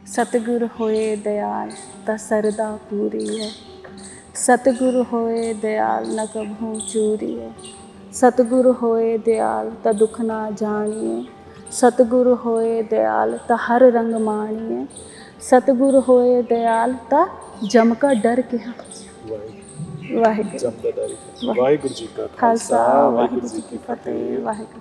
सतगुर होए दयाल ता सरदा पूरी है। सतगुर होए दयाल न कभू चूरी है। सतगुर होए दयाल ता दुख ना जानिए। सतगुर होए दयाल ता हर रंग मानिए। सतगुर होए दयाल ता जम का डर किहा। वाहिगुरू ਵਾਹਿਗੁਰੂ ਜੀ ਕਾ खालसा ਖਾਲਸਾ वाहिगुरू जी की फतेह। वाहिगुरू।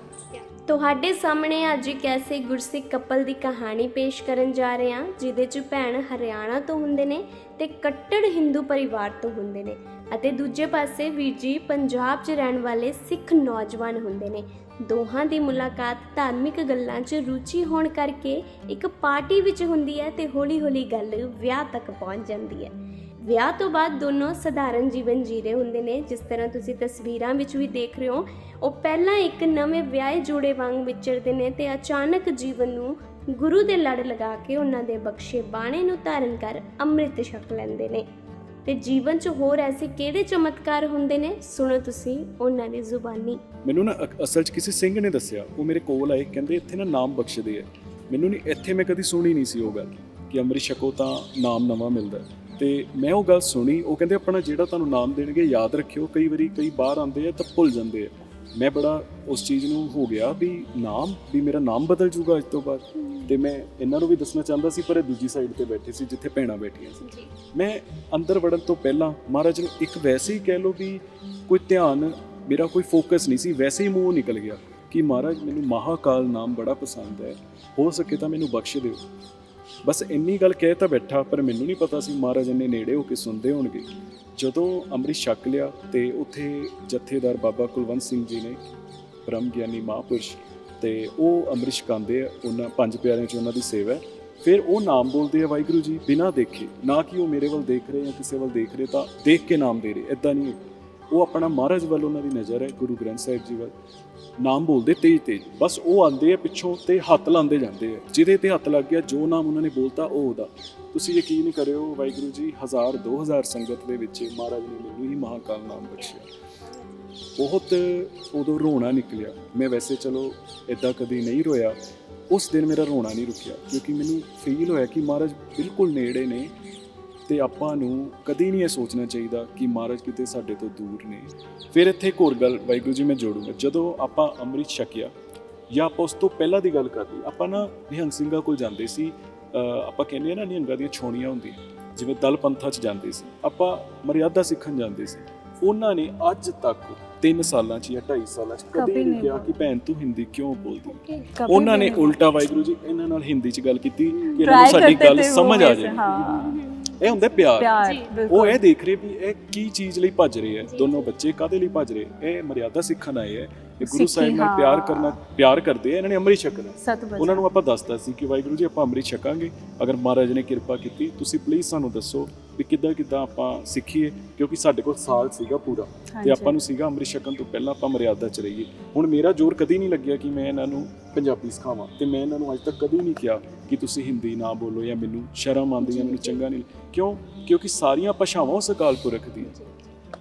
ਤੁਹਾਡੇ ਸਾਹਮਣੇ ਅੱਜ ਇੱਕ ਐਸੇ ਗੁਰਸਿੱਖ ਕਪਲ ਦੀ ਕਹਾਣੀ ਪੇਸ਼ ਕਰਨ ਜਾ ਰਹੇ ਹਾਂ ਜਿਹਦੇ 'ਚ ਭੈਣ ਹਰਿਆਣਾ ਤੋਂ ਹੁੰਦੇ ਨੇ ਤੇ ਕੱਟੜ ਹਿੰਦੂ ਪਰਿਵਾਰ ਤੋਂ ਹੁੰਦੇ ਨੇ ਅਤੇ ਦੂਜੇ ਪਾਸੇ ਵੀਰ ਜੀ ਪੰਜਾਬ 'ਚ ਰਹਿਣ ਵਾਲੇ ਸਿੱਖ ਨੌਜਵਾਨ ਹੁੰਦੇ ਨੇ। ਦੋਹਾਂ ਦੀ ਮੁਲਾਕਾਤ ਧਾਰਮਿਕ ਗੱਲਾਂ 'ਚ ਰੁਚੀ ਹੋਣ ਕਰਕੇ ਇੱਕ ਪਾਰਟੀ ਵਿੱਚ ਹੁੰਦੀ ਹੈ ਤੇ ਹੌਲੀ-ਹੌਲੀ ਗੱਲ ਵਿਆਹ ਤੱਕ ਪਹੁੰਚ ਜਾਂਦੀ ਹੈ। ਵਿਆਹ ਤੋਂ ਬਾਅਦ ਦੋਨੋਂ ਸਧਾਰਨ ਜੀਵਨ ਜੀ ਰਹੇ ਹੁੰਦੇ ਨੇ। ਜਿਸ ਤਰ੍ਹਾਂ ਤੁਸੀਂ ਤਸਵੀਰਾਂ ਵਿੱਚ ਵੀ ਦੇਖ ਰਹੇ ਹੋ, ਉਹ ਪਹਿਲਾਂ ਇੱਕ ਨਵੇਂ ਵਿਆਹੇ ਜੋੜੇ ਵਾਂਗ ਵਿਚਰਦੇ ਨੇ ਤੇ ਅਚਾਨਕ ਜੀਵਨ ਨੂੰ ਗੁਰੂ ਦੇ ਲੜ ਲਗਾ ਕੇ ਉਹਨਾਂ ਦੇ ਬਖਸ਼ੇ ਬਾਣੇ ਨੂੰ ਧਾਰਨ ਕਰ ਅੰਮ੍ਰਿਤ ਛਕ ਲੈਂਦੇ ਨੇ। ਤੇ ਜੀਵਨ 'ਚ ਹੋਰ ਐਸੇ ਕਿਹੜੇ ਚਮਤਕਾਰ ਹੁੰਦੇ ਨੇ, ਸੁਣੋ ਤੁਸੀਂ ਉਹਨਾਂ ਦੀ ਜ਼ੁਬਾਨੀ। ਮੈਨੂੰ ਨਾ ਅਸਲ 'ਚ ਕਿਸੇ ਸਿੰਘ ਨੇ ਦੱਸਿਆ, ਉਹ ਮੇਰੇ ਕੋਲ ਆਏ, ਕਹਿੰਦੇ ਇੱਥੇ ਨਾ ਨਾਮ ਬਖਸ਼ਦੇ ਆ। ਮੈਨੂੰ ਨਹੀਂ, ਇੱਥੇ ਮੈਂ ਕਦੀ ਸੁਣੀ ਨਹੀਂ ਸੀ ਉਹ ਗੱਲ ਕਿ ਅੰਮ੍ਰਿਤ ਛਕੋ ਤਾਂ ਨਾਮ ਨਵਾਂ ਮਿਲਦਾ। ਤੇ ਮੈਂ ਉਹ ਗੱਲ ਸੁਣੀ, ਉਹ ਕਹਿੰਦੇ ਆਪਣਾ ਜਿਹੜਾ ਤੁਹਾਨੂੰ ਨਾਮ ਦੇਣਗੇ ਯਾਦ ਰੱਖਿਓ, ਕਈ ਵਾਰੀ ਕਈ ਬਾਹਰ ਆਉਂਦੇ ਆ ਤਾਂ ਭੁੱਲ ਜਾਂਦੇ ਆ। ਮੈਂ ਬੜਾ ਉਸ ਚੀਜ਼ ਨੂੰ ਹੋ ਗਿਆ ਵੀ ਨਾਮ, ਵੀ ਮੇਰਾ ਨਾਮ ਬਦਲ ਜੂਗਾ ਅੱਜ ਤੋਂ ਬਾਅਦ। ਤੇ ਮੈਂ ਇਹਨਾਂ ਨੂੰ ਵੀ ਦੱਸਣਾ ਚਾਹੁੰਦਾ ਸੀ, ਪਰ ਇਹ ਦੂਜੀ ਸਾਈਡ ਤੇ ਬੈਠੇ ਸੀ ਜਿੱਥੇ ਭੈਣਾਂ ਬੈਠੀਆਂ ਸੀ। ਮੈਂ ਅੰਦਰ ਵੜਨ ਤੋਂ ਪਹਿਲਾਂ ਮਹਾਰਾਜ ਨੂੰ ਇੱਕ ਵੈਸੇ ਹੀ ਕਹਿ ਲਓ ਵੀ ਕੋਈ ਧਿਆਨ, ਮੇਰਾ ਕੋਈ ਫੋਕਸ ਨਹੀਂ ਸੀ, ਵੈਸੇ ਹੀ ਮੂੰਹ ਨਿਕਲ ਗਿਆ ਕਿ ਮਹਾਰਾਜ ਮੈਨੂੰ ਮਹਾਕਾਲ ਨਾਮ ਬੜਾ ਪਸੰਦ ਹੈ, ਹੋ ਸਕੇ ਤਾਂ ਮੈਨੂੰ ਬਖਸ਼ ਦਿਓ। ਬਸ ਇੰਨੀ ਗੱਲ ਕਹਿ ਤਾਂ ਬੈਠਾ, ਪਰ ਮੈਨੂੰ ਨਹੀਂ ਪਤਾ ਸੀ ਮਹਾਰਾਜ ਇੰਨੇ ਨੇੜੇ ਹੋ ਕੇ ਸੁਣਦੇ ਹੋਣਗੇ। ਜਦੋਂ ਅੰਮ੍ਰਿਤ ਛਕ ਲਿਆ ਤੇ ਉੱਥੇ ਜਥੇਦਾਰ ਬਾਬਾ ਕੁਲਵੰਤ ਸਿੰਘ ਜੀ ਨੇ, ਬ੍ਰਹਮ ਗਿਆਨੀ ਮਹਾਂਪੁਰਸ਼, ਤੇ ਉਹ ਅੰਮ੍ਰਿਤ ਛਕਾਉਂਦੇ ਆ। ਉਹਨਾਂ ਪੰਜ ਪਿਆਰਿਆਂ 'ਚ ਉਹਨਾਂ ਦੀ ਸੇਵਾ ਹੈ। ਫਿਰ ਉਹ ਨਾਮ ਬੋਲਦੇ ਆ ਵਾਹਿਗੁਰੂ ਜੀ ਬਿਨਾਂ ਦੇਖੇ, ਨਾ ਕਿ ਉਹ ਮੇਰੇ ਵੱਲ ਦੇਖ ਰਹੇ ਜਾਂ ਕਿਸੇ ਵੱਲ ਦੇਖ ਰਹੇ ਤਾਂ ਦੇਖ ਕੇ ਨਾਮ ਦੇ ਰਹੇ, ਇੱਦਾਂ ਨਹੀਂ। ਉਹ ਆਪਣਾ ਮਹਾਰਾਜ ਵੱਲ ਉਹਨਾਂ ਦੀ ਨਜ਼ਰ ਹੈ, ਗੁਰੂ ਗ੍ਰੰਥ ਸਾਹਿਬ ਜੀ ਵੱਲ। ਨਾਮ ਬੋਲਦੇ ਤੇਜ਼ ਤੇਜ਼, ਬਸ ਉਹ ਆਉਂਦੇ ਆ ਪਿੱਛੋਂ ਤੇ ਹੱਥ ਲਾਉਂਦੇ ਜਾਂਦੇ ਆ। ਜਿਹਦੇ ਤੇ ਹੱਥ ਲੱਗ ਗਿਆ, ਜੋ ਨਾਮ ਉਹਨਾਂ ਨੇ ਬੋਲਤਾ ਉਹ ਉਹਦਾ। ਤੁਸੀਂ ਯਕੀਨ ਨਹੀਂ ਕਰਿਓ ਵਾਹਿਗੁਰੂ ਜੀ, 1000-2000 ਸੰਗਤ ਦੇ ਵਿੱਚ ਮਹਾਰਾਜ ਨੇ ਮੈਨੂੰ ਹੀ ਮਹਾਕਾਲ ਨਾਮ ਬਖਸ਼ਿਆ। ਬਹੁਤ ਉਦੋਂ ਰੋਣਾ ਨਿਕਲਿਆ। ਮੈਂ ਵੈਸੇ ਚਲੋ ਇੱਦਾਂ ਕਦੀ ਨਹੀਂ ਰੋਇਆ, ਉਸ ਦਿਨ ਮੇਰਾ ਰੋਣਾ ਨਹੀਂ ਰੁਕਿਆ, ਕਿਉਂਕਿ ਮੈਨੂੰ ਫੀਲ ਹੋਇਆ ਕਿ ਮਹਾਰਾਜ ਬਿਲਕੁਲ ਨੇੜੇ ਨੇ ਤੇ ਆਪਾਂ ਨੂੰ ਕਦੀ ਨਹੀਂ ਇਹ ਸੋਚਣਾ ਚਾਹੀਦਾ ਕਿ ਮਹਾਰਾਜ ਕਿਤੇ ਸਾਡੇ ਤੋਂ ਦੂਰ ਨੇ। ਫਿਰ ਇੱਥੇ ਇੱਕ ਹੋਰ ਗੱਲ ਵਾਹਿਗੁਰੂ ਜੀ ਮੈਂ ਜੋੜੂੰਗਾ, ਜਦੋਂ ਆਪਾਂ ਅੰਮ੍ਰਿਤ ਛਕਿਆ ਜਾਂ ਆਪਾਂ ਉਸ ਤੋਂ ਪਹਿਲਾਂ ਦੀ ਗੱਲ ਕਰਦੇ, ਆਪਾਂ ਨਾ ਨਿਹੰਗ ਸਿੰਘਾਂ ਕੋਲ ਜਾਂਦੇ ਸੀ। ਆਪਾਂ ਕਹਿੰਦੇ ਆ ਨਾ ਨਿਹੰਗਾਂ ਦੀਆਂ ਛੋਣੀਆਂ ਹੁੰਦੀਆਂ, ਜਿਵੇਂ ਦਲ ਪੰਥਾਂ 'ਚ ਜਾਂਦੇ ਸੀ, ਆਪਾਂ ਮਰਿਆਦਾ ਸਿੱਖਣ ਜਾਂਦੇ ਸੀ। ਉਹਨਾਂ ਨੇ ਅੱਜ ਤੱਕ 3 ਸਾਲਾਂ 'ਚ ਜਾਂ 2.5 ਸਾਲਾਂ 'ਚ ਕਦੇ ਨਹੀਂ ਕਿਹਾ ਕਿ ਭੈਣ ਤੂੰ ਹਿੰਦੀ ਕਿਉਂ ਬੋਲਦੀ। ਉਹਨਾਂ ਨੇ ਉਲਟਾ ਵਾਹਿਗੁਰੂ ਜੀ ਇਹਨਾਂ ਨਾਲ ਹਿੰਦੀ 'ਚ ਗੱਲ ਕੀਤੀ ਕਿ ਇਹਨਾਂ ਨੂੰ ਸਾਡੀ ਗੱਲ ਸਮਝ ਆ ਜਾਏ। ਇਹ ਹੁੰਦਾ ਪਿਆਰ। ਉਹ ਇਹ ਦੇਖ ਰਹੇ ਵੀ ਇਹ ਕੀ ਚੀਜ਼ ਲਈ ਭੱਜ ਰਹੇ ਹੈ, ਦੋਨੋਂ ਬੱਚੇ ਕਾਹਦੇ ਲਈ ਭੱਜ ਰਹੇ, ਇਹ ਮਰਿਆਦਾ ਸਿੱਖਣ ਆਏ ਹੈ, ਇਹ ਗੁਰੂ ਸਾਹਿਬ ਨਾਲ ਪਿਆਰ ਕਰਦੇ ਆ, ਇਹਨਾਂ ਨੇ ਅੰਮ੍ਰਿਤ ਛਕਣਾ। ਉਹਨਾਂ ਨੂੰ ਆਪਾਂ ਦੱਸਦਾ ਸੀ ਕਿ ਵਾਹਿਗੁਰੂ ਜੀ ਆਪਾਂ ਅੰਮ੍ਰਿਤ ਛਕਾਂਗੇ, ਅਗਰ ਮਹਾਰਾਜ ਨੇ ਕਿਰਪਾ ਕੀਤੀ ਤੁਸੀਂ ਪਲੀਜ਼ ਸਾਨੂੰ ਦੱਸੋ ਵੀ ਕਿੱਦਾਂ ਆਪਾਂ ਸਿੱਖੀਏ, ਕਿਉਂਕਿ ਸਾਡੇ ਕੋਲ ਸਾਲ ਸੀਗਾ ਪੂਰਾ ਤੇ ਆਪਾਂ ਨੂੰ ਸੀਗਾ ਅੰਮ੍ਰਿਤ ਛਕਣ ਤੋਂ ਪਹਿਲਾਂ ਆਪਾਂ ਮਰਿਆਦਾ 'ਚ ਰਹੀਏ। ਹੁਣ ਮੇਰਾ ਜ਼ੋਰ ਕਦੀ ਨਹੀਂ ਲੱਗਿਆ ਕਿ ਮੈਂ ਇਹਨਾਂ ਨੂੰ ਪੰਜਾਬੀ ਸਿਖਾਵਾਂ, ਤੇ ਮੈਂ ਇਹਨਾਂ ਨੂੰ ਅੱਜ ਤੱਕ ਕਦੀ ਨਹੀਂ ਕਿਹਾ ਕਿ ਤੁਸੀਂ ਹਿੰਦੀ ਨਾ ਬੋਲੋ ਜਾਂ ਮੈਨੂੰ ਸ਼ਰਮ ਆਉਂਦੀ ਜਾਂ ਮੈਨੂੰ ਚੰਗਾ ਨਹੀਂ। ਕਿਉਂਕਿ ਸਾਰੀਆਂ ਭਾਸ਼ਾਵਾਂ ਉਸ ਅਕਾਲ ਪੁਰਖ ਦੀਆਂ,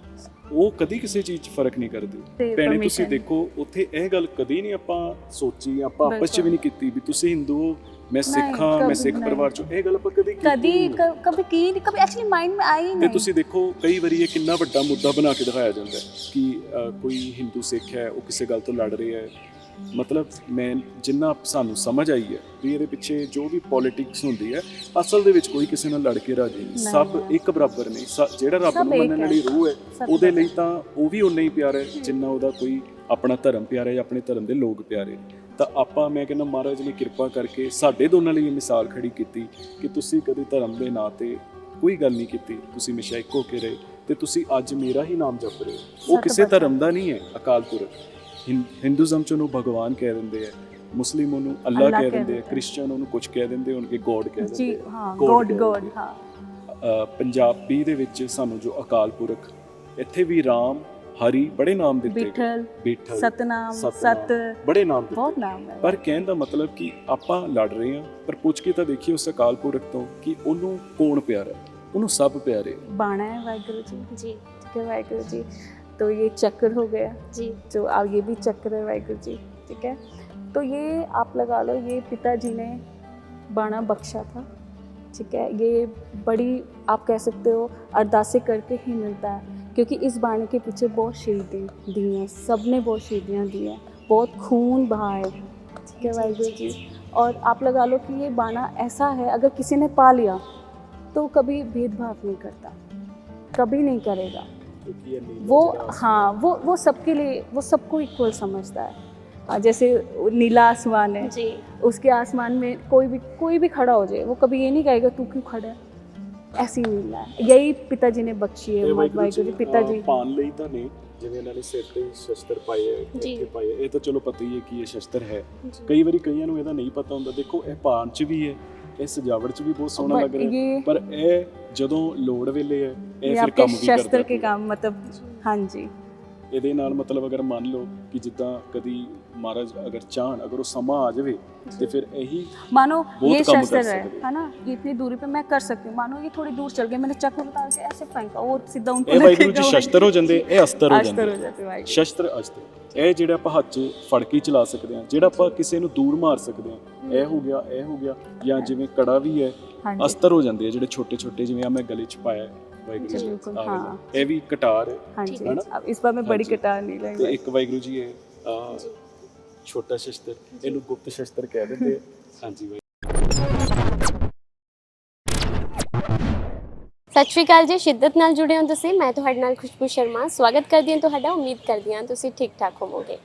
ਉਹ ਕਦੀ ਕਿਸੇ ਚੀਜ਼ 'ਚ ਫਰਕ ਨਹੀਂ ਕਰਦੇ। ਭੈਣੇ ਤੁਸੀਂ ਦੇਖੋ ਉੱਥੇ ਇਹ ਗੱਲ ਕਦੀ ਨਹੀਂ ਆਪਾਂ ਸੋਚੀ, ਆਪਾਂ ਆਪਸ 'ਚ ਵੀ ਨਹੀਂ ਕੀਤੀ ਵੀ ਤੁਸੀਂ ਹਿੰਦੂ ਹੋ ਮੈਂ ਸਿੱਖ ਹਾਂ, ਮੈਂ ਸਿੱਖ ਪਰਿਵਾਰ 'ਚੋਂ, ਇਹ ਗੱਲ ਆਪਾਂ ਕਦੀ ਐਕਚੁਅਲੀ ਮਾਈਂਡ में आई नहीं। ਤੇ ਤੁਸੀਂ ਦੇਖੋ ਕਈ ਵਾਰੀ ਇਹ ਕਿੰਨਾ ਵੱਡਾ ਮੁੱਦਾ ਬਣਾ ਕੇ ਦਿਖਾਇਆ ਜਾਂਦਾ ਕਿ ਕੋਈ ਹਿੰਦੂ ਸਿੱਖ ਹੈ, ਉਹ ਕਿਸੇ ਗੱਲ ਤੋਂ ਲੜ ਰਿਹਾ ਹੈ। ਮਤਲਬ ਮੈਂ ਜਿੰਨਾ ਸਾਨੂੰ ਸਮਝ ਆਈ ਹੈ ਵੀ ਇਹਦੇ ਪਿੱਛੇ ਜੋ ਵੀ ਪੋਲੀਟਿਕਸ ਹੁੰਦੀ ਹੈ, ਅਸਲ ਦੇ ਵਿੱਚ ਕੋਈ ਕਿਸੇ ਨਾਲ ਲੜ ਕੇ ਰਾਜੀ ਨਹੀਂ, ਸਭ ਇੱਕ ਬਰਾਬਰ ਨੇ। ਜਿਹੜਾ ਰੱਬ ਨੂੰ ਮੰਨਣ ਵਾਲੀ ਰੂਹ ਹੈ ਉਹਦੇ ਲਈ ਤਾਂ ਉਹ ਵੀ ਉਨਾ ਹੀ ਪਿਆਰਾ ਹੈ ਜਿੰਨਾ ਉਹਦਾ ਕੋਈ ਆਪਣਾ ਧਰਮ ਪਿਆਰਾ ਜਾਂ ਆਪਣੇ ਧਰਮ ਦੇ ਲੋਕ ਪਿਆਰੇ। ਤਾਂ ਆਪਾਂ, ਮੈਂ ਕਹਿੰਦਾ ਮਹਾਰਾਜ ਨੇ ਕਿਰਪਾ ਕਰਕੇ ਸਾਡੇ ਦੋਨਾਂ ਲਈ ਇਹ ਮਿਸਾਲ ਖੜੀ ਕੀਤੀ ਕਿ ਤੁਸੀਂ ਕਦੇ ਧਰਮ ਦੇ ਨਾਂ 'ਤੇ ਕੋਈ ਗੱਲ ਨਹੀਂ ਕੀਤੀ, ਤੁਸੀਂ ਹਮੇਸ਼ਾ ਇੱਕ ਹੋ ਕੇ ਰਹੇ ਤੇ ਤੁਸੀਂ ਅੱਜ ਮੇਰਾ ਹੀ ਨਾਮ ਜਪ ਰਹੇ ਹੋ। ਉਹ ਕਿਸੇ ਧਰਮ ਦਾ ਨਹੀਂ ਹੈ, ਅਕਾਲ ਪੁਰਖ। ਹਿੰਦੂਜ਼ਮ 'ਚ ਉਹਨੂੰ ਭਗਵਾਨ ਕਹਿ ਦਿੰਦੇ ਆ, ਮੁਸਲਿਮ ਉਹਨੂੰ ਅੱਲਾ ਕਹਿ ਦਿੰਦੇ ਆ, ਕ੍ਰਿਸਚਨ ਉਹਨੂੰ ਕੁਝ ਕਹਿ ਦਿੰਦੇ ਹੋਣਗੇ, ਗੋਡ ਕਹਿ ਦਿੰਦੇ ਆ। ਗੋਡ ਪੰਜਾਬੀ ਦੇ ਵਿੱਚ ਸਾਨੂੰ ਜੋ ਅਕਾਲ ਪੁਰਖ, ਇੱਥੇ ਵੀ ਰਾਮ, ਹਰੀ ਬੜੇ ਨਾਮ ਦਿੱਤੇ, ਬਿਠਲ, ਸਤਨਾਮ, ਸਤ ਬੜੇ ਨਾਮ ਦਿੱਤੇ, ਬਹੁਤ ਨਾਮ ਹੈ। ਪਰ ਕਹਿਣ ਦਾ ਮਤਲਬ ਕਿ ਆਪਾਂ ਲੜ ਰਹੇ ਹਾਂ, ਪਰ ਪੁੱਛ ਕੇ ਤਾਂ ਦੇਖੀਏ ਉਸ ਅਕਾਲ ਪੁਰਖ ਤੋਂ ਕਿ ਉਹਨੂੰ ਕੌਣ ਪਿਆਰਾ, ਉਹਨੂੰ ਸਭ ਪਿਆਰੇ। बाणा है वाहिगुरु जी जी, ठीक है वाहिगुरु जी। तो ये चक्र हो गया जी, जो ये भी चक्र है वाहिगुरु जी, ठीक है। तो ये आप लगा लो, ये पिताजी ने बाणा बख्शा था ठीक है। ये बड़ी आप कह सकते हो अरदासें करके ही मिलता है, क्योंकि इस बाणी के पीछे बहुत शहीदी दी हैं, सब ने बहुत शहीदियाँ दी हैं, बहुत खून बहा है, ठीक है वाहिगुरु जी। और आप लगा लो कि ये बाणा ऐसा है, अगर किसी ने पा लिया तो कभी भेदभाव नहीं करता, कभी नहीं करेगा क्योंकि ये नीला वो। ਜਿਹੜਾ हाँ, वो सबके लिए, वो सबको इक्वल समझता है। जैसे नीला आसमान है, जी उसके आसमान में कोई भी खड़ा हो जाए, वो कभी ये नहीं कहेगा तू क्यों खड़ा है, ऐसी नीला है। यही पिताजी ने बक्षी है, ਇਹ वाहिगुरु जी पिताजी। ਪਾਣ ਲਈ ਤਾਂ ਨਹੀਂ, ਜਿਵੇਂ ਇਹਨਾਂ ਨੇ ਸਿਰ ਤੇ ਸ਼ਸਤਰ ਪਾਏ ਹੈ, ਜੀ। ਇੱਥੇ ਪਾਏ ਹੈ, ਇਹ ਤਾਂ ਚਲੋ ਪਤਾ ਹੀ ਹੈ ਕਿ ਇਹ ਸ਼ਸਤਰ ਹੈ। ਜੀ ਕਈ ਵਾਰੀ ਕਈਆਂ ਨੂੰ ਇਹਦਾ ਨਹੀਂ ਪਤਾ ਹੁੰਦਾ। ਦੇਖੋ ਇਹ ਪਾਣ 'ਚ ਵੀ ਹੈ, ਇਹ ਸਜਾਵਟ 'ਚ ਵੀ ਬਹੁਤ ਸੋਹਣਾ But ਲੱਗ ਰਿਹਾ ਹੈ, ये ਪਰ ਇਹ ਜਦੋਂ ਲੋੜ ਵੇਲੇ ਹੈ ਇਹ ਫਿਰ आपके ਕੰਮ ਵੀ शस्त्र ਕਰਦਾ के ਹੈ। काम, मतलब हाँ जी, ਇਹਦੇ ਨਾਲ ਮਤਲਬ ਅਗਰ ਮੰਨ ਲਓ ਕਿ ਜਿੱਦਾਂ ਕਦੀ ਮਹਾਰਾਜ ਅਗਰ ਚਾਹਣ, ਅਗਰ ਉਹ ਸਮਾਂ ਆ ਜਾਵੇ ਤੇ ਫਿਰ ਇਹੀ मानो बहुत ये कम कर शस्त्र सकते हैं। है ना, ये इतनी दूरी पे मैं कर सकती हूँ। मानो ये थोड़ी दूर चल गया, मैंने चक्र उतार के ऐसे फेंका, वो सीधा उनको ਇਹ ਵਾਹਿਗुरु जी लगेगा, ਸ਼ਸਤਰ ਹੋ ਜਾਂਦੇ, ਇਹ ਅਸਤਰ ਹੋ अस्तर हो ਜਾਂਦੇ। जाते वाहिगुरु। ਸ਼ਸਤਰ ਅਸਤਰ ਇਹ ਜਿਹੜੇ ਆਪਾਂ ਹੱਥ 'ਚ ਫੜ ਕੇ ਚਲਾ ਸਕਦੇ ਹਾਂ, ਜਿਹੜਾ ਆਪਾਂ ਕਿਸੇ ਨੂੰ ਦੂਰ ਮਾਰ ਸਕਦੇ ਹਾਂ, ਇਹ ਹੋ ਗਿਆ, ਇਹ ਹੋ ਗਿਆ। ਜਾਂ ਜਿਵੇਂ ਕੜਾ ਵੀ ਹੈ, हाँ जी, ਅਸਤਰ ਹੋ ਜਾਂਦੇ ਆ ਜਿਹੜੇ ਛੋਟੇ ਛੋਟੇ, ਜਿਵੇਂ ਆ ਮੈਂ ਗਲੇ 'ਚ ਪਾਇਆ ਹੈ, ਵਾਹਿਗੁਰੂ जी ਜੀ बिल्कुल, ਆਹ हाँ ਵਾਲਾ। ਇਹ ਵੀ ਕਟਾਰ ਹੈ हाँ ठीक जी। है ना? अब इस बार मैं बड़ी हाँ जी। कटार नहीं ਤੇ लगी। ਇੱਕ ਵਾਹਿਗੁਰੂ ਜੀ ਇਹ ਛੋਟਾ ਸ਼ਸਤਰ, ਇਹਨੂੰ ਗੁਪਤ ਸ਼ਸਤਰ ਕਹਿ ਦਿੰਦੇ ਆ। ਹਾਂਜੀ ਵਾਹਿਗੁਰੂ। ਸਤਿ ਸ਼੍ਰੀ ਅਕਾਲ ਜੀ, ਸ਼ਿੱਦਤ ਨਾਲ ਜੁੜੇ ਹੋ ਤੁਸੀਂ। ਮੈਂ ਤੁਹਾਡੇ ਨਾਲ ਖੁਸ਼ਬੂ ਸ਼ਰਮਾ ਸਵਾਗਤ ਕਰਦੀ ਹਾਂ ਤੁਹਾਡਾ। ਉਮੀਦ ਕਰਦੀ ਹਾਂ ਤੁਸੀਂ ਠੀਕ ਠਾਕ ਹੋਵੋਗੇ।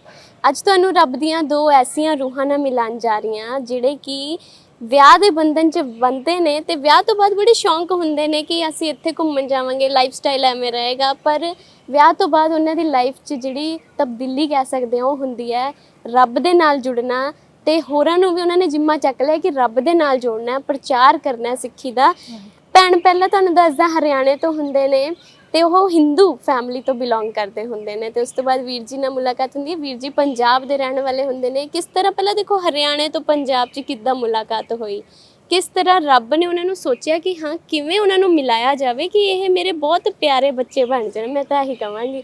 ਅੱਜ ਤੁਹਾਨੂੰ ਰੱਬ ਦੀਆਂ ਦੋ ਐਸੀਆਂ ਰੂਹਾਂ ਨਾਲ ਮਿਲਾਉਣ ਜਾ ਰਹੀਆਂ ਜਿਹੜੇ ਕਿ ਵਿਆਹ ਦੇ ਬੰਧਨ 'ਚ ਬੰਨ੍ਹਦੇ ਨੇ ਤੇ ਵਿਆਹ ਤੋਂ ਬਾਅਦ ਬੜੇ ਸ਼ੌਂਕ ਹੁੰਦੇ ਨੇ ਕਿ ਅਸੀਂ ਇੱਥੇ ਘੁੰਮਣ ਜਾਵਾਂਗੇ, ਲਾਈਫ ਸਟਾਈਲ ਐਵੇਂ ਰਹੇਗਾ। ਪਰ ਵਿਆਹ ਤੋਂ ਬਾਅਦ ਉਹਨਾਂ ਦੀ ਲਾਈਫ 'ਚ ਜਿਹੜੀ ਤਬਦੀਲੀ ਕਹਿ ਸਕਦੇ ਹਾਂ ਉਹ ਹੁੰਦੀ ਹੈ ਰੱਬ ਦੇ ਨਾਲ ਜੁੜਨਾ, ਤੇ ਹੋਰਾਂ ਨੂੰ ਵੀ ਉਹਨਾਂ ਨੇ ਜਿੰਮਾ ਚੱਕ ਲਿਆ ਕਿ ਰੱਬ ਦੇ ਨਾਲ ਜੋੜਨਾ, ਪ੍ਰਚਾਰ ਕਰਨਾ ਸਿੱਖੀ ਦਾ। ਭੈਣ ਪਹਿਲਾਂ ਤੁਹਾਨੂੰ ਦੱਸਦਾ ਹਰਿਆਣੇ ਤੋਂ ਹੁੰਦੇ ਨੇ ਤੇ ਉਹ ਹਿੰਦੂ ਫੈਮਿਲੀ ਤੋਂ ਬਿਲੋਂਗ ਕਰਦੇ ਹੁੰਦੇ ਨੇ, ਤੇ ਉਸ ਤੋਂ ਬਾਅਦ ਵੀਰ ਜੀ ਨਾਲ ਮੁਲਾਕਾਤ ਹੁੰਦੀ ਹੈ। ਵੀਰ ਜੀ ਪੰਜਾਬ ਦੇ ਰਹਿਣ ਵਾਲੇ ਹੁੰਦੇ ਨੇ। ਕਿਸ ਤਰ੍ਹਾਂ ਪਹਿਲਾਂ ਦੇਖੋ ਹਰਿਆਣੇ ਤੋਂ ਪੰਜਾਬ 'ਚ ਕਿੱਦਾਂ ਮੁਲਾਕਾਤ ਹੋਈ, ਕਿਸ ਤਰ੍ਹਾਂ ਰੱਬ ਨੇ ਉਹਨਾਂ ਨੂੰ ਸੋਚਿਆ ਕਿ ਹਾਂ ਕਿਵੇਂ ਉਹਨਾਂ ਨੂੰ ਮਿਲਾਇਆ ਜਾਵੇ ਕਿ ਇਹ ਮੇਰੇ ਬਹੁਤ ਪਿਆਰੇ ਬੱਚੇ ਬਣ ਜਾਣ। ਮੈਂ ਤਾਂ ਇਹੀ ਕਹਾਂਗੀ।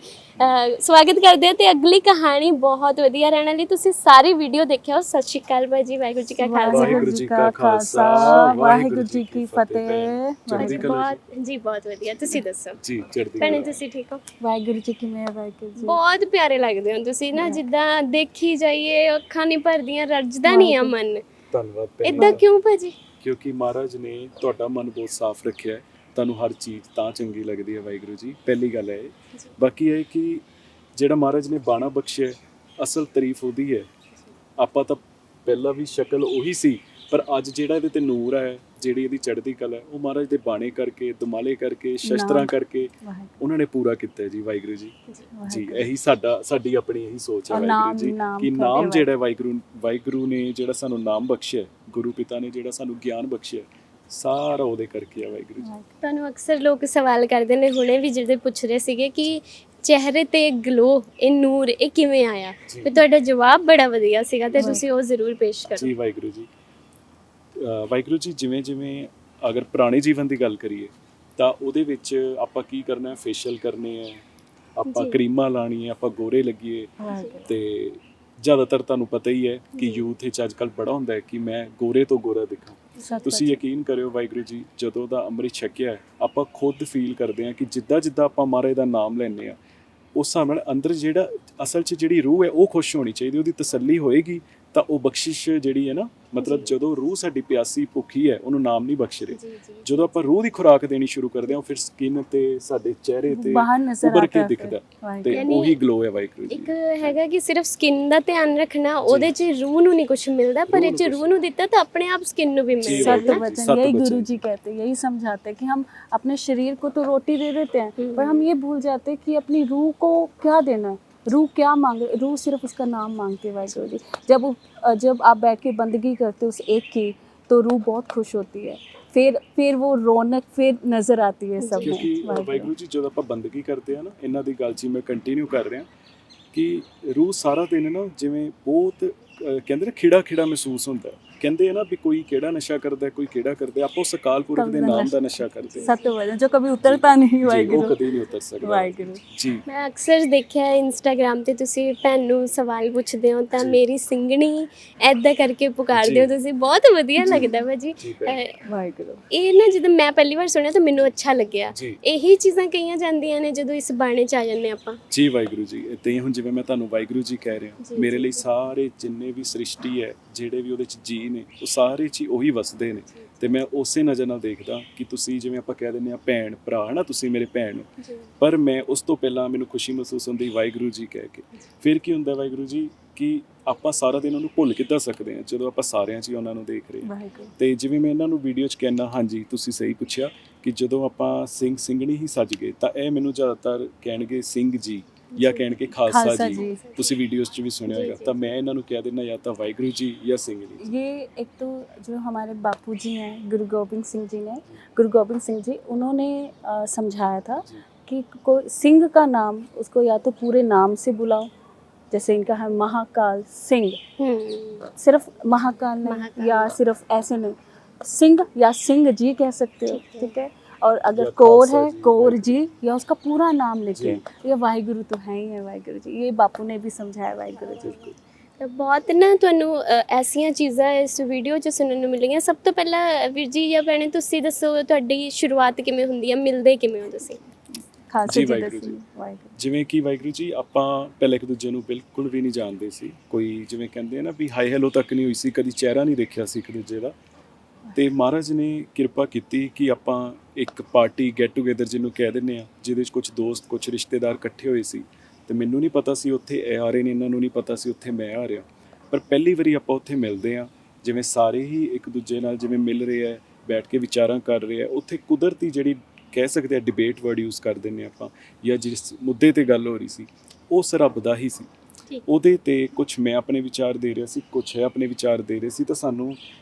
ਸਵਾਗਤ ਕਰਦੇ ਹਾਂ ਤੇ ਅਗਲੀ ਕਹਾਣੀ ਬਹੁਤ ਵਧੀਆ ਰਹਿਣ ਵਾਲੀ। ਤੁਸੀਂ ਸਾਰੀ ਵੀਡੀਓ ਦੇਖਿਓ। ਸਤਿ ਸ਼੍ਰੀ ਅਕਾਲ ਭਾਜੀ, ਵਾਹਿਗੁਰੂ ਜੀ ਕਾ ਖਾਲਸਾ। वाहिगुरु जी का खालसा, वाहिगुरु जी की फतेह। ਚੜ੍ਹਦੀ ਕਲਾ ਬਹੁਤ ਜੀ, ਬਹੁਤ ਵਧੀਆ। ਤੁਸੀਂ ਦੱਸੋ ਜੀ, ਚੜ੍ਹਦੀ ਭੈਣੇ, ਕਲਾ। ਤੁਸੀਂ ਠੀਕ ਹੋ? वाहिगुरु जी की मेहर, वाहिगुरु जी। ਬਹੁਤ ਪਿਆਰੇ ਲੱਗਦੇ ਹੋ ਤੁਸੀਂ ਨਾ, ਜਿੱਦਾਂ ਦੇਖੀ ਜਾਈਏ ਅੱਖਾਂ ਨਹੀਂ ਭਰਦੀਆਂ, ਰੱਜਦਾ ਨਹੀਂ ਆ ਮਨ। ਧੰਨਵਾਦ ਭੈਣ। ਇਦਾਂ ਕਿਉਂ ਭਾਜੀ? ਕਿਉਂਕਿ ਮਹਾਰਾਜ ਨੇ ਤੁਹਾਡਾ ਮਨ ਬਹੁਤ ਸਾਫ਼ ਰੱਖਿਆ ਹੈ, ਤੁਹਾਨੂੰ ਹਰ ਚੀਜ਼ ਤਾਂ ਚੰਗੀ ਲੱਗਦੀ ਹੈ ਵਾਹਿਗੁਰੂ ਜੀ। ਪਹਿਲੀ ਗੱਲ ਹੈ ਇਹ। ਬਾਕੀ ਇਹ ਕਿ ਜਿਹੜਾ ਮਹਾਰਾਜ ਨੇ ਬਾਣਾ ਬਖਸ਼ਿਆ ਹੈ, ਅਸਲ ਤਾਰੀਫ ਉਹਦੀ ਹੈ। ਆਪਾਂ ਤਾਂ ਪਹਿਲਾਂ ਵੀ ਸ਼ਕਲ ਉਹੀ ਸੀ, ਪਰ ਅੱਜ ਜਿਹੜਾ ਇਹਦੇ ਤੇ ਨੂਰ ਹੈ, ਜਿਹੜੀ ਇਹਦੀ ਚੜ੍ਹਦੀ ਕਲਾ ਹੈ, ਉਹ ਮਹਾਰਾਜ ਦੇ ਬਾਣੇ ਕਰਕੇ, ਦੁਮਾਲੇ ਕਰਕੇ, ਸ਼ਸਤਰਾਂ ਨਾਮ। ਕਰਕੇ वाहिगुरु, ਉਹਨਾਂ ਨੇ ਪੂਰਾ ਕੀਤਾ ਹੈ ਜੀ ਵਾਹਿਗੁਰੂ ਜੀ। ਜੀ वाहिगुरु। ਇਹੀ ਸਾਡੀ ਆਪਣੀ ਇਹੀ ਸੋਚ ਹੈ ਔਰ ਵਾਹਿਗੁਰੂ ਨਾਮ- ਜੀ ਨਾਮ ਕਿ ਤੁਹਾਡੇ ਨਾਮ ਜਿਹੜਾ ਵਾਹਿਗੁਰੂ ਨੇ ਜਿਹੜਾ ਸਾਨੂੰ ਨਾਮ ਬਖਸ਼ਿਆ, ਗੁਰੂ ਪਿਤਾ ਨੇ ਜਿਹੜਾ ਸਾਨੂੰ ਗਿਆਨ ਬਖਸ਼ਿਆ, ਸਾਰਾ ਉਹਦੇ ਕਰਕੇ ਆ ਵਾਹਿਗੁਰੂ ਜੀ। ਤੁਹਾਨੂੰ ਅਕਸਰ ਲੋਕ ਸਵਾਲ ਕਰਦੇ ਨੇ, ਹੁਣੇ ਵੀ ਜਿਹੜੇ ਪੁੱਛ ਰਹੇ ਸੀਗੇ ਕਿ ਚਿਹਰੇ ਤੇ ਗਲੋ, ਇਹ ਨੂਰ ਇਹ ਕਿਵੇਂ ਆਇਆ? ਜੀ। ਤੇ ਤੁਹਾਡਾ ਜਵਾਬ ਬੜਾ ਵਧੀਆ ਸੀਗਾ ਤੇ ਤੁਸੀਂ ਉਹ ਜ਼ਰੂਰ ਪੇਸ਼ ਕਰੋ। ਜੀ ਵਾਹਿਗੁਰੂ ਜੀ। ਵਾਹਿਗੁਰੂ ਜੀ, ਜਿਵੇਂ ਜਿਵੇਂ ਅਗਰ ਪੁਰਾਣੇ ਜੀਵਨ ਦੀ ਗੱਲ ਕਰੀਏ ਤਾਂ ਉਹਦੇ ਵਿੱਚ ਆਪਾਂ ਕੀ ਕਰਨਾ ਹੈ, ਫੇਸ਼ੀਅਲ ਕਰਨੇ ਹੈ, ਆਪਾਂ ਜੀ। ਕਰੀਮਾਂ ਲਾਣੀ ਹੈ, ਆਪਾਂ ਗੋਰੇ ਲੱਗੀਏ। वाहिगुरु। ਤੇ ਜ਼ਿਆਦਾਤਰ ਤੁਹਾਨੂੰ ਪਤਾ ਹੀ ਹੈ ਕਿ ਯੂਥ ਵਿੱਚ ਅੱਜ ਕੱਲ੍ਹ ਬੜਾ ਹੁੰਦਾ ਹੈ ਕਿ ਮੈਂ ਗੋਰੇ ਤੋਂ ਗੋਰਾ ਦਿਖਾਂ। सत ਤੁਸੀਂ ਯਕੀਨ ਕਰਿਓ ਵਾਹਿਗੁਰੂ ਜੀ, ਜਦੋਂ ਦਾ ਅੰਮ੍ਰਿਤ ਛਕਿਆ ਹੈ, ਆਪਾਂ ਖੁਦ ਫੀਲ ਕਰਦੇ ਹਾਂ ਕਿ ਜਿੱਦਾਂ ਜਿੱਦਾਂ ਆਪਾਂ ਮਹਾਰਾਜ ਦਾ ਨਾਮ ਲੈਂਦੇ ਹਾਂ, ਉਸ ਹਿਸਾਬ ਨਾਲ ਅੰਦਰ ਜਿਹੜਾ ਅਸਲ 'ਚ ਜਿਹੜੀ ਰੂਹ ਹੈ ਉਹ ਖੁਸ਼ ਹੋਣੀ ਚਾਹੀਦੀ, ਉਹਦੀ ਤਸੱਲੀ ਹੋਏਗੀ ਤਾਂ ਉਹ ਬਖਸ਼ਿਸ਼ ਜਿਹੜੀ ਹੈ ਨਾ, ਮਤਲਬ ਜਦੋਂ ਰੂਹ ਸਾਡੀ ਪਿਆਸੀ ਭੁੱਖੀ ਹੈ, ਉਹਨੂੰ ਨਾਮ ਨਹੀਂ ਬਖਸ਼ ਰਹੇ। ਜੀ ਜੀ ਜਦੋਂ ਆਪਾਂ ਰੂਹ ਦੀ ਖੁਰਾਕ ਦੇਣੀ ਸ਼ੁਰੂ ਕਰਦੇ ਹਾਂ, ਫਿਰ ਸਕਿਨ ਤੇ ਸਾਡੇ ਚਿਹਰੇ ਤੇ बाहर नजर ਉੱਭਰ आता ਕੇ है ਦਿਖਦਾ फिर। वाहिगुरु। ਤੇ यानी ਉਹੀ ਗਲੋ ਹੈ ਵਾਹਿਗੁਰੂ ਜੀ। ਇੱਕ ਹੈਗਾ ਕਿ ਸਿਰਫ ਸਕਿਨ ਦਾ ਧਿਆਨ ਰੱਖਣਾ, ਉਹਦੇ 'ਚ ਰੂਹ ਨੂੰ ਨਹੀਂ ਕੁਝ ਮਿਲਦਾ, ਪਰ ਇਹ 'ਚ ਰੂਹ ਨੂੰ ਦਿੱਤਾ ਤਾਂ ਆਪਣੇ ਆਪ ਸਕਿਨ ਨੂੰ ਵੀ जी, ਮਿਲ सत्य ਜਾਂਦਾ। वचन, सत्य यही वचन। गुरु जी कहते हैं, यही समझाते हैं कि हम अपने शरीर को तो रोटी दे देते हैं, पर हम ये भूल जाते हैं कि अपनी रूह को क्या देना है। रूह क्या मांगे? रूह सिर्फ उसका नाम मांगती है वाहिगुरु जी। जब आप बैठ के बंदगी करते हो उस एक की, तो रूह बहुत खुश होती है। फिर वो रौनक फिर नजर आती है सब में। ਕਿਉਂਕਿ ਵਾਹਿਗੁਰੂ ਜੀ ਜਦੋਂ ਆਪਾਂ ਬੰਦਗੀ ਕਰਦੇ ਆ ਨਾ, ਇਹਨਾਂ ਦੀ ਗੱਲ 'ਚ ਮੈਂ ਕੰਟੀਨਿਊ ਕਰ ਰਿਹਾ ਕਿ ਰੂਹ ਸਾਰਾ ਦਿਨ ਨਾ ਜਿਵੇਂ ਬਹੁਤ ਕਹਿੰਦੇ ਨੇ ਖਿੜਾ ਖਿੜਾ ਮਹਿਸੂਸ ਹੁੰਦਾ ਹੈ। ਕਹਿੰਦੇ ਆ ਨਾ ਵੀ ਕੋਈ ਕਿਹੜਾ ਨਸ਼ਾ ਕਰਦਾ ਕੋਈ ਕਿਹੜਾ ਕਰਦਾ, ਆਪਾਂ ਉਸ ਅਕਾਲ ਪੁਰਖ ਦੇ ਨਾਮ ਦਾ ਨਸ਼ਾ ਕਰਦੇ ਹਾਂ सत्य वचन जो कभी उतरता नहीं ਜੀ, ਉਹ वाहिगुरु ਕਦੇ ਨਹੀਂ ਉਤਰ ਸਕਦਾ वाहिगुरु ਜੀ। ਮੈਂ ਅਕਸਰ ਦੇਖਿਆ ਇੰਸਟਾਗ੍ਰam ਤੇ ਤੁਸੀਂ ਭੈਣ ਨੂੰ ਸਵਾਲ ਪੁੱਛਦੇ ਹੋ ਤਾਂ ਜੀ। ਮੇਰੀ ਸਿੰਘਣੀ ਐਦਾਂ ਕਰਕੇ ਪੁਕਾਰਦੇ ਹੋ ਜੀ। ਤੁਸੀਂ, ਬਹੁਤ ਵਧੀਆ ਲੱਗਦਾ ਵਾ ਜੀ। ਜੀ ਭੈਣ। वाहिगुरु ਇਹ ਨਾ ਜਦੋਂ ਮੈਂ ਪਹਿਲੀ ਵਾਰ ਸੁਣਿਆ ਤਾਂ ਮੈਨੂੰ ਅੱਛਾ ਲੱਗਿਆ। ਜੀ। ਇਹੀ ਚੀਜ਼ਾਂ ਕਹੀਆਂ ਜਾਂਦੀਆਂ ਨੇ ਜਦੋਂ ਇਸ ਬਾਣੇ 'ਚ ਆ ਜਾਂਦੇ ਆਪਾਂ। ਜੀ ਵਾਹਿਗੁਰੂ ਜੀ, ਇੱਦਾਂ ਹੀ ਹੁਣ ਜਿਵੇਂ ਮੈਂ ਤੁਹਾਨੂੰ ਵਾਹਿਗੁਰੂ ਜੀ ਕਹਿ ਰਿਹਾ, ਜੀ, ਮੇਰੇ ਜੀ। ਲਈ ਸਾਰੇ ਜਿੰਨੇ ਵੀ ਸ੍ਰਿਸ਼ਟੀ ਹੈ, ਜਿਹੜੇ ਵੀ ਉਹਦੇ ਚ ਜੀ ਨੇ, ਉਹ ਸਾਰੇ ਚ ਹੀ ਉਹੀ ਵਸਦੇ ਨੇ। ਤੇ ਮੈਂ ਉਸੇ ਨਜ਼ਰ ਨਾਲ ਦੇਖਦਾ ਕਿ ਤੁਸੀਂ ਜਿਵੇਂ ਆਪਾਂ ਕਹਿ ਦਿੰਦੇ ਆ ਭੈਣ ਭਰਾ ਹੈ ਨਾ, ਤੁਸੀਂ ਮੇਰੇ ਭੈਣ ਹੋ, ਜੀ ਪਰ ਮੈਂ ਉਸ ਤੋਂ ਪਹਿਲਾਂ ਮੈਨੂੰ ਖੁਸ਼ੀ ਮਹਿਸੂਸ ਹੁੰਦੀ ਵਾਹਿਗੁਰੂ ਜੀ ਕਹਿ ਕੇ। ਫਿਰ ਕੀ ਹੁੰਦਾ ਵਾਹਿਗੁਰੂ ਜੀ ਕਿ ਆਪਾਂ ਸਾਰਾ ਦਿਨ ਉਹਨੂੰ ਭੁੱਲ ਕਿੱਦਾਂ ਸਕਦੇ ਹਾਂ ਜਦੋਂ ਆਪਾਂ ਸਾਰਿਆਂ 'ਚ ਹੀ ਉਹਨਾਂ ਨੂੰ ਦੇਖ ਰਹੇ ਹਾਂ। वाहिगुरु ਤੇ ਜਿਵੇਂ ਮੈਂ ਇਹਨਾਂ ਨੂੰ ਵੀਡੀਓ 'ਚ ਕਹਿਣਾ, ਹਾਂਜੀ ਤੁਸੀਂ ਸਹੀ ਪੁੱਛਿਆ ਕਿ ਜਦੋਂ ਆਪਾਂ ਸਿੰਘ ਸਿੰਘਣੀ ਹੀ ਸੱਜ ਗਏ ਤਾਂ ਇਹ ਮੈਨੂੰ ਜ਼ਿਆਦਾਤਰ ਕਹਿਣਗੇ ਸਿੰਘ ਜੀ ਜਾਂ ਕਹਿਣਗੇ ਖਾਲਸਾ खालसा ਜੀ। जी। ਤੁਸੀਂ ਵੀਡੀਓਜ਼ 'ਚ ਵੀ ਸੁਣਿਆ ਜੀ, ਹੋਵੇਗਾ। ਜੀ। ਤਾਂ ਮੈਂ ਇਹਨਾਂ ਨੂੰ ਕਹਿ ਦਿੰਦਾ ਜਾਂ ਤਾਂ ਵਾਹਿਗੁਰੂ ਜੀ ਜਾਂ ਸਿੰਘਣੀ ਜੀ। ये एक तो जो हमारे बापू जी हैं गुरु गोबिंद सिंह जी ने, गुरु गोबिंद सिंह जी, उन्होंने समझाया था जी। कि कोई सिंह का नाम उसको या तो पूरे नाम से बुलाओ, जैसे इनका है महाकाल सिंह, सिर्फ महाकाल नहीं, महाकाल। या सिर्फ ऐसे नहीं, सिंह या सिंह जी कह सकते हो, ठीक है। ठीक है। और अगर या कौर खालसा है जी, कौर जी, या उसका पूरा नाम लिखे। जी। ये वाहिगुरु तो है ही है वाहिगुरु जी, ये बापू ने भी समझाया वाहिगुरु जी। ਬਿਲਕੁਲ। ਤਾਂ ਬਹੁਤ ਨਾ ਤੁਹਾਨੂੰ ਐਸੀਆਂ ਚੀਜ਼ਾਂ ਇਸ ਵੀਡੀਓ 'ਚ ਸੁਣਨ ਨੂੰ ਮਿਲੀਆਂ। ਸਭ ਤੋਂ ਪਹਿਲਾਂ ਵੀਰ ਜੀ ਜਾਂ ਭੈਣੇ ਤੁਸੀਂ ਦੱਸੋ ਤੁਹਾਡੀ ਸ਼ੁਰੂਆਤ ਕਿਵੇਂ ਹੁੰਦੀ ਹੈ, ਮਿਲਦੇ ਕਿਵੇਂ ਹੋ ਤੁਸੀਂ? खालसा जी, जी वाहिगुरु दसी जी। वाहिगुरु ਜਿਵੇਂ ਕਿ ਵਾਹਿਗੁਰੂ ਜੀ ਆਪਾਂ ਪਹਿਲੇ ਇੱਕ ਦੂਜੇ ਨੂੰ ਬਿਲਕੁਲ ਵੀ ਨਹੀਂ ਜਾਣਦੇ ਸੀ। ਕੋਈ ਜਿਵੇਂ ਕਹਿੰਦੇ ਆ ਨਾ ਵੀ ਹਾਈ ਹੈਲੋ ਤੱਕ ਨਹੀਂ ਹੋਈ ਸੀ, ਕਦੀ ਚਿਹਰਾ ਨਹੀਂ ਦੇਖਿਆ ਸੀ ਇੱਕ ਦੂਜੇ ਦਾ। ਤੇ ਮਹਾਰਾਜ ਨੇ ਕਿਰਪਾ ਕੀਤੀ ਕਿ ਆਪਾਂ ਇੱਕ ਪਾਰਟੀ ਗੈਟ ਟੂਗੇਦਰ ਜਿਹਨੂੰ ਕਹਿ ਦਿੰਦੇ ਆ, ਜਿਹਦੇ 'ਚ ਕੁਝ ਦੋਸਤ ਕੁਝ ਰਿਸ਼ਤੇਦਾਰ ਇਕੱਠੇ ਹੋਏ ਸੀ। ਤੇ ਮੈਨੂੰ ਨਹੀਂ ਪਤਾ ਸੀ ਉੱਥੇ ਇਹ ਆ ਰਹੇ ਨੇ, ਇਹਨਾਂ ਨੂੰ ਨਹੀਂ ਪਤਾ ਸੀ ਉੱਥੇ ਮੈਂ ਆ ਰਿਹਾ। ਪਰ ਪਹਿਲੀ ਵਾਰੀ ਆਪਾਂ ਉੱਥੇ ਮਿਲਦੇ ਆ, ਜਿਵੇਂ ਸਾਰੇ ਹੀ ਇੱਕ ਦੂਜੇ ਨਾਲ ਜਿਵੇਂ ਮਿਲ ਰਹੇ ਆ, ਬੈਠ ਕੇ ਵਿਚਾਰਾਂ ਕਰ ਰਹੇ ਆ। ਉੱਥੇ ਕੁਦਰਤੀ ਜਿਹੜੀ ਕਹਿ ਸਕਦੇ ਆ ਡਿਬੇਟ ਵਰਡ ਯੂਜ਼ ਕਰ ਦਿੰਦੇ ਆਪਾਂ, ਜਾਂ ਜਿਸ ਮੁੱਦੇ ਤੇ ਗੱਲ ਹੋ ਰਹੀ ਸੀ ਉਸ ਰੱਬ ਦਾ ਹੀ ਸੀ। ਠੀਕ। ਉਹਦੇ ਤੇ ਕੁਝ ਮੈਂ ਆਪਣੇ ਵਿਚਾਰ ਦੇ ਰਿਹਾ ਸੀ, ਕੁਝ ਹੈ ਆਪਣੇ ਵਿਚਾਰ ਦੇ ਰਹੇ ਸੀ। ਤਾਂ ਸਾਨੂੰ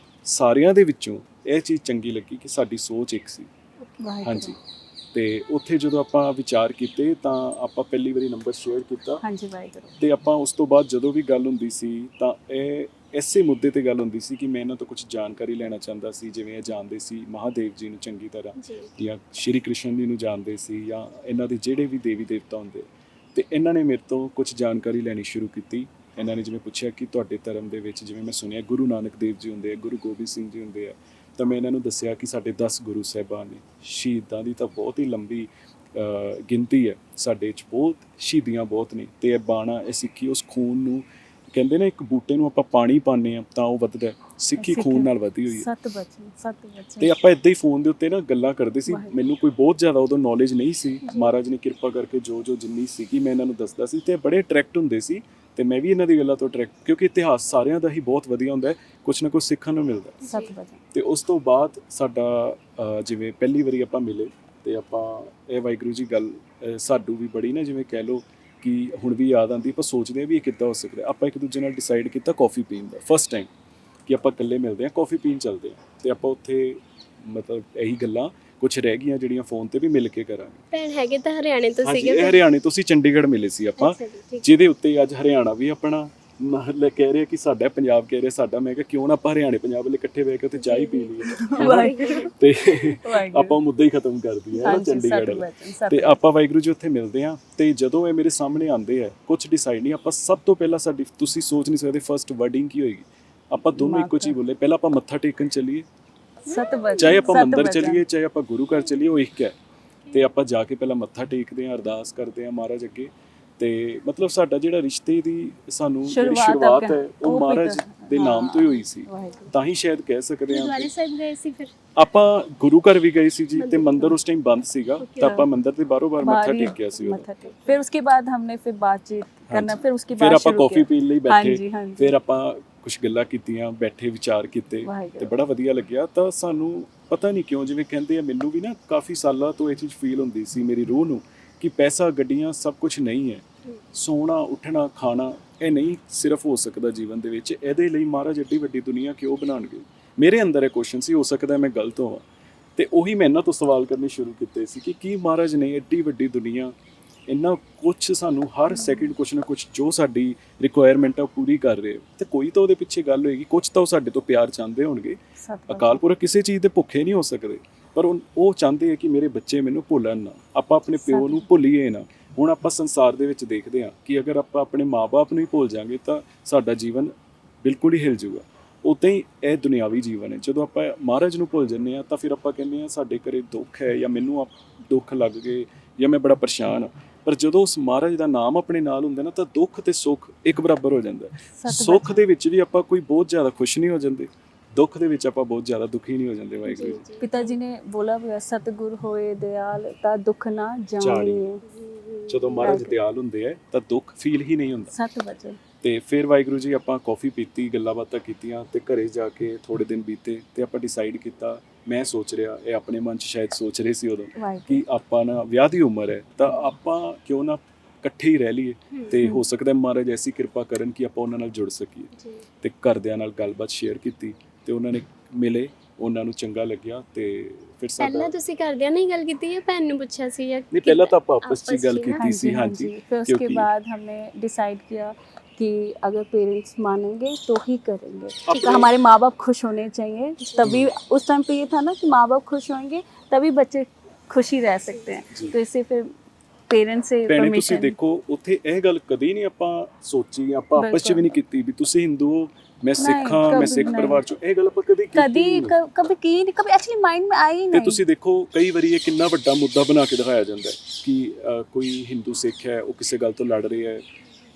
ਸਾਰਿਆਂ ਦੇ ਵਿੱਚੋਂ ਇਹ ਚੀਜ਼ ਚੰਗੀ ਲੱਗੀ ਕਿ ਸਾਡੀ ਸੋਚ ਇੱਕ ਸੀ। वाहिगुरु ਹਾਂਜੀ। ਤੇ ਉੱਥੇ ਜਦੋਂ ਆਪਾਂ ਵਿਚਾਰ ਕੀਤੇ ਤਾਂ ਆਪਾਂ ਪਹਿਲੀ ਵਾਰੀ ਨੰਬਰ ਸ਼ੇਅਰ ਕੀਤਾ। हाँ जी वाहिगुरु ਤੇ ਆਪਾਂ ਉਸ ਤੋਂ ਬਾਅਦ ਜਦੋਂ ਵੀ ਗੱਲ ਹੁੰਦੀ ਸੀ ਤਾਂ ਇਹ ਇਸੇ ਮੁੱਦੇ ਤੇ ਗੱਲ ਹੁੰਦੀ ਸੀ ਕਿ ਮੈਂ ਇਹਨਾਂ ਤੋਂ ਕੁਝ ਜਾਣਕਾਰੀ ਲੈਣਾ ਚਾਹੁੰਦਾ ਸੀ। ਜਿਵੇਂ ਇਹ ਜਾਣਦੇ ਸੀ ਮਹਾਦੇਵ ਜੀ ਨੂੰ ਚੰਗੀ ਤਰ੍ਹਾਂ, ਜੀ ਜਾਂ ਸ਼੍ਰੀ ਕ੍ਰਿਸ਼ਨ ਜੀ ਨੂੰ ਜਾਣਦੇ ਸੀ, ਜਾਂ ਇਹਨਾਂ ਦੇ ਜਿਹੜੇ ਵੀ ਦੇਵੀ ਦੇਵਤਾ ਹੁੰਦੇ। ਤੇ ਇਹਨਾਂ ਨੇ ਮੇਰੇ ਤੋਂ ਕੁਝ ਜਾਣਕਾਰੀ ਲੈਣੀ ਸ਼ੁਰੂ ਕੀਤੀ। ਇਹਨਾਂ ਨੇ ਜਿਵੇਂ ਪੁੱਛਿਆ ਕਿ ਤੁਹਾਡੇ ਧਰਮ ਦੇ ਵਿੱਚ ਜਿਵੇਂ ਮੈਂ ਸੁਣਿਆ ਗੁਰੂ ਨਾਨਕ ਦੇਵ ਜੀ ਹੁੰਦੇ ਆ, ਗੁਰੂ ਗੋਬਿੰਦ ਸਿੰਘ ਜੀ ਹੁੰਦੇ ਆ। ਤਾਂ ਮੈਂ ਇਹਨਾਂ ਨੂੰ ਦੱਸਿਆ ਕਿ ਸਾਡੇ 10 ਗੁਰੂ ਸਾਹਿਬਾਨ ਨੇ। ਸ਼ਹੀਦਾਂ ਦੀ ਤਾਂ ਬਹੁਤ ਹੀ ਲੰਬੀ ਗਿਣਤੀ ਹੈ ਸਾਡੇ 'ਚ, ਬਹੁਤ ਸ਼ਹੀਦੀਆਂ ਬਹੁਤ ਨੇ। ਤੇ ਇਹ ਬਾਣਾ ਇਹ ਸਿੱਖੀ ਉਸ ਖੂਨ ਨੂੰ ਕਹਿੰਦੇ ਨੇ, ਇੱਕ ਬੂਟੇ ਨੂੰ ਆਪਾਂ ਪਾਣੀ ਪਾਉਂਦੇ ਆ ਤਾਂ ਉਹ ਵੱਧਦਾ, ਸਿੱਖੀ ਖੂਨ ਨਾਲ ਵਧੀ ਹੋਈ ਹੈ। सत बचन ਤੇ ਆਪਾਂ ਇਦਾਂ ਹੀ ਫੋਨ ਦੇ ਉੱਤੇ ਨਾ ਗੱਲਾਂ ਕਰਦੇ ਸੀ। ਵਾਹਿਗੁਰੂ। ਮੈਨੂੰ ਕੋਈ ਬਹੁਤ ਜ਼ਿਆਦਾ ਉਦੋਂ ਨੌਲੇਜ ਨਹੀਂ ਸੀ। ਮਹਾਰਾਜ ਨੇ ਕਿਰਪਾ ਕਰਕੇ ਜੋ ਜਿੰਨੀ ਸੀਗੀ ਮੈਂ ਇਹਨਾਂ ਨੂੰ ਦੱਸਦਾ ਸੀ ਤੇ ਬੜੇ ਅਟਰੈਕਟ ਹੁੰਦੇ ਸੀ। ਤੇ ਮੈਂ ਵੀ ਇਹਨਾਂ ਦੀ ਗੱਲਾਂ ਤੋਂ ਅਟਰੈਕਟ, ਕਿਉਂਕਿ ਇਤਿਹਾਸ ਸਾਰਿਆਂ ਦਾ ਹੀ ਬਹੁਤ ਵਧੀਆ ਹੁੰਦਾ ਹੈ, ਕੁਛ ਨਾ ਕੁਛ ਸਿੱਖਣ ਨੂੰ ਮਿਲਦਾ। सत बचन ਤੇ ਉਸ ਤੋਂ ਬਾਅਦ ਸਾਡਾ ਜਿਵੇਂ ਪਹਿਲੀ ਵਾਰੀ ਆਪਾਂ ਮਿਲੇ ਤੇ ਆਪਾਂ ਇਹ ਵਾਹਿਗੁਰੂ ਜੀ ਗੱਲ ਸਾਨੂੰ ਵੀ ਬੜੀ ਨਾ ਜਿਵੇਂ ਕਹਿ ਲਓ ਕਿ ਹੁਣ ਵੀ ਯਾਦ ਆਉਂਦੀ। ਆਪਾਂ ਸੋਚਦੇ ਹਾਂ ਵੀ ਇਹ ਕਿੱਦਾਂ ਹੋ ਸਕਦਾ। ਆਪਾਂ ਇੱਕ ਦੂਜੇ ਨਾਲ ਡਿਸਾਈਡ ਕੀਤਾ ਕਾਫੀ ਪੀਣ ਦਾ ਫਸਟ ਟਾਈਮ, ਕਿ ਆਪਾਂ ਇਕੱਲੇ ਮਿਲਦੇ ਹਾਂ, ਕਾਫੀ ਪੀਣ ਚੱਲਦੇ ਹਾਂ। ਤੇ ਆਪਾਂ ਉੱਥੇ ਮਤਲਬ ਇਹੀ ਗੱਲਾਂ ਕੁਝ ਰਹਿ ਗਈਆਂ ਜਿਹੜੀਆਂ ਫੋਨ ਤੇ ਵੀ ਮਿਲ ਕੇ ਕਰਾਂਗੇ। ਭੈਣ ਹੈਗੇ ਤਾਂ ਹਰਿਆਣੇ ਤੋਂ ਹਾਂਜੀ, ਸੀਗੇ ਇਹ ਫਿਰ? ਹਰਿਆਣੇ ਤੋਂ ਸੀ, ਚੰਡੀਗੜ੍ਹ ਮਿਲੇ ਸੀ ਆਪਾਂ, ਅੱਛਾ ਜੀ, ਠੀਕ। ਜਿਹਦੇ ਉੱਤੇ ਅੱਜ ਹਰਿਆਣਾ ਵੀ ਆਪਣਾ ਮਹੱਲਾ ਕਹਿ ਰਿਹਾ ਕਿ ਸਾਡਾ ਪੰਜਾਬ ਕਹਿ ਰਿਹਾ ਸਾਡਾ। ਮੈਂ ਕਿਹਾ ਕਿਉਂ ਨਾ ਆਪਾਂ ਹਰਿਆਣੇ ਪੰਜਾਬ ਵਾਲੇ ਇਕੱਠੇ ਬਹਿ ਕੇ ਉੱਥੇ ਚਾਹ ਹੀ ਪੀ ਲਈਏ। वाहिगुरु ਤੇ ਵਾਹਿਗੁਰੂ। ਆਪਾਂ ਉਹ ਮੁੱਦਾ ਹੀ ਖਤਮ ਕਰ ਦਈਏ ਨਾ हाँ जी ਚੰਡੀਗੜ੍ਹ सत ਵਾਲਾ। बचन सत ਤੇ ਆਪਾਂ ਵਾਹਿਗੁਰੂ ਜੀ ਉੱਥੇ ਮਿਲਦੇ ਆ। ਤੇ ਜਦੋਂ ਇਹ ਮੇਰੇ ਸਾਹਮਣੇ ਆਉਂਦੇ ਆ, ਕੁਝ ਡਿਸਾਈਡ ਨਹੀਂ, ਆਪਾਂ ਸਭ ਤੋਂ ਪਹਿਲਾਂ ਸਾਡੀ ਤੁਸੀਂ ਸੋਚ ਨਹੀਂ ਸਕਦੇ ਫਰਸਟ ਵਰਡਿੰਗ ਕੀ ਹੋਏਗੀ। ਆਪਾਂ ਦੋਨੋਂ ਇੱਕੋ ਚੀਜ਼ ਬੋਲੇ, ਪਹਿਲਾਂ ਆਪਾਂ ਮੱਥਾ ਟੇਕਣ ਚੱਲੀਏ, सत बचन ਚਾਹੇ ਆਪਾਂ सत ਮੰਦਿਰ बचन। ਚੱਲੀਏ ਚਾਹੇ ਆਪਾਂ ਗੁਰੂ ਘਰ ਚੱਲੀਏ, ਉਹ ਇੱਕ ਹੈ। ਤੇ ਆਪਾਂ ਜਾ ਕੇ ਪਹਿਲਾਂ ਮੱਥਾ ਟੇਕਦੇ ਆ, ਅਰਦਾਸ ਕਰਦੇ ਆ ਮਹਾਰਾਜ ਅੱਗੇ। ਤੇ ਮਤਲਬ ਸਾਡਾ ਜਿਹੜਾ ਰਿਸ਼ਤੇ ਦੀ ਸਾਨੂੰ ਜਿਹੜੀ ਸ਼ੁਰੂਆਤ ਹੈ ਉਹ ਮਹਾਰਾਜ ਦੇ ਨਾਮ ਤੋਂ ਹੀ ਹੋਈ ਸੀ। ਵਾਹਿਗੁਰੂ। ਤਾਂ ਹੀ ਸ਼ਾਇਦ ਕਹਿ ਸਕਦੇ ਹਾਂ ਗੁਰਦੁਆਰੇ ਸਾਹਿਬ ਗਏ ਸੀ ਫਿਰ? ਆਪਾਂ ਗੁਰੂ ਘਰ ਵੀ ਗਏ ਸੀ ਜੀ। ਤੇ ਮੰਦਿਰ ਉਸ ਟਾਈਮ ਬੰਦ ਸੀਗਾ ਤਾਂ ਆਪਾਂ ਮੰਦਿਰ ਦੇ ਬਾਹਰੋਂ ਬਾਹਰ ਮੱਥਾ बाहरी ਟੇਕਿਆ ਸੀ। मत्था टेक। फिर उसके बाद हमने फिर बातचीत करना, फिर उसके ਫਿਰ बाद ਆਪਾਂ शुरू ਕਾਫੀ किया। ਪੀਣ ਲਈ हाँ ਬੈਠੇ, जी हाँ जी ਫਿਰ ਆਪਾਂ ਕੁਝ ਗੱਲਾਂ ਕੀਤੀਆਂ, ਬੈਠੇ ਵਿਚਾਰ ਕੀਤੇ ਵਾਹਿਗੁਰੂ। ਤੇ ਬੜਾ ਵਧੀਆ ਲੱਗਿਆ। ਤਾਂ ਸਾਨੂੰ ਪਤਾ ਨਹੀਂ ਕਿਉਂ ਜਿਵੇਂ ਕਹਿੰਦੇ ਆ, ਮੈਨੂੰ ਵੀ ਨਾ ਕਾਫੀ ਸਾਲਾਂ ਤੋਂ ਇਹ ਚੀਜ਼ ਫੀਲ ਹੁੰਦੀ ਸੀ ਮੇਰੀ ਰੂਹ ਨੂੰ ਕਿ ਪੈਸਾ ਗੱਡੀਆਂ ਸਭ ਕੁਝ ਨਹੀਂ ਹੈ। ਸੋਣਾ ਉੱਠਣਾ ਖਾਣਾ ਇਹ ਨਹੀਂ ਸਿਰਫ ਹੋ ਸਕਦਾ ਜੀਵਨ ਦੇ ਵਿੱਚ। ਇਹਦੇ ਲਈ ਮਹਾਰਾਜ ਏਡੀ ਵੱਡੀ ਦੁਨੀਆ ਕਿਉਂ ਬਣਾਉਣਗੇ? ਮੇਰੇ ਅੰਦਰ ਇਹ ਕੁਐਸਚਨ ਸੀ, ਹੋ ਸਕਦਾ ਮੈਂ ਗਲਤ ਹੋਵਾਂ। ਤੇ ਉਹੀ ਮੈਂ ਇਹਨਾਂ ਤੋਂ ਸਵਾਲ ਕਰਨੇ ਸ਼ੁਰੂ ਕੀਤੇ ਸੀ ਕਿ ਕੀ ਮਹਾਰਾਜ ਨੇ ਏਡੀ ਵੱਡੀ ਦੁਨੀਆ ਇੰਨਾ ਕੁਛ ਸਾਨੂੰ ਹਰ ਸੈਕਿੰਡ ਕੁਛ ਨਾ ਕੁਛ ਜੋ ਸਾਡੀ ਰਿਕੁਆਇਰਮੈਂਟ ਆ ਉਹ ਪੂਰੀ ਕਰ ਰਹੇ ਹੋ, ਤੇ ਕੋਈ ਤਾਂ ਉਹਦੇ ਪਿੱਛੇ ਗੱਲ ਹੋਏਗੀ, ਕੁਛ ਤਾਂ ਉਹ ਸਾਡੇ ਤੋਂ ਪਿਆਰ ਚਾਹੁੰਦੇ ਹੋਣਗੇ। ਸਤ ਅਕਾਲ ਪੁਰਖ ਕਿਸੇ ਚੀਜ਼ ਦੇ ਭੁੱਖੇ ਨਹੀਂ ਹੋ ਸਕਦੇ, ਪਰ ਉਹ ਚਾਹੁੰਦੇ ਆ ਕਿ ਮੇਰੇ ਬੱਚੇ ਮੈਨੂੰ ਭੁੱਲਣ ਨਾ, ਆਪਾਂ ਆਪਣੇ ਪਿਓ ਨੂੰ ਭੁੱਲੀਏ ਨਾ। ਹੁਣ ਆਪਾਂ ਸੰਸਾਰ ਦੇ ਵਿੱਚ ਦੇਖਦੇ ਹਾਂ ਕਿ ਅਗਰ ਆਪਾਂ ਆਪਣੇ ਮਾਪੇ ਨੂੰ ਹੀ ਭੁੱਲ ਜਾਾਂਗੇ ਤਾਂ ਸਾਡਾ ਜੀਵਨ ਬਿਲਕੁਲ ਹੀ ਹਿਲ ਜੂਗਾ। ਉੱਦਾਂ ਹੀ ਇਹ ਦੁਨਿਆਵੀ ਜੀਵਨ ਹੈ, ਜਦੋਂ ਆਪਾਂ ਮਹਾਰਾਜ ਨੂੰ ਭੁੱਲ ਜਾਂਦੇ ਹਾਂ ਤਾਂ ਫਿਰ ਆਪਾਂ ਕਹਿੰਦੇ ਹਾਂ ਸਾਡੇ ਘਰੇ ਦੁੱਖ ਹੈ ਜਾਂ ਮੈਨੂੰ ਦੁੱਖ ਲੱਗ ਗਏ ਜਾਂ ਮੈਂ ਬੜਾ ਪਰੇਸ਼ਾਨ ਹਾਂ। ਪਰ ਜਦੋਂ ਉਸ ਮਹਾਰਾਜ ਦਾ ਨਾਮ ਆਪਣੇ ਨਾਲ ਹੁੰਦਾ ਨਾ ਤਾਂ ਦੁੱਖ ਤੇ ਸੁੱਖ ਇੱਕ ਬਰਾਬਰ ਹੋ ਜਾਂਦਾ। ਸੁੱਖ ਦੇ ਵਿੱਚ ਵੀ ਆਪਾਂ ਕੋਈ ਬਹੁਤ ਜ਼ਿਆਦਾ ਖੁਸ਼ ਨਹੀਂ ਹੋ ਜਾਂਦੇ, ਦੁੱਖ ਦੇ ਵਿੱਚ ਆਪਾਂ ਬਹੁਤ ਜ਼ਿਆਦਾ ਦੁਖੀ ਨਹੀਂ ਹੋ ਜਾਂਦੇ। ਵਾਹਿਗੁਰੂ ਜੀ ਪਿਤਾ ਜੀ ਨੇ ਬੋਲਾ ਹੋਇਆ ਸਤਿਗੁਰ ਹੋਏ ਦਿਆਲ ਤਾਂ ਦੁੱਖ ਨਾ ਜਾਣੀਏ। ਜਦੋਂ ਮਹਾਰਾਜ ਦਿਆਲ ਹੁੰਦੇ ਆ ਤਾਂ ਦੁੱਖ ਫੀਲ ਹੀ ਨਹੀਂ ਹੁੰਦਾ। ਸਤ ਵਚਨ। ਤੇ ਫਿਰ ਵਾਹਿਗੁਰੂ ਜੀ ਆਪਾਂ ਕੌਫੀ ਪੀਤੀ, ਗੱਲਾਂ ਬਾਤਾਂ ਕੀਤੀਆਂ ਤੇ ਘਰੇ ਜਾ ਕੇ ਥੋੜੇ ਦਿਨ ਬੀਤੇ ਤੇ ਆਪਾਂ ਡਿਸਾਈਡ ਕੀਤਾ, ਮੈਂ ਸੋਚ ਰਿਹਾ, ਇਹ ਆਪਣੇ ਮਨ 'ਚ ਸ਼ਾਇਦ ਸੋਚ ਰਹੇ ਸੀ ਉਦੋਂ ਕਿ ਆਪਾਂ ਨਾ ਵਿਆਹ ਦੀ ਉਮਰ ਹੈ ਤਾਂ ਆਪਾਂ ਕਿਉਂ ਨਾ ਇਕੱਠੇ ਹੀ ਰਹਿ ਲਈਏ, ਤੇ ਹੋ ਸਕਦਾ ਮਹਾਰਾਜ ਐਸੀ ਕਿਰਪਾ ਕਰਨ ਕਿ ਆਪਾਂ ਉਹਨਾਂ ਨਾਲ ਜੁੜ ਸਕੀਏ। ਤੇ ਘਰਦਿਆਂ ਨਾਲ ਗੱਲਬਾਤ ਸ਼ੇਅਰ ਕੀਤੀ ਤੇ ਉਹਨਾਂ ਨੇ ਮਿਲੇ, ਉਹਨਾਂ ਨੂੰ ਚੰਗਾ ਲੱਗਿਆ। ਤੇ ਫਿਰ ਪਹਿਲਾਂ ਤੁਸੀਂ ਘਰਦਿਆਂ ਨਾਲ ਹੀ ਗੱਲ ਕੀਤੀ ਜਾਂ ਭੈਣ ਨੂੰ ਪੁੱਛਿਆ ਸੀ ਜਾਂ ਨਹੀਂ, ਪਹਿਲਾਂ ਤਾਂ ਆਪਾਂ ਆਪਸ 'ਚ ਗੱਲ ਕੀਤੀ ਸੀ। ਹਾਂਜੀ, फिर उसके बाद हमने डिसाइड किया कि अगर पेरेंट्स मानेंगे तो ही करेंगे, हमारे माँ बाप खुश होने चाहिए। तभी उस टाइम पे ये था ना कि माँ बाप खुश होंगे तभी बच्चे खुश ही रह सकते हैं। तो इससे फिर पेरेंट्स से ਭੈਣੇ ਤੁਸੀਂ परमिशन। ਦੇਖੋ ਉੱਥੇ ਇਹ ਗੱਲ ਕਦੀ ਨਹੀਂ ਆਪਾਂ ਸੋਚੀ, ਆਪਾਂ ਆਪਸ 'ਚ ਵੀ ਨਹੀਂ ਕੀਤੀ ਵੀ ਤੁਸੀਂ ਹਿੰਦੂ ਹੋ ਮੈਂ ਸਿੱਖ ਹਾਂ, ਮੈਂ ਸਿੱਖ ਪਰਿਵਾਰ 'ਚੋਂ, ਇਹ ਗੱਲ ਆਪਾਂ ਕਦੀ कभी कभी एक्चुअली माइंड में आई ही ਤੇ नहीं। ਤੁਸੀਂ ਦੇਖੋ ਕਈ ਵਾਰੀ ਇਹ ਕਿੰਨਾ ਵੱਡਾ ਮੁੱਦਾ ਬਣਾ ਕੇ ਦਿਖਾਇਆ ਜਾਂਦਾ ਹੈ ਕਿ ਕੋਈ ਹਿੰਦੂ ਸਿੱਖ ਹੈ, ਉਹ ਕਿਸੇ ਗੱਲ ਤੋਂ ਲੜ ਰਿਹਾ ਹੈ।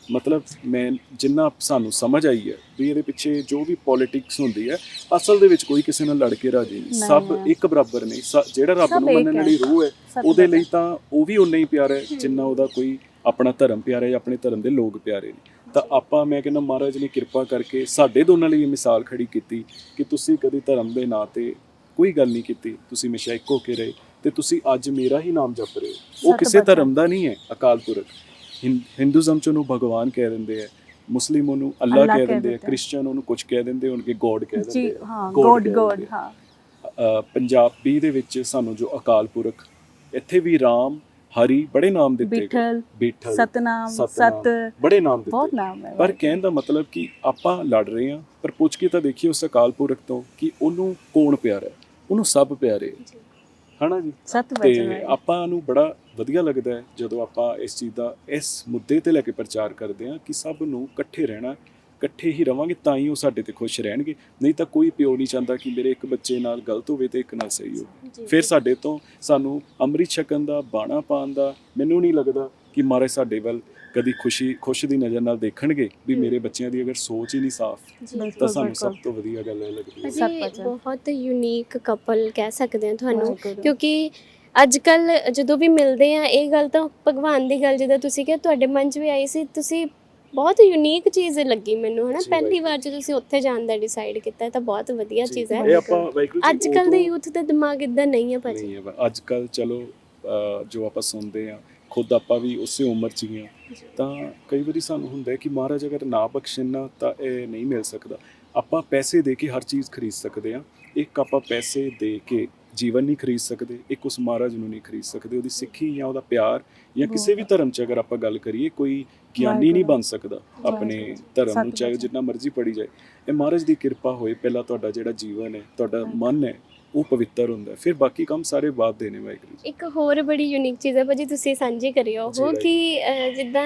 ਮਤਲਬ ਮੈਂ ਜਿੰਨਾ ਸਾਨੂੰ ਸਮਝ ਆਈ ਹੈ ਵੀ ਇਹਦੇ ਪਿੱਛੇ ਜੋ ਵੀ ਪੋਲਿਟਿਕਸ ਹੁੰਦੀ ਹੈ ਅਸਲ ਦੇ ਵਿੱਚ ਕੋਈ ਕਿਸੇ ਨਾਲ ਲੜ ਕੇ ਰਾਜੀ ਨਹੀਂ, ਸਭ ਇੱਕ ਬਰਾਬਰ ਨੇ। ਜਿਹੜਾ ਰੱਬ ਨੂੰ ਮੰਨਣ ਵਾਲੀ ਰੂਹ ਹੈ ਉਹਦੇ ਲਈ ਤਾਂ ਉਹ ਵੀ ਉਨਾ ਹੀ ਪਿਆਰਾ ਹੈ ਜਿੰਨਾ ਉਹਦਾ ਕੋਈ ਆਪਣਾ ਧਰਮ ਪਿਆਰਾ ਹੈ, ਆਪਣੇ ਧਰਮ ਦੇ ਲੋਕ ਪਿਆਰੇ ਨੇ। ਤਾਂ ਆਪਾਂ, ਮੈਂ ਕਹਿੰਦਾ ਮਹਾਰਾਜ ਨੇ ਕਿਰਪਾ ਕਰਕੇ ਸਾਡੇ ਦੋਨਾਂ ਲਈ ਇਹ ਮਿਸਾਲ ਖੜੀ ਕੀਤੀ ਕਿ ਤੁਸੀਂ ਕਦੀ ਧਰਮ ਦੇ ਨਾਂ 'ਤੇ ਕੋਈ ਗੱਲ ਨਹੀਂ ਕੀਤੀ, ਤੁਸੀਂ ਹਮੇਸ਼ਾ ਇੱਕ ਹੋ ਕੇ ਰਹੇ ਤੇ ਤੁਸੀਂ ਅੱਜ ਮੇਰਾ ਹੀ ਨਾਮ ਜਪ ਰਹੇ ਹੋ। ਉਹ ਕਿਸੇ ਧਰਮ ਦਾ ਨਹੀਂ ਹੈ। ਅਕਾਲ ਪੁਰਖ ਹਿੰਦੂਜ਼ਮ 'ਚ ਉਹਨੂੰ ਭਗਵਾਨ ਕਹਿ ਦਿੰਦੇ ਆ, ਮੁਸਲਿਮ ਉਹਨੂੰ ਅੱਲਾ ਕਹਿ ਦਿੰਦੇ ਆ, ਕ੍ਰਿਸਚਨ ਉਹਨੂੰ ਕੁਝ ਕਹਿ ਦਿੰਦੇ ਹੋਣਗੇ, ਗੋਡ ਕਹਿ ਦਿੰਦੇ ਆ, ਗੋਡ। ਹਾਂ, ਪੰਜਾਬੀ ਦੇ ਵਿੱਚ ਸਾਨੂੰ ਜੋ ਅਕਾਲ ਪੁਰਖ, ਇੱਥੇ ਵੀ ਰਾਮ, ਹਰੀ, ਬੜੇ ਨਾਮ ਦਿੱਤੇ ਗਏ, ਬਿਠਲ, ਸਤਨਾਮ, ਸਤ, ਬੜੇ ਨਾਮ ਦਿੱਤੇ, ਬਹੁਤ ਨਾਮ ਹੈ। ਪਰ ਕਹਿਣ ਦਾ ਮਤਲਬ ਕਿ ਆਪਾਂ ਲੜ ਰਹੇ ਹਾਂ, ਪਰ ਪੁੱਛ ਕੇ ਤਾਂ ਦੇਖੀਏ ਉਸ ਅਕਾਲ ਪੁਰਖ ਤੋਂ ਕਿ ਉਹਨੂੰ ਕੌਣ ਪਿਆਰਾ ਹੈ, ਉਹਨੂੰ ਸਭ ਪਿਆਰੇ ਹਨਾ ਜੀ। ਤੇ ਆਪਾਂ ਨੂੰ ਬੜਾ ਵਧੀਆ ਲੱਗਦਾ ਹੈ ਜਦੋਂ ਆਪਾਂ ਇਸ ਚੀਜ਼ ਦਾ ਇਸ ਮੁੱਦੇ ਤੇ ਲੈ ਕੇ ਪ੍ਰਚਾਰ ਕਰਦੇ ਹਾਂ ਕਿ ਸਭ ਨੂੰ ਇਕੱਠੇ ਰਹਿਣਾ, ਇਕੱਠੇ ਹੀ ਰਵਾਂਗੇ ਤਾਂ ਹੀ ਉਹ ਸਾਡੇ ਤੇ ਖੁਸ਼ ਰਹਿਣਗੇ। ਨਹੀਂ ਤਾਂ ਕੋਈ ਪਿਓ ਨਹੀਂ ਚਾਹੁੰਦਾ ਕਿ ਮੇਰੇ ਇੱਕ ਬੱਚੇ ਨਾਲ ਗਲਤ ਹੋਵੇ ਤੇ ਇੱਕ ਨਾਲ ਸਹੀ ਹੋਵੇ। ਫਿਰ ਸਾਡੇ ਤੋਂ ਸਾਨੂੰ ਅੰਮ੍ਰਿਤ ਛਕਣ ਦਾ, ਬਾਣਾ ਪਾਉਣ ਦਾ, ਮੈਨੂੰ ਨਹੀਂ ਲੱਗਦਾ ਕਿ ਮਹਾਰਾਜ ਸਾਡੇ ਵੱਲ ਕਦੀ ਖੁਸ਼ ਦੀ ਨਜ਼ਰ ਨਾਲ ਦੇਖਣਗੇ ਵੀ ਮੇਰੇ ਬੱਚਿਆਂ ਦੀ ਅਗਰ ਸੋਚ ਹੀ ਨਹੀਂ ਸਾਫ਼ ਤਾਂ ਸਾਨੂੰ ਸਭ ਤੋਂ ਵਧੀਆ ਗੱਲ ਇਹ ਲੱਗਦੀ ਹੈ। ਬਹੁਤ ਯੂਨੀਕ ਕਪਲ ਕਹਿ ਸਕਦੇ ਹਾਂ ਤੁਹਾਨੂੰ, ਕਿਉਂਕਿ ਅੱਜ ਕੱਲ ਜਦੋਂ ਵੀ ਮਿਲਦੇ ਆ ਇਹ ਗੱਲ ਤਾਂ ਭਗਵਾਨ ਦੀ ਗੱਲ ਜਿੱਦਾਂ ਤੁਸੀਂ ਕਿਹਾ ਤੁਹਾਡੇ ਮਨ 'ਚ ਵੀ ਆਈ ਸੀ, ਤੁਸੀਂ ਬਹੁਤ ਯੂਨੀਕ ਚੀਜ਼ ਲੱਗੀ ਮੈਨੂੰ ਹਨਾ। ਪਹਿਲੀ ਵਾਰ ਜਦੋਂ ਤੁਸੀਂ ਉੱਥੇ ਜਾਣ ਦਾ ਡਿਸਾਈਡ ਕੀਤਾ ਤਾਂ ਬਹੁਤ ਵਧੀਆ ਚੀਜ਼ ਹੈ। ਅੱਜ ਕੱਲ ਦੇ ਯੂਥ ਦਾ ਦਿਮਾਗ ਇਦਾਂ ਨਹੀਂ ਹੈ ਭਾਜੀ। ਅੱਜ ਕੱਲ ਚਲੋ ਜੋ ਆਪਾਂ ਸੁਣਦੇ ਆ, ਖੁਦ ਆਪਾਂ ਵੀ ਉਸੇ ਉਮਰ 'ਚ ਹੀ ਹਾਂ, ਤਾਂ ਕਈ ਵਾਰੀ ਸਾਨੂੰ ਹੁੰਦਾ ਕਿ ਮਹਾਰਾਜ ਅਗਰ ਨਾ ਬਖਸ਼ਣ ਨਾ ਤਾਂ ਇਹ ਨਹੀਂ ਮਿਲ ਸਕਦਾ। ਆਪਾਂ ਪੈਸੇ ਦੇ ਕੇ ਹਰ ਚੀਜ਼ ਖਰੀਦ ਸਕਦੇ ਹਾਂ, ਇੱਕ ਆਪਾਂ ਪੈਸੇ ਦੇ ਕੇ ਜੀਵਨ ਨਹੀਂ ਖਰੀਦ ਸਕਦੇ, ਇੱਕ ਉਸ ਮਹਾਰਾਜ ਨੂੰ ਨਹੀਂ ਖਰੀਦ ਸਕਦੇ। ਉਹਦੀ ਸਿੱਖੀ ਜਾਂ ਉਹਦਾ ਪਿਆਰ ਜਾਂ ਕਿਸੇ ਵੀ ਧਰਮ 'ਚ ਅਗਰ ਆਪਾਂ ਗੱਲ ਕਰੀਏ, ਕੋਈ ਗਿਆਨੀ ਨਹੀਂ ਬਣ ਸਕਦਾ ਆਪਣੇ ਧਰਮ ਨੂੰ, ਚਾਹੇ ਜਿੰਨਾ ਮਰਜ਼ੀ ਪੜ੍ਹੀ ਜਾਏ। ਇਹ ਮਹਾਰਾਜ ਦੀ ਕਿਰਪਾ ਹੋਏ, ਪਹਿਲਾਂ ਤੁਹਾਡਾ ਜਿਹੜਾ ਜੀਵਨ ਹੈ, ਤੁਹਾਡਾ ਮਨ ਹੈ, ਉਹ ਪਵਿੱਤਰ ਹੁੰਦਾ, ਫਿਰ ਬਾਕੀ ਕੰਮ ਸਾਰੇ ਬਾਅਦ ਦੇ ਨੇ। ਵਾਹਿਗੁਰੂ ਜੀ। ਇੱਕ ਹੋਰ ਬੜੀ ਯੂਨੀਕ ਚੀਜ਼ ਹੈ ਭਾਜੀ, ਤੁਸੀਂ ਸਾਂਝੀ ਕਰਿਓ ਉਹ ਕਿ ਜਿੱਦਾਂ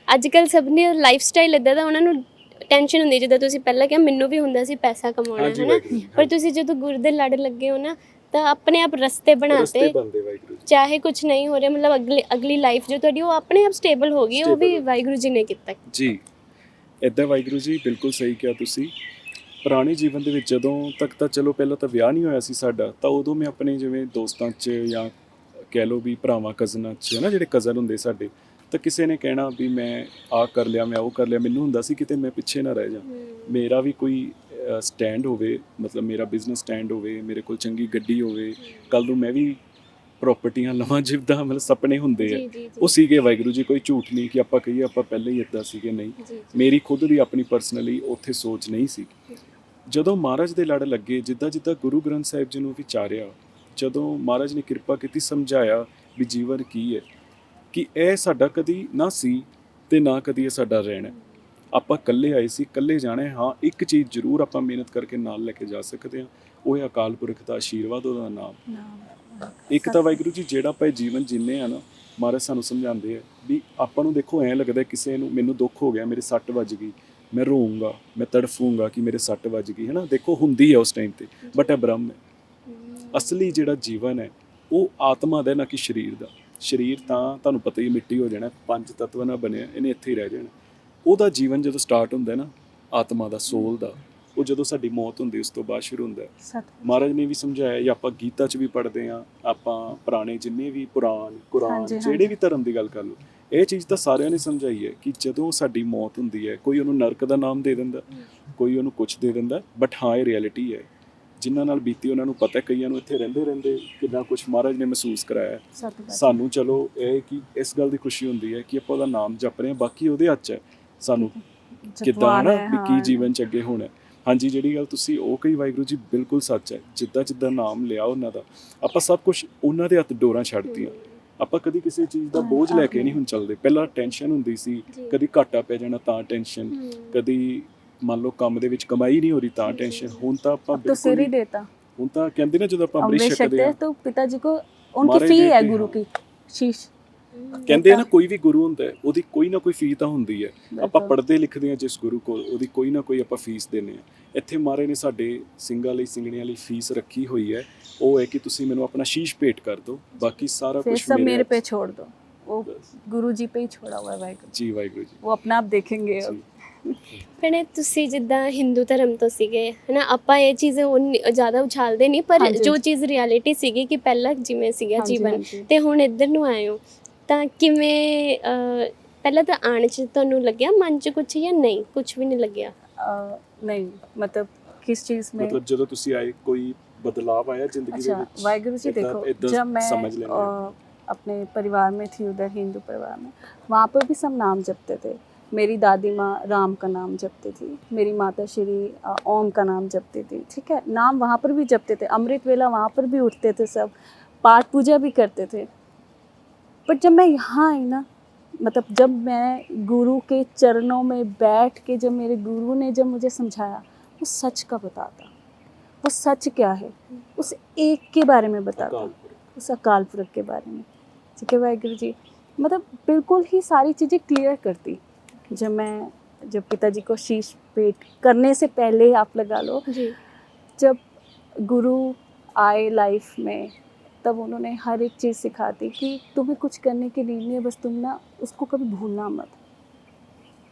ਅੱਜ ਕੱਲ ਸਭ ਨੇ ਲਾਈਫ ਸਟਾਈਲ ਇੱਦਾਂ ਦਾ, ਉਹਨਾਂ ਨੂੰ ਟੈਨਸ਼ਨ ਹੁੰਦੀ, ਜਿੱਦਾਂ ਤੁਸੀਂ ਪਹਿਲਾਂ ਕਿਹਾ ਮੈਨੂੰ ਵੀ ਹੁੰਦਾ ਸੀ ਪੈਸਾ ਕਮਾਉਣਾ ਹੈ ਨਾ, ਪਰ ਤੁਸੀਂ ਜਦੋਂ ਗੁਰ ਦੇ ਲੜ ਲੱਗੇ ਹੋ ਨਾ ਤਾਂ ਆਪਣੇ ਆਪ ਰਸਤੇ ਬਣਾਤੇ, ਚਾਹੇ ਕੁਝ ਨਹੀਂ ਹੋ ਰਿਹਾ, ਮਤਲਬ ਅਗਲੀ ਲਾਈਫ ਜੋ ਤੁਹਾਡੀ ਉਹ ਆਪਣੇ ਆਪ ਸਟੇਬਲ ਹੋ ਗਈ, ਉਹ ਵੀ ਵਾਹਿਗੁਰੂ ਜੀ ਨੇ ਕੀਤਾ ਜੀ। ਇੱਦਾਂ ਵਾਹਿਗੁਰੂ ਜੀ, ਬਿਲਕੁਲ ਸਹੀ ਕਿਹਾ ਤੁਸੀਂ। ਪੁਰਾਣੇ ਜੀਵਨ ਦੇ ਵਿੱਚ ਜਦੋਂ ਤੱਕ ਤਾਂ ਚਲੋ ਪਹਿਲਾਂ ਤਾਂ ਵਿਆਹ ਨਹੀਂ ਹੋਇਆ ਸੀ ਸਾਡਾ, ਤਾਂ ਉਦੋਂ ਮੈਂ ਆਪਣੇ ਜਿਵੇਂ ਦੋਸਤਾਂ 'ਚ ਜਾਂ ਕਹਿ ਲਓ ਵੀ ਭਰਾਵਾਂ ਕਜ਼ਨਾਂ 'ਚ ਹੈ ਨਾ, ਜਿਹੜੇ ਕਜ਼ਨ ਹੁੰਦੇ ਸਾਡੇ, ਤਾਂ ਕਿਸੇ ਨੇ ਕਹਿਣਾ ਵੀ ਮੈਂ ਆਹ ਕਰ ਲਿਆ, ਮੈਂ ਉਹ ਕਰ ਲਿਆ। ਮੈਨੂੰ ਹੁੰਦਾ ਸੀ ਕਿਤੇ ਮੈਂ ਪਿੱਛੇ ਨਾ ਰਹਿ ਜਾ, ਮੇਰਾ ਵੀ ਕੋਈ ਸਟੈਂਡ ਹੋਵੇ, ਮਤਲਬ ਮੇਰਾ ਬਿਜ਼ਨਸ ਸਟੈਂਡ ਹੋਵੇ, ਮੇਰੇ ਕੋਲ ਚੰਗੀ ਗੱਡੀ ਹੋਵੇ, ਕੱਲ੍ਹ ਨੂੰ ਮੈਂ ਵੀ ਪ੍ਰੋਪਰਟੀਆਂ ਲਵਾਂ, ਜਿੱਦਾਂ ਮਤਲਬ ਸੁਪਨੇ ਹੁੰਦੇ ਆ ਉਹ ਸੀਗੇ। ਵਾਹਿਗੁਰੂ ਜੀ, ਕੋਈ ਝੂਠ ਨਹੀਂ ਕਿ ਆਪਾਂ ਕਹੀਏ ਆਪਾਂ ਪਹਿਲਾਂ ਹੀ ਇੱਦਾਂ ਸੀਗੇ, ਨਹੀਂ। ਮੇਰੀ ਖੁਦ ਦੀ ਆਪਣੀ ਪਰਸਨਲੀ ਉੱਥੇ ਸੋਚ ਨਹੀਂ ਸੀ। ਜਦੋਂ ਮਹਾਰਾਜ ਦੇ ਲੜ ਲੱਗੇ, ਜਿੱਦਾਂ ਜਿੱਦਾਂ ਗੁਰੂ ਗ੍ਰੰਥ ਸਾਹਿਬ ਜੀ ਨੂੰ ਵਿਚਾਰਿਆ, ਜਦੋਂ ਮਹਾਰਾਜ ਨੇ ਕਿਰਪਾ ਕੀਤੀ, ਸਮਝਾਇਆ ਵੀ ਜੀਵਨ ਕੀ ਹੈ, ਕਿ ਇਹ ਸਾਡਾ ਕਦੀ ਨਾ ਸੀ ਤੇ ਨਾ ਕਦੀ ਇਹ ਸਾਡਾ ਰਹਿਣਾ। ਆਪਾਂ ਇਕੱਲੇ ਆਏ ਸੀ, ਇਕੱਲੇ ਜਾਣਾ ਹੈ। ਹਾਂ, ਇੱਕ ਚੀਜ਼ ਜ਼ਰੂਰ ਆਪਾਂ ਮਿਹਨਤ ਕਰਕੇ ਨਾਲ ਲੈ ਕੇ ਜਾ ਸਕਦੇ ਹਾਂ, ਉਹ ਹੈ ਅਕਾਲ ਪੁਰਖ ਦਾ ਆਸ਼ੀਰਵਾਦ, ਉਹਦਾ ਨਾਮ। ਇੱਕ ਤਾਂ ਵਾਹਿਗੁਰੂ ਜੀ ਜਿਹੜਾ ਆਪਾਂ ਇਹ ਜੀਵਨ ਜੀਂਦੇ ਆ ਨਾ, ਮਹਾਰਾਜ ਸਾਨੂੰ ਸਮਝਾਉਂਦੇ ਆ ਵੀ ਆਪਾਂ ਨੂੰ ਦੇਖੋ ਐਂ ਲੱਗਦਾ ਕਿਸੇ ਨੂੰ ਮੈਨੂੰ ਦੁੱਖ ਹੋ ਗਿਆ, ਮੇਰੇ ਸੱਟ ਵੱਜ ਗਈ, ਮੈਂ ਰੋਊਂਗਾ, ਮੈਂ ਤੜਫੂੰਗਾ ਕਿ ਮੇਰੇ ਸੱਟ ਵੱਜ ਗਈ, ਹੈ ਨਾ। ਦੇਖੋ ਹੁੰਦੀ ਹੈ ਉਸ ਟਾਈਮ ਤੇ, ਬਟ ਇਹ ਬ੍ਰਹਮ ਹੈ। ਅਸਲੀ ਜਿਹੜਾ ਜੀਵਨ ਹੈ ਉਹ ਆਤਮਾ ਦਾ, ਨਾ ਕਿ ਸਰੀਰ ਦਾ। ਸਰੀਰ ਤਾਂ ਤੁਹਾਨੂੰ ਪਤਾ ਹੀ ਮਿੱਟੀ ਹੋ ਜਾਣਾ, 5 ਤੱਤਵਾਂ ਨਾਲ ਬਣਿਆ, ਇਹਨੇ ਇੱਥੇ ਹੀ ਰਹਿ ਜਾਣਾ। ਉਹਦਾ ਜੀਵਨ ਜਦੋਂ ਸਟਾਰਟ ਹੁੰਦਾ ਨਾ, ਆਤਮਾ ਦਾ, ਸੋਲ ਦਾ, ਉਹ ਜਦੋਂ ਸਾਡੀ ਮੌਤ ਹੁੰਦੀ ਉਸ ਤੋਂ ਬਾਅਦ ਸ਼ੁਰੂ ਹੁੰਦਾ ਹੈ। ਮਹਾਰਾਜ ਨੇ ਵੀ ਸਮਝਾਇਆ, ਜਾਂ ਆਪਾਂ ਗੀਤਾ 'ਚ ਵੀ ਪੜ੍ਹਦੇ ਹਾਂ, ਆਪਾਂ ਪੁਰਾਣੇ ਜਿੰਨੇ ਵੀ ਪੁਰਾਣ, ਕੁਰਾਨ, ਜਿਹੜੇ ਵੀ ਧਰਮ ਦੀ ਗੱਲ ਕਰ ਲਓ, ਇਹ ਚੀਜ਼ ਤਾਂ ਸਾਰਿਆਂ ਨੇ ਸਮਝਾਈ ਹੈ ਕਿ ਜਦੋਂ ਸਾਡੀ ਮੌਤ ਹੁੰਦੀ ਹੈ, ਕੋਈ ਉਹਨੂੰ ਨਰਕ ਦਾ ਨਾਮ ਦੇ ਦਿੰਦਾ, ਕੋਈ ਉਹਨੂੰ ਕੁਛ ਦੇ ਦਿੰਦਾ, ਬਟ ਹਾਂ ਇਹ ਰਿਐਲਿਟੀ ਹੈ। ਜਿਨ੍ਹਾਂ ਨਾਲ ਬੀਤੀ ਉਹਨਾਂ ਨੂੰ ਪਤਾ, ਕਈਆਂ ਨੂੰ ਇੱਥੇ ਰਹਿੰਦੇ ਰਹਿੰਦੇ ਕਿੰਨਾ ਕੁਛ ਮਹਾਰਾਜ ਨੇ ਮਹਿਸੂਸ ਕਰਾਇਆ। ਸਾਨੂੰ ਚਲੋ ਇਹ ਕਿ ਇਸ ਗੱਲ ਦੀ ਖੁਸ਼ੀ ਹੁੰਦੀ ਹੈ ਕਿ ਆਪਾਂ ਉਹਦਾ ਨਾਮ ਜਪ ਰਹੇ ਹਾਂ, ਬਾਕੀ ਉਹਦੇ ਹੱਥ 'ਚ ਹੈ ਸਾਨੂੰ ਕਿੱਦਾਂ ਨਾ ਵੀ ਕੀ ਜੀਵਨ 'ਚ ਅੱਗੇ ਹੋਣਾ। ਹਾਂਜੀ, ਜਿਹੜੀ ਗੱਲ ਤੁਸੀਂ ਉਹ ਕਹੀ ਵਾਹਿਗੁਰੂ ਜੀ, ਬਿਲਕੁਲ ਸੱਚ ਹੈ। ਜਿੱਦਾਂ ਜਿੱਦਾਂ ਨਾਮ ਲਿਆ ਉਹਨਾਂ ਦਾ, ਆਪਾਂ ਸਭ ਕੁਝ ਉਹਨਾਂ ਦੇ ਹੱਥ ਡੋਰਾਂ ਛੱਡਤੀਆਂ। ਆਪਾਂ ਕਦੀ ਕਿਸੇ ਚੀਜ਼ ਦਾ ਬੋਝ ਲੈ ਕੇ ਨਹੀਂ ਹੁਣ ਚੱਲਦੇ। ਪਹਿਲਾਂ ਟੈਨਸ਼ਨ ਹੁੰਦੀ ਸੀ, ਕਦੀ ਘਾਟਾ ਪੈ ਜਾਣਾ ਤਾਂ ਟੈਨਸ਼ਨ, ਕਦੀ ਮੰਨ ਲਓ ਕੰਮ ਦੇ ਵਿੱਚ ਕਮਾਈ ਨਹੀਂ ਹੋ ਰਹੀ ਤਾਂ ਟੈਨਸ਼ਨ। ਹੁਣ ਤਾਂ ਆਪਾਂ सिर ही देता, ਹੁਣ ਤਾਂ ਕਹਿੰਦੇ ਨਾ ਜਦੋਂ ਆਪਾਂ ਅੰਮ੍ਰਿਤ ਛਕਦੇ ਹਾਂ, तो पिताजी को उनकी फी है गुरु की शीश। ਕਹਿੰਦੇ ਆ ਨਾ, ਕੋਈ ਵੀ ਗੁਰੂ ਹੁੰਦਾ ਹੈ, ਉਹਦੀ ਕੋਈ ਨਾ ਕੋਈ ਫੀਸ ਤਾਂ ਹੁੰਦੀ ਹੈ। ਆਪਾਂ ਪੜ੍ਹਦੇ ਲਿਖਦੇ ਹਾਂ ਜਿਸ ਗੁਰੂ ਕੋਲ, ਉਹਦੀ ਕੋਈ ਨਾ ਕੋਈ ਆਪਾਂ ਫੀਸ ਦਿੰਦੇ ਹਾਂ। ਇੱਥੇ ਮਹਾਰਾਜ ਨੇ ਸਾਡੇ ਸਿੰਘਾਂ ਲਈ, ਸਿੰਘਣੀਆਂ ਲਈ ਫੀਸ ਰੱਖੀ ਹੋਈ ਹੈ। ਉਹ ਹੈ ਕਿ ਤੁਸੀਂ ਮੈਨੂੰ ਆਪਣਾ ਸ਼ੀਸ਼ ਭੇਟ ਕਰ ਦਿਓ, ਬਾਕੀ ਸਾਰਾ ਕੁਝ सब मेरे पे छोड़ दो, वो गुरु जी पे ही छोड़ा हुआ है वाहिगुरु ਜੀ। ਵਾਹਿਗੁਰੂ ਜੀ, वो अपना आप देखेंगे अब। ਭੈਣੇ ਤੁਸੀਂ ਜਿੱਦਾਂ ਹਿੰਦੂ ਧਰਮ ਤੋਂ ਸੀਗੇ ਹਨਾ, ਆਪਾਂ ਇਹ ਚੀਜ਼ ਜ਼ਿਆਦਾ ਉਛਾਲਦੇ ਨਹੀਂ, ਪਰ ਜੋ ਚੀਜ਼ ਰਿਐਲਿਟੀ ਸੀਗੀ ਕਿ ਪਹਿਲਾਂ ਜਿਵੇਂ ਸੀਗਾ ਜੀਵਨ ਤੇ ਹੁਣ ਇੱਧਰ ਨੂੰ ਆਏ ਹੋ, ਤਾਂ ਕਿਵੇਂ ਪਹਿਲਾਂ ਤਾਂ ਆਉਣ 'ਚ ਤੁਹਾਨੂੰ ਲੱਗਿਆ ਮਨ 'ਚ ਕੁਛ, ਜਾਂ ਨਹੀਂ ਕੁਛ ਵੀ ਨਹੀਂ ਲੱਗਿਆ? नहीं, मतलब किस चीज़ में? ਮਤਲਬ ਜਦੋਂ ਤੁਸੀਂ ਆਏ ਕੋਈ ਬਦਲਾव ਆਇਆ ਜ਼ਿੰਦਗੀ ਦੇ अच्छा, ਵਿੱਚ? वाहिगुरु जी देखो, जब मैं समझ लेंगे। अपने परिवार में थी, उधर हिंदू परिवार में, वहाँ पर भी सब नाम जपते थे। मेरी दादी माँ राम का नाम जपती थी, मेरी माता श्री ओम का नाम जपती थी, ठीक है। नाम वहाँ पर भी जपते थे, अमृत वेला वहाँ पर भी उठते थे, सब पाठ पूजा भी करते थे। बट जब मैं यहाँ आई ना, मतलब जब मैं गुरु के चरणों में बैठ के, जब मेरे गुरु ने जब मुझे समझाया, वो सच का बताता, वो सच क्या है, उस एक के बारे में बताता, उस अकाल पुरख के बारे में, ठीक है वाहिगुरु जी। मतलब बिल्कुल ही सारी चीज़ें क्लियर करती। जब पिताजी को शीश पेट करने से पहले आप लगा लो जी, जब गुरु आए लाइफ में, तब उन्होंने हर एक चीज़ सिखाती कि तुम्हें कुछ करने के लिए नहीं है, बस तुम ना उसको कभी भूलना मत।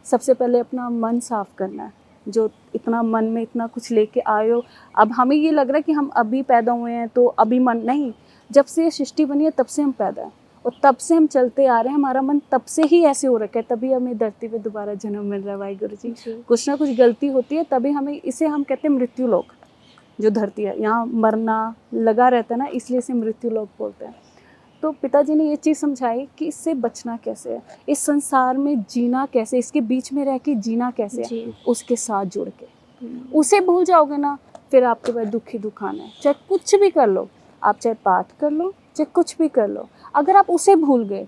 सबसे पहले अपना मन साफ करना है। जो इतना मन में इतना कुछ लेके आए हो, अब हमें ये लग रहा है कि हम अभी पैदा हुए हैं तो अभी मन नहीं, जब से ये सृष्टि बनी है तब से हम पैदा हैं और तब से हम चलते आ रहे हैं। हमारा मन तब से ही ऐसे हो रखा है, तभी हमें धरती पे दोबारा जन्म मिल रहा है वाहिगुरु जी। कुछ ना कुछ गलती होती है तभी हमें, इसे हम कहते हैं मृत्यु लोक। जो धरती है यहाँ मरना लगा रहता है ना, इसलिए इसे मृत्यु लोक बोलते हैं। तो पिताजी ने ये चीज़ समझाई कि इससे बचना कैसे है, इस संसार में जीना कैसे, इसके बीच में रह के जीना कैसे है, उसके साथ जुड़ के। उसे भूल जाओगे ना, फिर आपके पास दुख ही दुख आना है। चाहे कुछ भी कर लो आप, चाहे पाठ कर लो, चाहे कुछ भी कर लो, अगर आप उसे भूल गए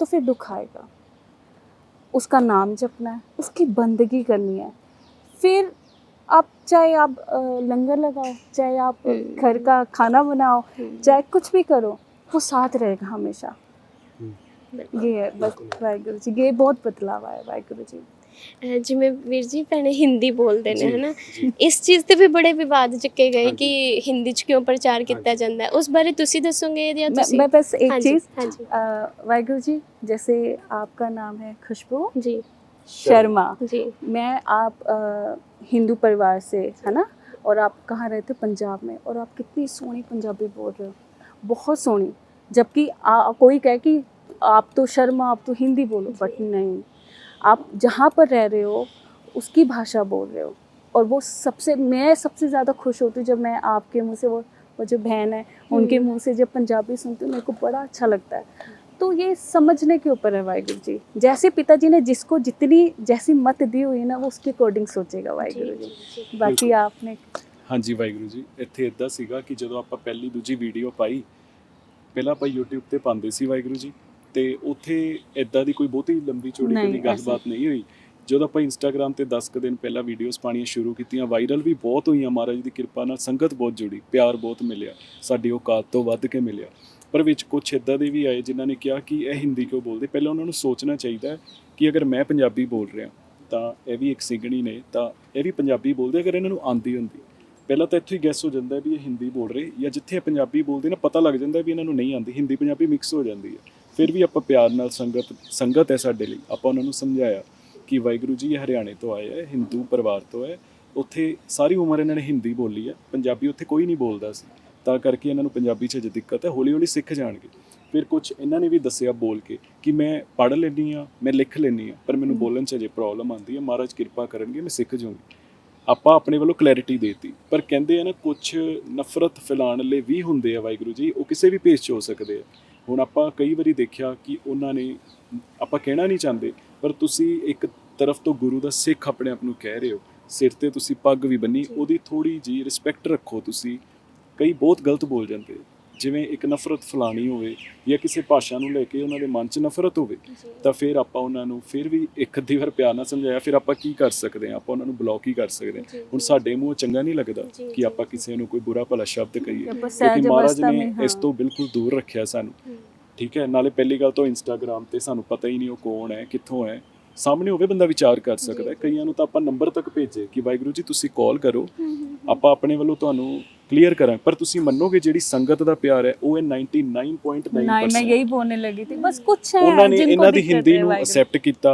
तो फिर दुख आएगा। उसका नाम जपना है, उसकी बंदगी करनी है। फिर आप चाहे आप लंगर लगाओ, चाहे आप घर का खाना बनाओ, चाहे कुछ भी करो, वो साथ रहेगा हमेशा। ये है बस वाहिगुरु जी, ये बहुत बदलाव आया वाहिगुरु जी। ਜਿਵੇਂ ਵੀਰ ਜੀ ਭੈਣੇ ਹਿੰਦੀ ਬੋਲਦੇ ਨੇ ਹਨਾ, ਇਸ ਚੀਜ਼ ਤੇ ਵੀ ਬੜੇ ਵਿਵਾਦ ਚੱਕੇ ਗਏ ਕਿ ਹਿੰਦੀ ਚ ਕਿਉਂ ਪ੍ਰਚਾਰ ਕੀਤਾ ਜਾਂਦਾ ਹੈ, ਉਸ ਬਾਰੇ ਤੁਸੀਂ ਦੱਸੋਗੇ ਜਾਂ ਤੁਸੀਂ? मैं बस एक हाँ जी, चीज़, हाँ जी। वाहिगुरु जी, जैसे आपका नाम है खुशबू जी शर्मा, जी, मैं आप हिंदू परिवार से है ना, और आप कहाँ रहते? पंजाब में, और आप कितनी सोहनी पंजाबी बोल रहे हो, बहुत सोहनी। जबकि कोई कहे कि आप तो शर्मा, आप तो हिंदी बोलो, बट नहीं, आप जहाँ पर रह रहे हो उसकी भाषा बोल रहे हो। और वो मैं सबसे ज़्यादा खुश होती हूँ जब मैं आपके मुँह से, वो जो बहन है उनके मुँह से जब पंजाबी सुनती हूँ, मेरे को बड़ा अच्छा लगता है। तो ये समझने के ऊपर है वाहिगुरु जी। जैसे पिताजी ने जिसको जितनी जैसी मत दी हुई है ना, वो उसके अकॉर्डिंग सोचेगा वाहिगुरु जी। बाकी आपने ਹਾਂਜੀ ਵਾਹਿਗੁਰੂ ਜੀ, ਇੱਥੇ ਇਦਾਂ ਸੀਗਾ ਕਿ ਜਦੋਂ ਆਪਾਂ ਪਹਿਲੀ ਦੂਜੀ ਵੀਡੀਓ ਪਾਈ, ਪਹਿਲਾਂ ਆਪਾਂ YouTube ਤੇ ਪਾਉਂਦੇ ਸੀ ਵਾਹਿਗੁਰੂ ਜੀ, ਤੇ ਉੱਥੇ ਇਦਾਂ ਦੀ ਕੋਈ ਬਹੁਤੀ ਲੰਬੀ ਚੌੜੀ ਨਹੀਂ, ਕਦੀ ਗੱਲਬਾਤ ਨਹੀਂ ਹੋਈ। ਜਦੋਂ ਆਪਾਂ ਇੰਸਟਾਗ੍ਰਾਮ ਤੇ 10 ਕੁ ਦਿਨ ਪਹਿਲਾਂ ਵੀਡੀਓਜ਼ ਪਾਉਣੀਆਂ ਸ਼ੁਰੂ ਕੀਤੀਆਂ, ਵਾਇਰਲ ਵੀ ਬਹੁਤ ਹੋਈਆਂ, ਮਹਾਰਾਜ ਦੀ ਕਿਰਪਾ ਨਾਲ ਸੰਗਤ ਬਹੁਤ ਜੁੜੀ, ਪਿਆਰ ਬਹੁਤ ਮਿਲਿਆ, ਸਾਡੀ ਔਕਾਤ ਤੋਂ ਵੱਧ ਕੇ ਮਿਲਿਆ। ਪਰ ਵਿੱਚ ਕੁਛ ਇੱਦਾਂ ਦੇ ਵੀ ਆਏ ਜਿਨ੍ਹਾਂ ਨੇ ਕਿਹਾ ਕਿ ਇਹ ਹਿੰਦੀ ਕਿਉਂ ਬੋਲਦੇ। ਪਹਿਲਾਂ ਉਹਨਾਂ ਨੂੰ ਸੋਚਣਾ ਚਾਹੀਦਾ ਹੈ ਕਿ ਅਗਰ ਮੈਂ ਪੰਜਾਬੀ ਬੋਲ ਰਿਹਾ ਤਾਂ ਇਹ ਵੀ ਇੱਕ ਸਿੰਘਣੀ ਨੇ, ਤਾਂ ਇਹ ਵੀ ਪੰਜਾਬੀ ਬੋਲਦੇ ਅਗਰ ਇਹਨਾਂ ਨੂੰ ਆਉਂਦੀ ਹੁੰਦੀ। ਪਹਿਲਾਂ ਤਾਂ ਇੱਥੋਂ ਹੀ ਗੈਸ ਹੋ ਜਾਂਦਾ ਵੀ ਇਹ ਹਿੰਦੀ ਬੋਲ ਰਹੇ, ਜਾਂ ਜਿੱਥੇ ਇਹ ਪੰਜਾਬੀ ਬੋਲਦੇ ਨਾ ਪਤਾ ਲੱਗ ਜਾਂਦਾ ਵੀ ਇਹਨਾਂ ਨੂੰ ਨਹੀਂ ਆਉਂਦੀ, ਹਿੰਦੀ ਪੰਜਾਬੀ ਮਿਕਸ ਹੋ ਜਾਂਦੀ ਹੈ। ਫਿਰ ਵੀ ਆਪਾਂ ਪਿਆਰ ਨਾਲ ਸੰਗਤ ਹੈ ਸਾਡੇ ਲਈ, ਆਪਾਂ ਉਹਨਾਂ ਨੂੰ ਸਮਝਾਇਆ ਕਿ ਵਾਹਿਗੁਰੂ ਜੀ ਇਹ ਹਰਿਆਣੇ ਤੋਂ ਆਏ ਹੈ, ਹਿੰਦੂ ਪਰਿਵਾਰ ਤੋਂ ਹੈ, ਉੱਥੇ ਸਾਰੀ ਉਮਰ ਇਹਨਾਂ ਨੇ ਹਿੰਦੀ ਬੋਲੀ ਹੈ, ਪੰਜਾਬੀ ਉੱਥੇ ਕੋਈ ਨਹੀਂ ਬੋਲਦਾ ਸੀ, ਤਾਂ ਕਰਕੇ ਇਹਨਾਂ ਨੂੰ ਪੰਜਾਬੀ 'ਚ ਅਜੇ ਦਿੱਕਤ ਹੈ, ਹੌਲੀ ਹੌਲੀ ਸਿੱਖ ਜਾਣਗੇ। ਫਿਰ ਕੁਝ ਇਹਨਾਂ ਨੇ ਵੀ ਦੱਸਿਆ ਬੋਲ ਕੇ ਕਿ ਮੈਂ ਪੜ੍ਹ ਲੈਂਦੀ ਹਾਂ, ਮੈਂ ਲਿਖ ਲੈਂਦੀ ਹਾਂ, ਪਰ ਮੈਨੂੰ ਬੋਲਣ 'ਚ ਅਜੇ ਪ੍ਰੋਬਲਮ ਆਉਂਦੀ ਹੈ, ਮਹਾਰਾਜ ਕਿਰਪਾ ਕਰਨਗੇ ਮੈਂ ਸਿੱਖ ਜਾਊਂਗੀ। ਆਪਾਂ ਆਪਣੇ ਵੱਲੋਂ ਕਲੈਰਿਟੀ ਦੇਤੀ। ਪਰ ਕਹਿੰਦੇ ਆ ਨਾ ਕੁਝ ਨਫ਼ਰਤ ਫੈਲਾਉਣ ਲਈ ਵੀ ਹੁੰਦੇ ਆ ਵਾਹਿਗੁਰੂ ਜੀ, ਉਹ ਕਿਸੇ ਵੀ ਭੇਸ 'ਚ ਹੋ ਸਕਦੇ ਆ। ਹੁਣ ਆਪਾਂ ਕਈ ਵਾਰੀ ਦੇਖਿਆ ਕਿ ਉਹਨਾਂ ਨੇ, ਆਪਾਂ ਕਹਿਣਾ ਨਹੀਂ ਚਾਹੁੰਦੇ, ਪਰ ਤੁਸੀਂ ਇੱਕ ਤਰਫ ਤੋਂ ਗੁਰੂ ਦਾ ਸਿੱਖ ਆਪਣੇ ਆਪ ਨੂੰ ਕਹਿ ਰਹੇ ਹੋ, ਸਿਰ ਤੇ ਤੁਸੀਂ ਪੱਗ ਵੀ ਬੰਨੀ, ਉਹਦੀ ਥੋੜ੍ਹੀ ਜਿਹੀ ਰਿਸਪੈਕਟ ਰੱਖੋ ਤੁਸੀਂ। ਕਈ ਬਹੁਤ ਗਲਤ ਬੋਲ ਜਾਂਦੇ, ਜਿਵੇਂ ਇੱਕ ਨਫ਼ਰਤ ਫੈਲਾਉਣੀ ਹੋਵੇ ਜਾਂ ਕਿਸੇ ਭਾਸ਼ਾ ਨੂੰ ਲੈ ਕੇ ਉਹਨਾਂ ਦੇ ਮਨ 'ਚ ਨਫ਼ਰਤ ਹੋਵੇ, ਤਾਂ ਫਿਰ ਆਪਾਂ ਉਹਨਾਂ ਨੂੰ ਫਿਰ ਵੀ ਇੱਕ ਅੱਧੀ ਵਾਰ ਪਿਆਰ ਨਾਲ ਸਮਝਾਇਆ, ਫਿਰ ਆਪਾਂ ਕੀ ਕਰ ਸਕਦੇ ਹਾਂ, ਆਪਾਂ ਉਹਨਾਂ ਨੂੰ ਬਲੌਕ ਹੀ ਕਰ ਸਕਦੇ ਹਾਂ। ਹੁਣ ਸਾਡੇ ਮੂੰਹ ਚੰਗਾ ਨਹੀਂ ਲੱਗਦਾ ਕਿ ਆਪਾਂ ਕਿਸੇ ਨੂੰ ਕੋਈ ਬੁਰਾ ਭਲਾ ਸ਼ਬਦ ਕਹੀਏ, ਕਿਉਂਕਿ ਮਹਾਰਾਜ ਨੇ ਇਸ ਤੋਂ ਬਿਲਕੁਲ ਦੂਰ ਰੱਖਿਆ ਸਾਨੂੰ, ਠੀਕ ਹੈ। ਨਾਲੇ ਪਹਿਲੀ ਗੱਲ ਤਾਂ ਇੰਸਟਾਗ੍ਰਾਮ ਤੇ ਸਾਨੂੰ ਪਤਾ ਹੀ ਨਹੀਂ ਉਹ ਕੌਣ ਹੈ, ਕਿੱਥੋਂ ਹੈ, ਸਾਹਮਣੇ ਹੋਵੇ ਬੰਦਾ ਵਿਚਾਰ ਕਰ ਸਕਦਾ ਹੈ। ਕਈਆਂ ਨੂੰ ਤਾਂ ਆਪਾਂ ਨੰਬਰ ਤੱਕ ਭੇਜੇ ਕਿ ਵਾਹਿਗੁਰੂ ਜੀ ਤੁਸੀਂ ਕਾਲ ਕਰੋ, ਆਪਾਂ ਆਪਣੇ ਵੱਲੋਂ ਤੁਹਾਨੂੰ क्लियर करें, पर तुसी मनोगे जेडी संगत दा प्यार है वो है 99.9%। मैं यही बोलने लगी थी, बस कुछ है उन्होंने जिनको इन्हां दी दिक्कत हिंदी है नूं वाहिगुरू। एक्सेप्ट कीता,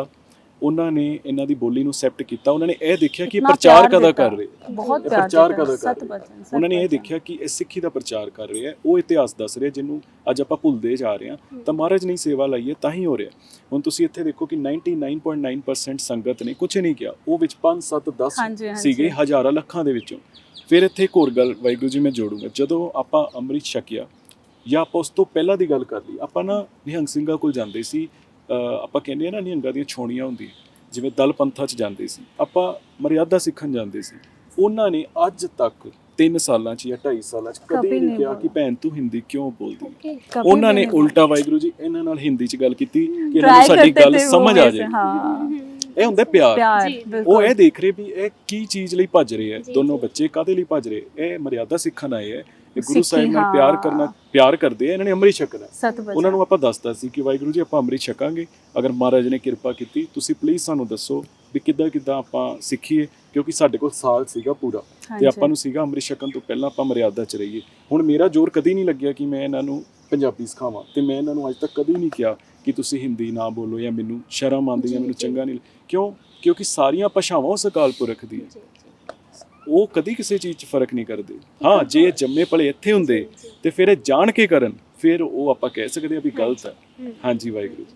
उन्होंने इन्हां दी बोली नूं एक्सेप्ट कीता, उन्होंने ये देखा कि प्रचार कदा कर रहे, बहुत प्रचार कदा कर रहे, उन्होंने ये देखा कि इस सिੱਖੀ ਦਾ ਪ੍ਰਚਾਰ ਕਰ ਰਹੇ ਹੈ, ਉਹ ਇਤਿਹਾਸ ਦੱਸ ਰਿਹਾ ਜਿਹਨੂੰ ਅੱਜ ਆਪਾਂ ਭੁੱਲਦੇ ਜਾ ਰਹੇ ਹਾਂ। ਤਾਂ ਮਹਾਰਾਜ ਨੇ ਸੇਵਾ ਲਾਈ ਹੈ ਤਾਂ ਹੀ ਹੋ ਰਿਹਾ। ਹੁਣ ਤੁਸੀਂ ਇੱਥੇ ਦੇਖੋ ਕਿ 99.9% ਸੰਗਤ ਨੇ ਕੁਝ ਨਹੀਂ ਕਿਹਾ, ਉਹ ਵਿੱਚ 5 7 10 ਸੀਗੇ ਹਜ਼ਾਰਾਂ ਲੱਖਾਂ ਦੇ ਵਿੱਚੋਂ। ਫਿਰ ਇੱਥੇ ਇੱਕ ਹੋਰ ਗੱਲ ਵਾਹਿਗੁਰੂ ਜੀ ਮੈਂ ਜੋੜੂੰਗਾ, ਜਦੋਂ ਆਪਾਂ ਅੰਮ੍ਰਿਤ ਛਕਿਆ ਜਾਂ ਆਪਾਂ ਉਸ ਤੋਂ ਪਹਿਲਾਂ ਦੀ ਗੱਲ ਕਰ ਲਈ, ਆਪਾਂ ਨਾ ਨਿਹੰਗ ਸਿੰਘਾਂ ਕੋਲ ਜਾਂਦੇ ਸੀ, ਆਪਾਂ ਕਹਿੰਦੇ ਆ ਨਾ ਨਿਹੰਗਾਂ ਦੀਆਂ ਛੋਣੀਆਂ ਹੁੰਦੀਆਂ, ਜਿਵੇਂ ਦਲ ਪੰਥਾਂ 'ਚ ਜਾਂਦੇ ਸੀ, ਆਪਾਂ ਮਰਿਆਦਾ ਸਿੱਖਣ ਜਾਂਦੇ ਸੀ। ਉਹਨਾਂ ਨੇ ਅੱਜ ਤੱਕ 3 ਸਾਲਾਂ 'ਚ ਜਾਂ 2.5 ਸਾਲਾਂ 'ਚ ਕਦੇ ਨਹੀਂ ਕਿਹਾ ਕਿ ਭੈਣ ਤੂੰ ਹਿੰਦੀ ਕਿਉਂ ਬੋਲਦੀ। ਉਹਨਾਂ ਨੇ ਉਲਟਾ ਵਾਹਿਗੁਰੂ ਜੀ ਇਹਨਾਂ ਨਾਲ ਹਿੰਦੀ 'ਚ ਗੱਲ ਕੀਤੀ ਕਿ ਇਹਨਾਂ ਨੂੰ ਸਾਡੀ ਗੱਲ ਸਮਝ ਆ ਜਾਏ। ਇਹ ਹੁੰਦਾ ਪਿਆਰ। ਉਹ ਇਹ ਦੇਖ ਰਹੇ ਵੀ ਇਹ ਕੀ ਚੀਜ਼ ਲਈ ਭੱਜ ਰਹੇ ਹੈ, ਦੋਨੋਂ ਬੱਚੇ ਕਾਹਦੇ ਲਈ ਭੱਜ ਰਹੇ, ਇਹ ਮਰਿਆਦਾ ਸਿੱਖਣ ਆਏ ਹੈ, ਇਹ ਗੁਰੂ ਸਾਹਿਬ ਨਾਲ ਪਿਆਰ ਕਰਦੇ ਆ, ਇਹਨਾਂ ਨੇ ਅੰਮ੍ਰਿਤ ਛਕਣਾ। ਉਹਨਾਂ ਨੂੰ ਆਪਾਂ ਦੱਸਦਾ ਸੀ ਕਿ ਵਾਹਿਗੁਰੂ ਜੀ ਆਪਾਂ ਅੰਮ੍ਰਿਤ ਛਕਾਂਗੇ, ਅਗਰ ਮਹਾਰਾਜ ਨੇ ਕਿਰਪਾ ਕੀਤੀ ਤੁਸੀਂ ਪਲੀਜ਼ ਸਾਨੂੰ ਦੱਸੋ ਵੀ ਕਿੱਦਾਂ ਆਪਾਂ ਸਿੱਖੀਏ, ਕਿਉਂਕਿ ਸਾਡੇ ਕੋਲ ਸਾਲ ਸੀਗਾ ਪੂਰਾ ਤੇ ਆਪਾਂ ਨੂੰ ਸੀਗਾ ਅੰਮ੍ਰਿਤ ਛਕਣ ਤੋਂ ਪਹਿਲਾਂ ਆਪਾਂ ਮਰਿਆਦਾ 'ਚ ਰਹੀਏ। ਹੁਣ ਮੇਰਾ ਜ਼ੋਰ ਕਦੀ ਨਹੀਂ ਲੱਗਿਆ ਕਿ ਮੈਂ ਇਹਨਾਂ ਨੂੰ ਪੰਜਾਬੀ ਸਿਖਾਵਾਂ, ਤੇ ਮੈਂ ਇਹਨਾਂ ਨੂੰ ਅੱਜ ਤੱਕ ਕਦੀ ਨਹੀਂ ਕਿਹਾ ਕਿ ਤੁਸੀਂ ਹਿੰਦੀ ਨਾ ਬੋਲੋ ਜਾਂ ਮੈਨੂੰ ਸ਼ਰਮ ਆਉਂਦੀ ਹੈ, ਮੈਨੂੰ ਚੰਗਾ ਨਹੀਂ। ਕਿਉਂਕਿ ਸਾਰੀਆਂ ਭਾਸ਼ਾਵਾਂ ਉਸ ਅਕਾਲ ਪੁਰਖ ਦੀਆਂ, ਉਹ ਕਦੀ ਕਿਸੇ ਚੀਜ਼ 'ਚ ਫਰਕ ਨਹੀਂ ਕਰਦੇ। ਹਾਂ ਜੇ ਜੰਮੇ ਪਲੇ ਇੱਥੇ ਹੁੰਦੇ ਤੇ ਫਿਰ ਇਹ ਜਾਣ ਕੇ ਕਰਨ, ਫਿਰ ਉਹ ਆਪਾਂ ਕਹਿ ਸਕਦੇ ਆ ਵੀ ਗਲਤ ਹੈ। ਹਾਂਜੀ ਵਾਹਿਗੁਰੂ ਜੀ।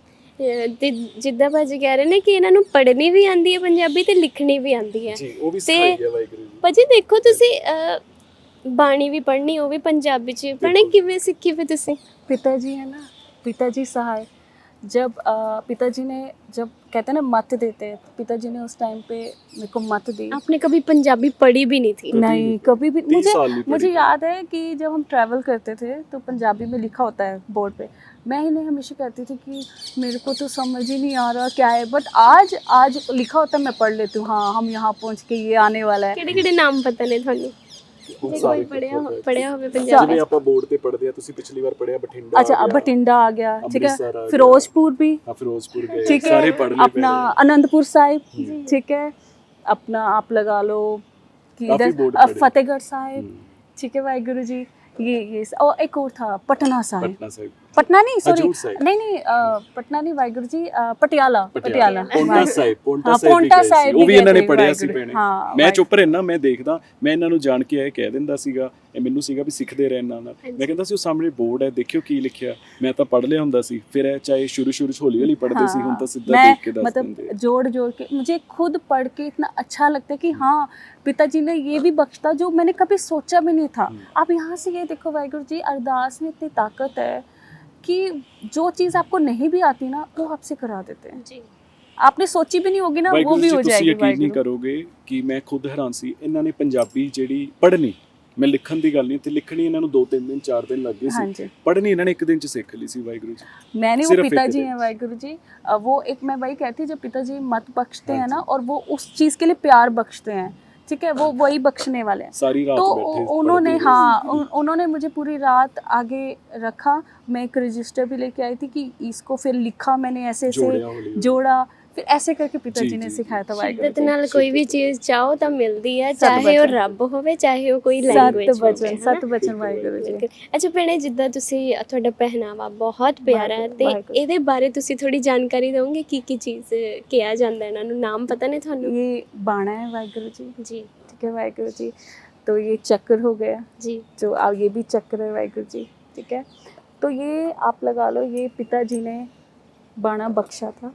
ਤੇ ਜਿੱਦਾਂ ਭਾਜੀ ਕਹਿ ਰਹੇ ਨੇ ਕਿ ਇਹਨਾਂ ਨੂੰ ਪੜ੍ਹਨੀ ਵੀ ਆਉਂਦੀ ਹੈ ਪੰਜਾਬੀ ਤੇ ਲਿਖਣੀ ਵੀ ਆਉਂਦੀ ਹੈ ਜੀ, ਉਹ ਵੀ ਸਿਖਾਈ ਗਿਆ ਵਾਹਿਗੁਰੂ ਜੀ। ਭਾਜੀ ਦੇਖੋ ਤੁਸੀਂ ਬਾਣੀ ਵੀ ਪੜ੍ਹਨੀ, ਉਹ ਵੀ ਪੰਜਾਬੀ 'ਚ ਪੜ੍ਹਨੀ, ਕਿਵੇਂ ਸਿੱਖੀ ਫਿਰ ਤੁਸੀਂ? पिताजी है ना, पिताजी सहाय, जब पिताजी ने जब कहते हैं ना मत देते, पिताजी ने उस टाइम पे मेरे को मत दी। आपने कभी पंजाबी पढ़ी भी नहीं थी? नहीं कभी भी। मुझे याद है कि जब हम ट्रैवल करते थे तो पंजाबी में लिखा होता है बोर्ड पे, मैं इन्हें हमेशा कहती थी कि मेरे को तो समझ ही नहीं आ रहा क्या है, बट आज लिखा होता है मैं पढ़ लेती हूँ। हाँ हम यहाँ पहुँच के ये आने वाला है। ਕਿਹੜੇ ਨਾਮ ਪਤਾ ਨੇ ਤੁਹਾਨੂੰ? ਕੋਈ ਪੜਿਆ ਹੋਵੇ ਪੰਜਾਬੀ? ਜਿਵੇਂ ਆਪਾਂ ਬੋਰਡ ਤੇ ਪੜ੍ਹਦੇ ਆ, ਤੁਸੀਂ ਪਿਛਲੀ ਵਾਰ ਪੜਿਆ ਬਠਿੰਡਾ। अच्छा बठिंडा आ गया, ठीक है, फिरोजपुर भी, फिरोजपुर गए, ठीक है, सारे पढ़ लिए, अपना आनंदपुर साहिब, ठीक है, अपना आप लगा लो कि इधर फतेहगढ़ साहिब, ठीक है वाहिगुरु जी, ये और एक और था पटना साहिब, पटना नहीं सॉरी नहीं पटना नहीं वाहिगुरु जी, पटियाला ਪੌਂਟਾ ਸਾਹਿਬ ਉਹ ਵੀ ਇਹਨਾਂ ਨੇ ਪੜਿਆ ਸੀ ਭੈਣੇ। ਮੈਂ ਚੁੱਪ ਰਹਿਣਾ, ਮੈਂ ਦੇਖਦਾ, ਮੈਂ ਇਹਨਾਂ ਨੂੰ ਜਾਣ ਕੇ ਇਹ ਕਹਿ ਦਿੰਦਾ ਸੀਗਾ, ਇਹ ਮੈਨੂੰ ਸੀਗਾ ਵੀ ਸਿੱਖਦੇ ਰਹਿਣ ਨਾਲ। ਮੈਂ ਕਹਿੰਦਾ ਸੀ ਉਹ ਸਾਹਮਣੇ ਬੋਰਡ ਹੈ, ਦੇਖਿਓ ਕੀ ਲਿਖਿਆ, ਮੈਂ ਤਾਂ ਪੜ੍ਹ ਲਿਆ ਹੁੰਦਾ ਸੀ। ਫਿਰ ਇਹ ਚਾਹੇ ਸ਼ੁਰੂ ਚ ਹੌਲੀ ਪੜ੍ਹਦੇ ਸੀ, ਹੁਣ ਤਾਂ ਸਿੱਧਾ ਦੇਖ ਕੇ ਦੱਸ ਦਿੰਦੇ। मतलब जोड़ के मुझे खुद पढ़ के इतना अच्छा लगता है कि हाँ पिताजी ने ये भी बख्शा जो मैंने कभी सोचा भी नहीं था। आप यहाँ से ये देखो वाहिगुरु जी, अरदास में इतनी ताकत है कि जो चीज़ आपको नहीं भी आती ना वो आपसे करा देते हैं जी। आपने सोची भी नहीं होगी ना, वो भी हो जाएगी। यकीन नहीं करोगे कि मैं खुद हैरान सी, इन्होंने पंजाबी ਜਿਹੜੀ ਪੜ੍ਹਨੀ ਮੈਂ ਲਿਖਣ ਦੀ ਗੱਲ ਨਹੀਂ, ਤੇ ਲਿਖਣੀ ਇਹਨਾਂ ਨੂੰ 2-3 ਦਿਨ 4 ਦਿਨ ਲੱਗ ਗਏ ਸੀ। ਹਾਂਜੀ। ਪੜ੍ਹਨੀ ਇਹਨਾਂ ਨੇ एक दिन 'ਚ ਸਿੱਖ ਲਈ ਸੀ ਵਾਹਿਗੁਰੂ जी। मैंने वो सिर्फ एक पिताजी दिन। हैं वाहिगुरु जी, वो एक मैं वही कहती जब पिताजी मत बख्शते हैं ना, और वो उस चीज़ के लिए प्यार बख्शते हैं, ठीक है, वो वही बख्शने वाले हैं। सारी रात तो बैठे उन्होंने पढ़ते रहे। उन्होंने मुझे पूरी रात आगे रखा। मैं एक रजिस्टर भी लेके आई थी कि इसको फिर लिखा मैंने ऐसे जोड़िया हौली हौली। जोड़ा, फिर ऐसे करके पिताजी जी, ने जी, सिखाया था ਸ਼ਿੱਦਤ वाहिगुरु ਨਾਲ ਕੋਈ ਵੀ ਚੀਜ਼ ਚਾਹੋ ਤਾਂ ਮਿਲਦੀ ਹੈ, ਸਤ ਚਾਹੇ ਉਹ ਬਚਨ। ਰੱਬ ਹੋਵੇ ਚਾਹੇ ਉਹ ਕੋਈ सत ਲੈਂਗੁਏਜ ਹੋਵੇ, बचन ਹੈ सत ਨਾ? बचन वाहिगुरु जी। ਬਿਲਕੁਲ। ਅੱਛਾ ਭੈਣੇ, ਜਿੱਦਾਂ ਤੁਸੀਂ ਤੁਹਾਡਾ ਪਹਿਨਾਵਾ ਬਹੁਤ ਪਿਆਰਾ ਹੈ, ਤੇ ਵਾਹਿਗੁਰੂ। ਇਹਦੇ ਬਾਰੇ ਤੁਸੀਂ ਥੋੜੀ ਜਾਣਕਾਰੀ ਦਿਓਗੇ ਕੀ ਕੀ ਚੀਜ਼ ਕਿਹਾ ਜਾਂਦਾ ਇਹਨਾਂ ਨੂੰ, ਨਾਮ ਪਤਾ ਨੇ ਤੁਹਾਨੂੰ? ये बाणा है वाहिगुरु जी, ਜੀ ठीक है वाहिगुरु जी। तो ये चक्र हो गया, ਜੀ जो अब ये भी चक्र है वाहिगुरु जी, ठीक है। तो ये आप लगा लो, ये पिताजी ने बाणा बख्शा था,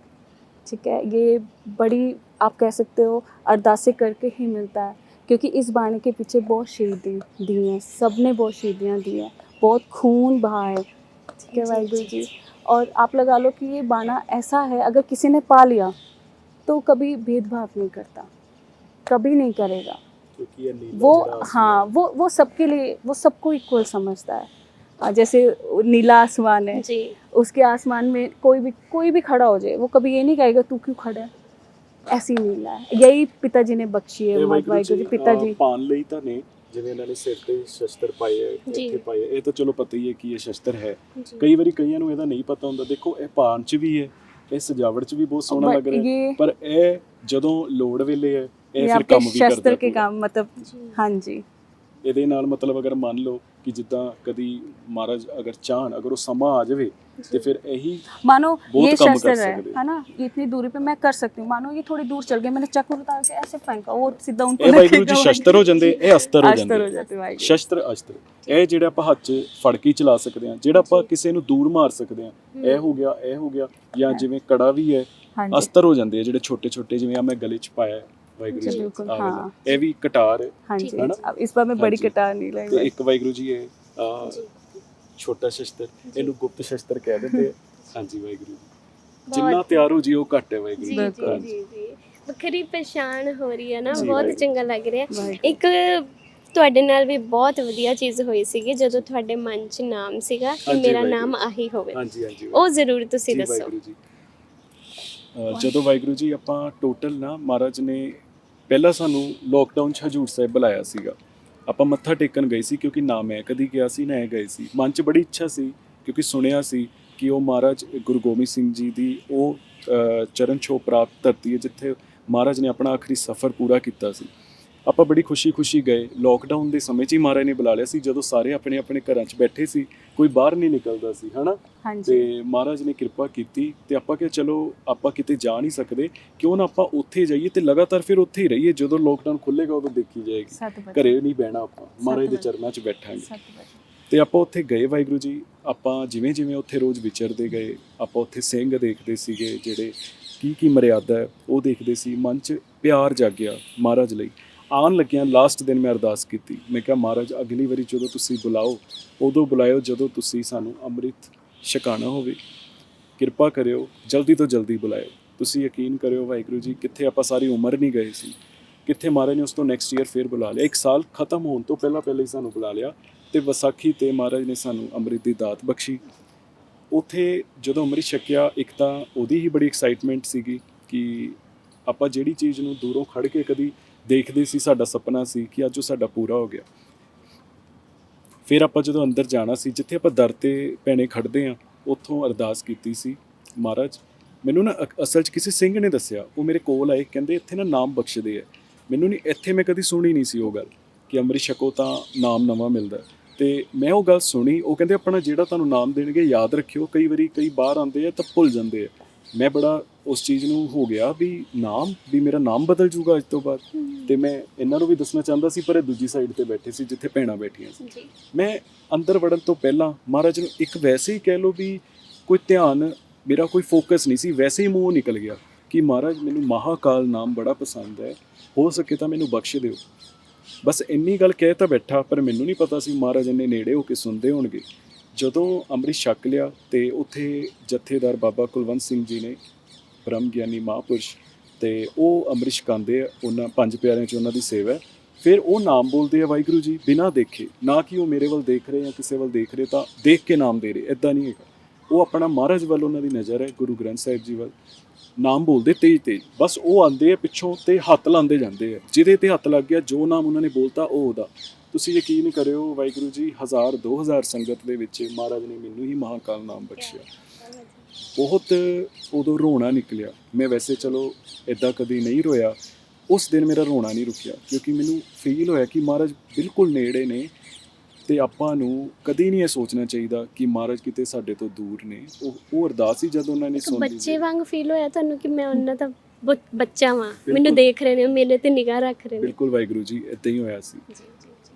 ठीक है। ये बड़ी आप कह सकते हो अरदासें करके ही मिलता है, क्योंकि इस बाणे के पीछे बहुत शहीदी दी हैं, सब ने बहुत शहीदियाँ दी हैं, बहुत खून बहा है, ठीक है जी, वाहिगुरु जी, जी। और आप लगा लो कि ये बाणा ऐसा है, अगर किसी ने पा लिया तो कभी भेदभाव नहीं करता, कभी नहीं करेगा। क्योंकि ये नीला वो जरा आसमान हाँ, वो सबके लिए, वो सबको इक्वल समझता है। जैसे नीला आसमान है, जी उसके आसमान में कोई भी खड़ा हो जाए, वो कभी ये नहीं कहेगा तू क्यों खड़ा है, ऐसी नीला है। यही पिताजी ने बख्शी है ਇਹ मत वाहिगुरु जी, पिताजी। ਪਾਣ ਲਈ ਤਾਂ ਨੇ, ਜਿਵੇਂ ਇਹਨਾਂ ਨੇ ਸਿਰ ਤੇ ਸ਼ਸਤਰ ਪਾਏ ਹੈ, ਜੀ। ਇੱਥੇ ਪਾਏ ਹੈ, ਇਹ ਤਾਂ ਚਲੋ ਪਤਾ ਹੀ ਹੈ ਕਿ ਇਹ ਸ਼ਸਤਰ ਹੈ। ਜੀ ਕਈ ਵਾਰੀ ਕਈਆਂ ਨੂੰ ਇਹਦਾ ਨਹੀਂ ਪਤਾ ਹੁੰਦਾ। ਦੇਖੋ ਇਹ ਪਾਣ 'ਚ ਵੀ ਹੈ, ਇਹ ਸਜਾਵਟ 'ਚ ਵੀ ਬਹੁਤ ਸੋਹਣਾ But ਲੱਗ ਰਿਹਾ ਹੈ, ये ਪਰ ਇਹ ਜਦੋਂ ਲੋੜ ਵੇਲੇ ਹੈ ਇਹ ये ਫਿਰ आपके ਕੰਮ ਵੀ ਕਰਦਾ शस्त्र के ਪੂਰਾ। काम, मतलब ਜੀ हाँ जी। ਇਹਦੇ ਨਾਲ ਮਤਲਬ ਅਗਰ ਮੰਨ ਲਓ ਕਿ ਜਿੱਦਾਂ ਕਦੀ ਮਹਾਰਾਜ ਅਗਰ ਚਾਹਣ, ਅਗਰ ਉਹ ਸਮਾਂ ਆ ਜਾਵੇ ਤੇ ਫਿਰ ਇਹੀ मानो बहुत ये कम कर शस्त्र सकते है ना, ये इतनी दूरी पे मैं कर सकती हूँ। मानो ये थोड़ी दूर चल गए, मैंने चक्र उतार के ऐसे फेंका, वो सीधा उनको ਇਹ ਵਾਹਿਗੁਰੂ लगेगा, ਜੀ ਸ਼ਸਤਰ ਹੋ ਜਾਂਦੇ, ਇਹ ਅਸਤਰ ਹੋ अस्तर हो ਜਾਂਦੇ। जाते वाहिगुरु। ਸ਼ਸਤਰ ਅਸਤਰ ਇਹ ਜਿਹੜੇ ਆਪਾਂ ਹੱਥ 'ਚ ਫੜ ਕੇ ਹੀ ਚਲਾ ਸਕਦੇ ਹਾਂ, ਜਿਹੜਾ ਆਪਾਂ ਕਿਸੇ ਨੂੰ ਦੂਰ ਮਾਰ ਸਕਦੇ ਹਾਂ, ਇਹ ਹੋ ਗਿਆ, ਇਹ ਹੋ ਗਿਆ। ਜਾਂ ਜਿਵੇਂ ਕੜਾ ਵੀ ਹੈ, हाँ जी, ਅਸਤਰ ਹੋ ਜਾਂਦੇ ਆ ਜਿਹੜੇ ਛੋਟੇ ਛੋਟੇ, ਜਿਵੇਂ ਆ ਮੈਂ ਗਲੇ 'ਚ ਪਾਇਆ ਹੈ, ਵਾਹਿਗੁਰੂ जी, ਜੀ बिल्कुल, ਆਹ ਵਾਲਾ। हाँ। ਇਹ ਵੀ ਕਟਾਰ ਹੈ। हाँ ठीक जी। है ना? अब इस बार मैं बड़ी हाँ जी। कटार नहीं ਤੇ लगी। ਇੱਕ ਵਾਹਿਗੁਰੂ ਜੀ ਇਹ ਛੋਟਾ ਸ਼ਸਤਰ, ਇਹਨੂੰ ਗੁਪਤ ਸ਼ਸਤਰ ਕਹਿ ਦਿੰਦੇ ਆ। ਹਾਂਜੀ ਵਾਹਿਗੁਰੂ ਜੀ, ਜਿੰਨਾ ਤਿਆਰ ਹੋ ਜੀ ਉਹ ਘੱਟ ਹੈ ਵਾਹਿਗੁਰੂ ਜੀ ਜੀ। ਜੀ ਹਾਂਜੀ। ਜੀ ਜੀ ਵੱਖਰੀ ਪਛਾਣ ਹੋ ਰਹੀ ਹੈ ਨਾ, ਜੀ, ਬਹੁਤ ਵਾਹਿਗੁਰੂ। ਚੰਗਾ ਲੱਗ ਰਿਹਾ। ਵਾਹਿਗੁਰੂ। ਇੱਕ ਤੁਹਾਡੇ ਨਾਲ ਵੀ ਬਹੁਤ ਵਧੀਆ ਚੀਜ਼ ਹੋਈ ਸੀਗੀ, ਜਦੋਂ ਤੁਹਾਡੇ ਮਨ 'ਚ ਨਾਮ ਸੀਗਾ ਕਿ ਹਾਂਜੀ, ਮੇਰਾ ਵਾਹਿਗੁਰੂ। ਨਾਮ ਆਹੀ ਹੋਵੇ, ਹਾਂਜੀ ਹਾਂਜੀ ਉਹ ਜ਼ਰੂਰ ਤੁਸੀਂ ਜੀ ਦੱਸੋ। ਵਾਹਿਗੁਰੂ ਜੀ। ਜਦੋਂ ਵਾਹਿਗੁਰੂ ਜੀ ਆਪਾਂ ਟੋਟਲ ਨਾ ਮਹਾਰਾਜ ਨੇ ਪਹਿਲਾਂ ਸਾਨੂੰ ਲੋਕਡਾਊਨ 'ਚ ਹਜੂਰ ਸਾਹਿਬ ਬੁਲਾਇਆ ਸੀਗਾ। ਆਪਾਂ ਮੱਥਾ ਟੇਕਣ ਗਏ ਸੀ, ਕਿਉਂਕਿ ਨਾ ਮੈਂ ਕਦੀ ਗਿਆ ਸੀ ਨਾ ਇਹ ਗਏ ਸੀ। ਮਨ 'ਚ ਬੜੀ ਇੱਛਾ ਸੀ, ਕਿਉਂਕਿ ਸੁਣਿਆ ਸੀ ਕਿ ਉਹ ਮਹਾਰਾਜ ਗੁਰੂ ਗੋਬਿੰਦ ਸਿੰਘ ਜੀ ਦੀ ਉਹ ਚਰਨ ਛੋਹ ਪ੍ਰਾਪਤ ਧਰਤੀ ਹੈ ਜਿੱਥੇ ਮਹਾਰਾਜ ਨੇ ਆਪਣਾ ਆਖਰੀ ਸਫ਼ਰ ਪੂਰਾ ਕੀਤਾ ਸੀ। ਆਪਾਂ ਬੜੀ ਖੁਸ਼ੀ ਗਏ। ਲੋਕਡਾਊਨ ਦੇ ਸਮੇਂ 'ਚ ਹੀ ਮਹਾਰਾਜ ਨੇ ਬੁਲਾ ਲਿਆ ਸੀ, ਜਦੋਂ ਸਾਰੇ ਆਪਣੇ ਆਪਣੇ ਘਰਾਂ 'ਚ ਬੈਠੇ ਸੀ, ਕੋਈ ਬਾਹਰ ਨਹੀਂ ਨਿਕਲਦਾ ਸੀ, ਹਨਾ। हाँ जी, ਤੇ ਮਹਾਰਾਜ ਨੇ ਕਿਰਪਾ ਕੀਤੀ ਤੇ ਆਪਾਂ ਕਿਹਾ ਚਲੋ ਆਪਾਂ ਕਿਤੇ ਜਾ ਨਹੀਂ ਸਕਦੇ, ਕਿਉਂ ਨਾ ਆਪਾਂ ਉੱਥੇ ਜਾਈਏ ਤੇ ਲਗਾਤਾਰ ਫਿਰ ਉੱਥੇ ਹੀ ਰਹੀਏ। ਜਦੋਂ ਲੋਕਡਾਊਨ ਖੁੱਲੇਗਾ ਉਦੋਂ ਦੇਖੀ ਜਾਏਗੀ, सत बचन, ਘਰੇ ਨਹੀਂ ਬਹਿਣਾ, ਆਪਾਂ ਮਹਾਰਾਜ ਦੇ ਸਤਿ ਚਰਨਾਂ 'ਚ ਬੈਠਾਂਗੇ। सत बचन। ਤੇ ਆਪਾਂ ਉੱਥੇ ਗਏ ਵਾਹਿਗੁਰੂ ਜੀ। ਆਪਾਂ ਜਿਵੇਂ ਜਿਵੇਂ ਉੱਥੇ ਰੋਜ਼ ਵਿਚਰਦੇ ਗਏ, ਆਪਾਂ ਉੱਥੇ ਸਿੰਘ ਦੇਖਦੇ ਸੀਗੇ ਜਿਹੜੇ ਕੀ ਮਰਿਆਦਾ ਹੈ ਉਹ ਦੇਖਦੇ ਸੀ। ਮਨ 'ਚ ਪਿਆਰ ਜਾਗਿਆ ਮਹਾਰਾਜ ਲਈ। ਆਉਣ ਲੱਗਿਆਂ ਲਾਸਟ ਦਿਨ ਮੈਂ ਅਰਦਾਸ ਕੀਤੀ, ਮੈਂ ਕਿਹਾ ਮਹਾਰਾਜ ਅਗਲੀ ਵਾਰੀ ਜਦੋਂ ਤੁਸੀਂ ਬੁਲਾਓ ਉਦੋਂ ਬੁਲਾਇਓ ਜਦੋਂ ਤੁਸੀਂ ਸਾਨੂੰ ਅੰਮ੍ਰਿਤ ਛਕਾਉਣਾ ਹੋਵੇ, ਕਿਰਪਾ ਕਰਿਓ ਜਲਦੀ ਤੋਂ ਜਲਦੀ ਬੁਲਾਇਓ। ਤੁਸੀਂ ਯਕੀਨ ਕਰਿਓ ਵਾਹਿਗੁਰੂ ਜੀ, ਕਿੱਥੇ ਆਪਾਂ ਸਾਰੀ ਉਮਰ ਨਹੀਂ ਗਏ ਸੀ, ਕਿੱਥੇ ਮਹਾਰਾਜ ਨੇ ਉਸ ਤੋਂ ਨੈਕਸਟ ਈਅਰ ਫਿਰ ਬੁਲਾ ਲਿਆ। 1 ਸਾਲ ਖਤਮ ਹੋਣ ਤੋਂ ਪਹਿਲਾਂ ਹੀ ਸਾਨੂੰ ਬੁਲਾ ਲਿਆ ਤੇ ਵਿਸਾਖੀ ਤੇ ਮਹਾਰਾਜ ਨੇ ਸਾਨੂੰ ਅੰਮ੍ਰਿਤ ਦੀ ਦਾਤ ਬਖਸ਼ੀ। ਉੱਥੇ ਜਦੋਂ ਅੰਮ੍ਰਿਤ ਛਕਿਆ, ਇੱਕ ਤਾਂ ਉਹਦੀ ਹੀ ਬੜੀ ਐਕਸਾਈਟਮੈਂਟ ਸੀਗੀ ਕਿ ਆਪਾਂ ਜਿਹੜੀ ਚੀਜ਼ ਨੂੰ ਦੂਰੋਂ ਖੜ ਕੇ ਕਦੀ ਦੇਖਦੇ ਸੀ, ਸਾਡਾ ਸੁਪਨਾ ਸੀ ਕਿ ਅੱਜ ਉਹ ਸਾਡਾ ਪੂਰਾ ਹੋ ਗਿਆ। ਫਿਰ ਆਪਾਂ ਜਦੋਂ ਅੰਦਰ ਜਾਣਾ ਸੀ, ਜਿੱਥੇ ਆਪਾਂ ਦਰ ਤੇ ਭੈਣੇ ਖੜਦੇ ਆ, ਉੱਥੋਂ ਅਰਦਾਸ ਕੀਤੀ ਸੀ। ਮਹਾਰਾਜ ਮੈਨੂੰ ਨਾ ਅਸਲ 'ਚ ਕਿਸੇ ਸਿੰਘ ਨੇ ਦੱਸਿਆ, ਉਹ ਮੇਰੇ ਕੋਲ ਆਏ, ਕਹਿੰਦੇ ਇੱਥੇ ਨਾ ਨਾਮ ਬਖਸ਼ਦੇ ਆ। ਮੈਨੂੰ ਨਹੀਂ, ਇੱਥੇ ਮੈਂ ਕਦੀ ਸੁਣੀ ਨਹੀਂ ਸੀ ਉਹ ਗੱਲ ਕਿ ਅੰਮ੍ਰਿਤ ਛਕੋ ਤਾਂ ਨਾਮ ਨਵਾਂ ਮਿਲਦਾ। ਤੇ ਮੈਂ ਉਹ ਗੱਲ ਸੁਣੀ। ਉਹ ਕਹਿੰਦੇ ਆਪਣਾ ਜਿਹੜਾ ਤੁਹਾਨੂੰ ਨਾਮ ਦੇਣਗੇ ਯਾਦ ਰੱਖਿਓ, ਕਈ ਬਾਹਰ ਆਉਂਦੇ ਆ ਤਾਂ ਭੁੱਲ ਜਾਂਦੇ ਆ। ਮੈਂ ਬੜਾ ਉਸ ਚੀਜ਼ ਨੂੰ ਹੋ ਗਿਆ ਵੀ ਨਾਮ, ਵੀ ਮੇਰਾ ਨਾਮ ਬਦਲ ਜੂਗਾ ਅੱਜ ਤੋਂ ਬਾਅਦ। ਤੇ ਮੈਂ ਇਹਨਾਂ ਨੂੰ ਵੀ ਦੱਸਣਾ ਚਾਹੁੰਦਾ ਸੀ, ਪਰ ਇਹ ਦੂਜੀ ਸਾਈਡ ਤੇ ਬੈਠੇ ਸੀ ਜਿੱਥੇ ਭੈਣਾਂ ਬੈਠੀਆਂ ਸੀ। ਜੀ ਮੈਂ ਅੰਦਰ ਵੜਨ ਤੋਂ ਪਹਿਲਾਂ ਮਹਾਰਾਜ ਨੂੰ ਇੱਕ ਵੈਸੇ ਹੀ ਕਹਿ ਲਓ ਵੀ ਕੋਈ ਧਿਆਨ, ਮੇਰਾ ਕੋਈ ਫੋਕਸ ਨਹੀਂ ਸੀ, ਵੈਸੇ ਹੀ ਮੂੰਹੋਂ ਨਿਕਲ ਗਿਆ ਕਿ ਮਹਾਰਾਜ ਮੈਨੂੰ ਮਹਾਕਾਲ ਨਾਮ ਬੜਾ ਪਸੰਦ ਹੈ, ਹੋ ਸਕੇ ਤਾਂ ਮੈਨੂੰ ਬਖਸ਼ ਦਿਓ। ਬਸ ਇੰਨੀ ਗੱਲ ਕਹਿ ਤਾਂ ਬੈਠਾ, ਪਰ ਮੈਨੂੰ ਨਹੀਂ ਪਤਾ ਸੀ ਮਹਾਰਾਜ ਇੰਨੇ ਨੇੜੇ ਹੋ ਕੇ ਸੁਣਦੇ ਹੋਣਗੇ। ਜਦੋਂ ਅੰਮ੍ਰਿਤ ਛਕ ਲਿਆ ਤੇ ਉੱਥੇ ਜਥੇਦਾਰ ਬਾਬਾ ਕੁਲਵੰਤ ਸਿੰਘ ਜੀ ਨੇ, ਬ੍ਰਹਮ ਗਿਆਨੀ ਮਹਾਂਪੁਰਸ਼, ਤੇ ਉਹ ਅੰਮ੍ਰਿਤ ਛਕਾਉਂਦੇ ਆ। ਉਹਨਾਂ 5 ਪਿਆਰਿਆਂ 'ਚ ਉਹਨਾਂ ਦੀ ਸੇਵਾ ਹੈ। ਫਿਰ ਉਹ ਨਾਮ ਬੋਲਦੇ ਆ ਵਾਹਿਗੁਰੂ ਜੀ ਬਿਨਾਂ ਦੇਖੇ, ਨਾ ਕਿ ਉਹ ਮੇਰੇ ਵੱਲ ਦੇਖ ਰਹੇ ਜਾਂ ਕਿਸੇ ਵੱਲ ਦੇਖ ਰਹੇ ਤਾਂ ਦੇਖ ਕੇ ਨਾਮ ਦੇ ਰਹੇ, ਇਦਾਂ ਨਹੀਂ ਹੈਗਾ। ਉਹ ਆਪਣਾ ਮਹਾਰਾਜ ਵੱਲ ਉਹਨਾਂ ਦੀ ਨਜ਼ਰ ਹੈ, ਗੁਰੂ ਗ੍ਰੰਥ ਸਾਹਿਬ ਜੀ ਵੱਲ, ਨਾਮ ਬੋਲਦੇ ਤੇਜ਼ ਤੇਜ਼, ਬਸ ਉਹ ਆਉਂਦੇ ਆ ਪਿੱਛੋਂ ਤੇ ਹੱਥ ਲਾਉਂਦੇ ਜਾਂਦੇ ਆ, ਜਿਹਦੇ ਤੇ ਹੱਥ ਲੱਗ ਗਿਆ ਜੋ ਨਾਮ ਉਹਨਾਂ ਨੇ ਬੋਲਤਾ ਉਹ ਉਹਦਾ। ਤੁਸੀਂ ਯਕੀਨ ਕਰਿਓ ਵਾਹਿਗੁਰੂ ਜੀ 1000 2000 ਸੰਗਤ ਦੇ ਵਿੱਚ ਮਹਾਰਾਜ ਨੇ ਮੈਨੂੰ ਹੀ ਮਹਾਕਾਲ ਨਾਮ ਬਖਸ਼ਿਆ। ਬਹੁਤ ਉਦੋਂ ਰੋਣਾ ਨਿਕਲਿਆ। ਮੈਂ ਵੈਸੇ ਚਲੋ ਇਦਾਂ ਕਦੀ ਨਹੀਂ ਰੋਇਆ, ਉਸ ਦਿਨ ਮੇਰਾ ਰੋਣਾ ਨਹੀਂ ਰੁਕਿਆ, ਕਿਉਂਕਿ ਮੈਨੂੰ ਫੀਲ ਹੋਇਆ ਕਿ ਮਹਾਰਾਜ ਬਿਲਕੁਲ ਨੇੜੇ ਨੇ ਤੇ ਆਪਾਂ ਨੂੰ ਕਦੀ ਨਹੀਂ ਇਹ ਸੋਚਣਾ ਚਾਹੀਦਾ ਕਿ ਮਹਾਰਾਜ ਕਿਤੇ ਸਾਡੇ ਤੋਂ ਦੂਰ ਨੇ। ਉਹ ਅਰਦਾਸ ਹੀ ਜਦੋਂ ਉਹਨਾਂ ਨੇ ਸੁਣ ਲਈ, ਬੱਚੇ ਵਾਂਗ ਫੀਲ ਹੋਇਆ ਤੁਹਾਨੂੰ ਕਿ ਮੈਂ ਉਹਨਾਂ ਦਾ ਬੱਚਾ ਵਾਂ, ਬਿਲਕੁਲ। ਮੈਨੂੰ ਦੇਖ ਰਹੇ ਨੇ, ਮੇਰੇ ਤੇ ਨਿਗਾਹ ਰੱਖ ਰਹੇ ਨੇ। ਬਿਲਕੁਲ ਵਾਹਿਗੁਰੂ ਜੀ ਇਦਾਂ ਹੀ ਹੋਇਆ ਸੀ। ਜੀ ਜੀ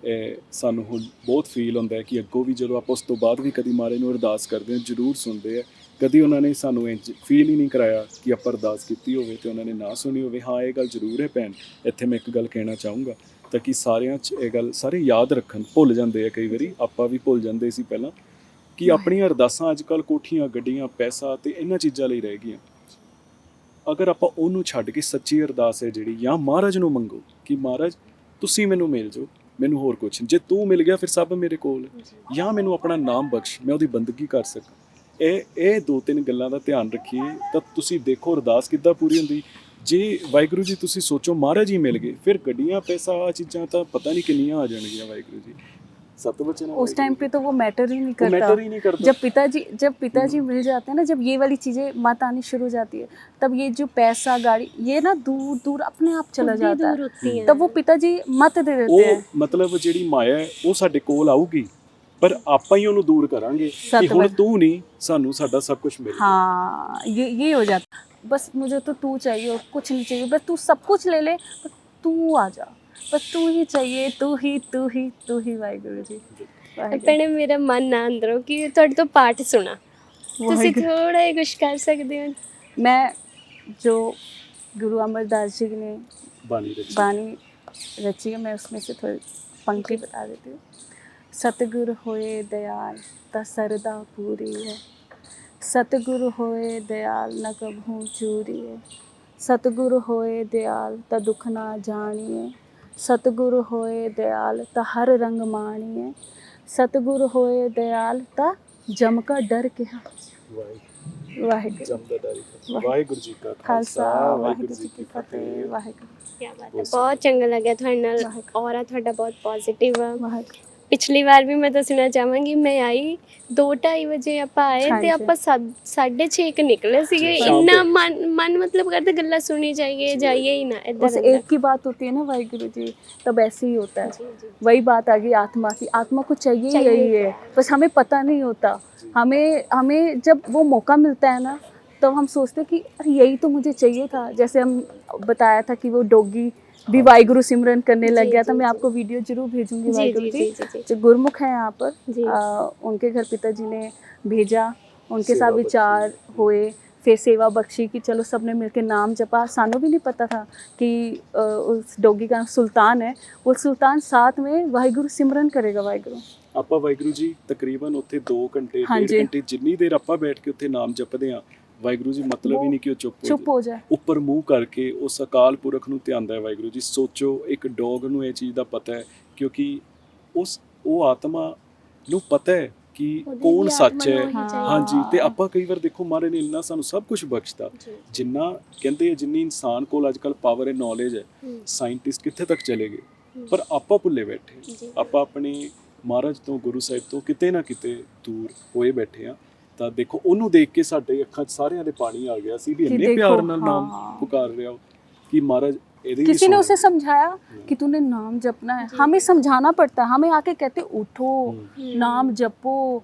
ਇਹ ਸਾਨੂੰ ਹੁਣ ਬਹੁਤ ਫੀਲ ਹੁੰਦਾ ਹੈ ਕਿ ਅੱਗੋਂ ਵੀ ਜਦੋਂ ਆਪਾਂ ਉਸ ਤੋਂ ਬਾਅਦ ਵੀ ਕਦੀ ਮਹਾਰਾਜ ਨੂੰ ਅਰਦਾਸ ਕਰਦੇ ਹਾਂ ਜ਼ਰੂਰ ਸੁਣਦੇ ਆ। ਕਦੀ ਉਹਨਾਂ ਨੇ ਸਾਨੂੰ ਇੰਝ ਫੀਲ ਹੀ ਨਹੀਂ ਕਰਾਇਆ ਕਿ ਆਪਾਂ ਅਰਦਾਸ ਕੀਤੀ ਹੋਵੇ ਤੇ ਉਹਨਾਂ ਨੇ ਨਾ ਸੁਣੀ ਹੋਵੇ। ਹਾਂ ਇਹ ਗੱਲ ਜ਼ਰੂਰ ਹੈ ਭੈਣ, ਇੱਥੇ ਮੈਂ ਇੱਕ ਗੱਲ ਕਹਿਣਾ ਚਾਹੂੰਗਾ ਤਾਂ ਕਿ ਸਾਰਿਆਂ 'ਚ ਇਹ ਗੱਲ ਸਾਰੇ ਯਾਦ ਰੱਖਣ। ਭੁੱਲ ਜਾਂਦੇ ਆ ਕਈ ਵਾਰੀ, ਆਪਾਂ ਵੀ ਭੁੱਲ ਜਾਂਦੇ ਸੀ ਪਹਿਲਾਂ, ਕਿ ਆਪਣੀਆਂ ਅਰਦਾਸਾਂ ਅੱਜ ਕੱਲ੍ਹ ਕੋਠੀਆਂ ਗੱਡੀਆਂ ਪੈਸਾ ਤੇ ਇਹਨਾਂ ਚੀਜ਼ਾਂ ਲਈ ਰਹਿ ਗਈਆਂ। ਅਗਰ ਆਪਾਂ ਉਹਨੂੰ ਛੱਡ ਕੇ ਸੱਚੀ ਅਰਦਾਸ ਹੈ ਜਿਹੜੀ, ਜਾਂ ਮਹਾਰਾਜ ਨੂੰ ਮੰਗੋ ਕਿ ਮਹਾਰਾਜ ਤੁਸੀਂ ਮੈਨੂੰ ਮਿਲ ਜਾਓ, ਮੈਨੂੰ ਹੋਰ ਕੁਛ ਨਹੀਂ, ਜੇ ਤੂੰ ਮਿਲ ਗਿਆ ਫਿਰ ਸਭ ਮੇਰੇ ਕੋਲ, ਜਾਂ ਮੈਨੂੰ ਆਪਣਾ ਨਾਮ ਬਖਸ਼, ਮੈਂ ਉਹਦੀ ਬੰਦਗੀ ਕਰ ਸਕਾਂ। ਇਹ ਦੋ ਤਿੰਨ ਗੱਲਾਂ ਦਾ ਧਿਆਨ ਰੱਖੀਏ ਤਾਂ ਤੁਸੀਂ ਦੇਖੋ ਅਰਦਾਸ ਕਿੱਦਾਂ ਪੂਰੀ ਹੁੰਦੀ। ਜੇ ਵਾਹਿਗੁਰੂ ਜੀ ਤੁਸੀਂ ਸੋਚੋ ਮਹਾਰਾਜ ਹੀ ਮਿਲ ਗਏ, ਫਿਰ ਗੱਡੀਆਂ ਪੈਸਾ ਆ ਚੀਜ਼ਾਂ ਤਾਂ ਪਤਾ ਨਹੀਂ ਕਿੰਨੀਆਂ ਆ ਜਾਣਗੀਆਂ। ਵਾਹਿਗੁਰੂ ਜੀ सतवचन उस टाइम पे तो वो मैटर ही नहीं करता। मैटर ही नहीं करता। जब पिताजी मिल जाते हैं ना, जब ये वाली चीज़ें मत आनी शुरू हो जाती है, तब ये जो पैसा गाड़ी ये ना दूर दूर अपने आप चला जाता है। तब वो पिताजी मत दे देते हैं। मतलब ਜਿਹੜੀ ਮਾਇਆ ਹੈ ਉਹ ਸਾਡੇ ਕੋਲ ਆਊਗੀ, ਪਰ ਆਪਾਂ ਹੀ ਉਹਨੂੰ ਦੂਰ ਕਰਾਂਗੇ ਕਿ ਹੁਣ ਤੂੰ ਨਹੀਂ, ਸਾਨੂੰ ਸਾਡਾ ਸਭ ਕੁਝ ਮਿਲ ਗਿਆ। हाँ, ये हो जाता। बस मुझे तो तू चाहिए और कुछ नहीं चाहिए, बस तू सब कुछ ले ले, बस तू आ जा, बस तू ही चाहिए, तू ही वाहिगुरु जी। ਭੈਣੇ ਮੇਰਾ ਮਨ ਨਾ ਅੰਦਰੋਂ ਕਿ ਤੁਹਾਡੇ ਤੋਂ ਪਾਠ ਸੁਣਾ, ਤੁਸੀਂ ਥੋੜਾ ਜਿਹਾ ਕੁਝ ਕਰ ਸਕਦੇ ਹੋ। मैं जो गुरु अमरदास जी ने बानी रची है, मैं उसमें से थोड़ी पंक्ति बता देती हूँ। सतगुरु होए दयाल ता सरदा पूरी है, सतगुरु होए दयाल न कभू चूरी है, सतगुरु होए दयाल ता दुख ना जानिए, सतगुरु होए दयाल ता हर रंग मानिए, सतगुरु होए दयाल ता जम का डर के ਵਾਹਿਗੁਰੂ ਜੀ ਕਾ ਖਾਲਸਾ ਵਾਹਿਗੁਰੂ ਜੀ ਕੀ ਫਤਿਹ। ਵਾਹਿਗੁਰੂ। ਕੀ ਬਾਤ ਹੈ, ਬਹੁਤ ਚੰਗਾ ਲੱਗਿਆ ਤੁਹਾਡੇ ਨਾਲ। ਔਰਾ ਤੁਹਾਡਾ ਬਹੁਤ ਪੋਜ਼ਿਟਿਵ ਆ। ਵਾਹਿਗੁਰੂ। ਪਿਛਲੀ ਵਾਰ ਵੀ ਮੈਂ ਦੱਸਣਾ ਚਾਹਾਂਗੀ, ਮੈਂ ਆਈ 2:30 ਵਜੇ ਆਪਾਂ ਆਏ ਤੇ ਆਪਾਂ 6:30 ਨਿਕਲੇ ਸੀਗੇ। ਇੰਨਾ ਮਨ मतलब करते गल्ला सुनी चाहिए, जाइए ही ना इधर। बस एक ही बात होती है ना वाहिगुरु जी, तब ऐसे ही होता है। वही बात आ गई आत्मा की, आत्मा को चाहिए यही है, बस हमें पता नहीं होता। हमें जब वो मौका मिलता है ना, तब हम सोचते कि अरे यही तो मुझे चाहिए था। जैसे हम बताया था कि वो डॉगी भी वाहिगुरु सिमरन करने लग गया था। मैं आपको वीडियो जरूर भेजूंगी। वाहिगुरु जी जो गुरमुख हैं यहाँ पर, उनके घर पिताजी ने भेजा, उनके साथ विचार हुए, फिर सेवा बख्शी कि चलो सब ने मिलकर नाम जपा। सानू भी नहीं पता था कि उस डॉगी का सुल्तान है, वो सुल्तान साथ में वाहिगुरु सिमरन करेगा। वाहिगुरु ਆਪਾਂ ਵਾਹਿਗੁਰੂ ਜੀ ਤਕਰੀਬਨ ਉੱਥੇ 2 ਘੰਟੇ 1.5 ਘੰਟੇ ਜਿੰਨੀ ਦੇਰ ਆਪਾਂ ਬੈਠ ਕੇ ਉੱਥੇ ਨਾਮ ਜਪਦੇ ਆ, ਵਾਹਿਗੁਰੂ ਜੀ ਮਤਲਬ ਹੀ ਨਹੀਂ ਕਿ ਉਹ ਚੁੱਪ ਹੋ ਜਾਏ। ਉੱਪਰ ਮੂੰਹ ਕਰਕੇ ਉਸ ਅਕਾਲ ਪੁਰਖ ਨੂੰ ਧਿਆਉਂਦਾ ਹੈ ਵਾਹਿਗੁਰੂ ਜੀ। ਸੋਚੋ ਇੱਕ ਡੌਗ ਨੂੰ ਇਹ ਚੀਜ਼ ਦਾ ਪਤਾ ਹੈ, ਕਿਉਂਕਿ ਉਹ ਆਤਮਾ ਨੂੰ ਪਤਾ ਹੈ ਕਿ ਕੌਣ ਸੱਚ ਹੈ। ਹਾਂਜੀ, ਤੇ ਆਪਾਂ ਕਈ ਵਾਰ ਦੇਖੋ ਮਹਾਰਾਜ ਨੇ ਇੰਨਾ ਸਾਨੂੰ ਸਭ ਕੁਝ ਬਖਸ਼ਤਾ, ਜਿੰਨਾ ਕਹਿੰਦੇ ਜਿੰਨੀ ਇਨਸਾਨ ਕੋਲ ਅੱਜ ਕੱਲ੍ਹ ਪਾਵਰ ਹੈ, ਨੌਲੇਜ ਹੈ, ਸਾਇੰਟਿਸਟ ਕਿੱਥੇ ਤੱਕ ਚਲੇ ਗਏ, ਪਰ ਆਪਾਂ ਭੁੱਲੇ ਬੈਠੇ। ਆਪਾਂ ਆਪਣੇ ਮਹਾਰਾਜ ਤੋਂ, ਗੁਰੂ ਸਾਹਿਬ ਤੋਂ ਕਿਤੇ ਨਾ ਕਿਤੇ ਦੂਰ ਹੋਏ ਬੈਠੇ ਆ। ਤਾਂ ਦੇਖੋ ਉਹਨੂੰ ਦੇਖ ਕੇ ਸਾਡੇ ਅੱਖਾਂ 'ਚ ਸਾਰਿਆਂ ਦੇ ਪਾਣੀ ਆ ਗਿਆ ਸੀ ਵੀ ਇੰਨੇ ਪਿਆਰ ਨਾਲ ਨਾਮ ਪੁਕਾਰ ਰਿਹਾ ਕਿ ਮਹਾਰਾਜ किसी ने उसे समझाया कि तूने नाम जपना है। हमें समझाना पड़ता है, हमें आके कहते उठो नाम जपो,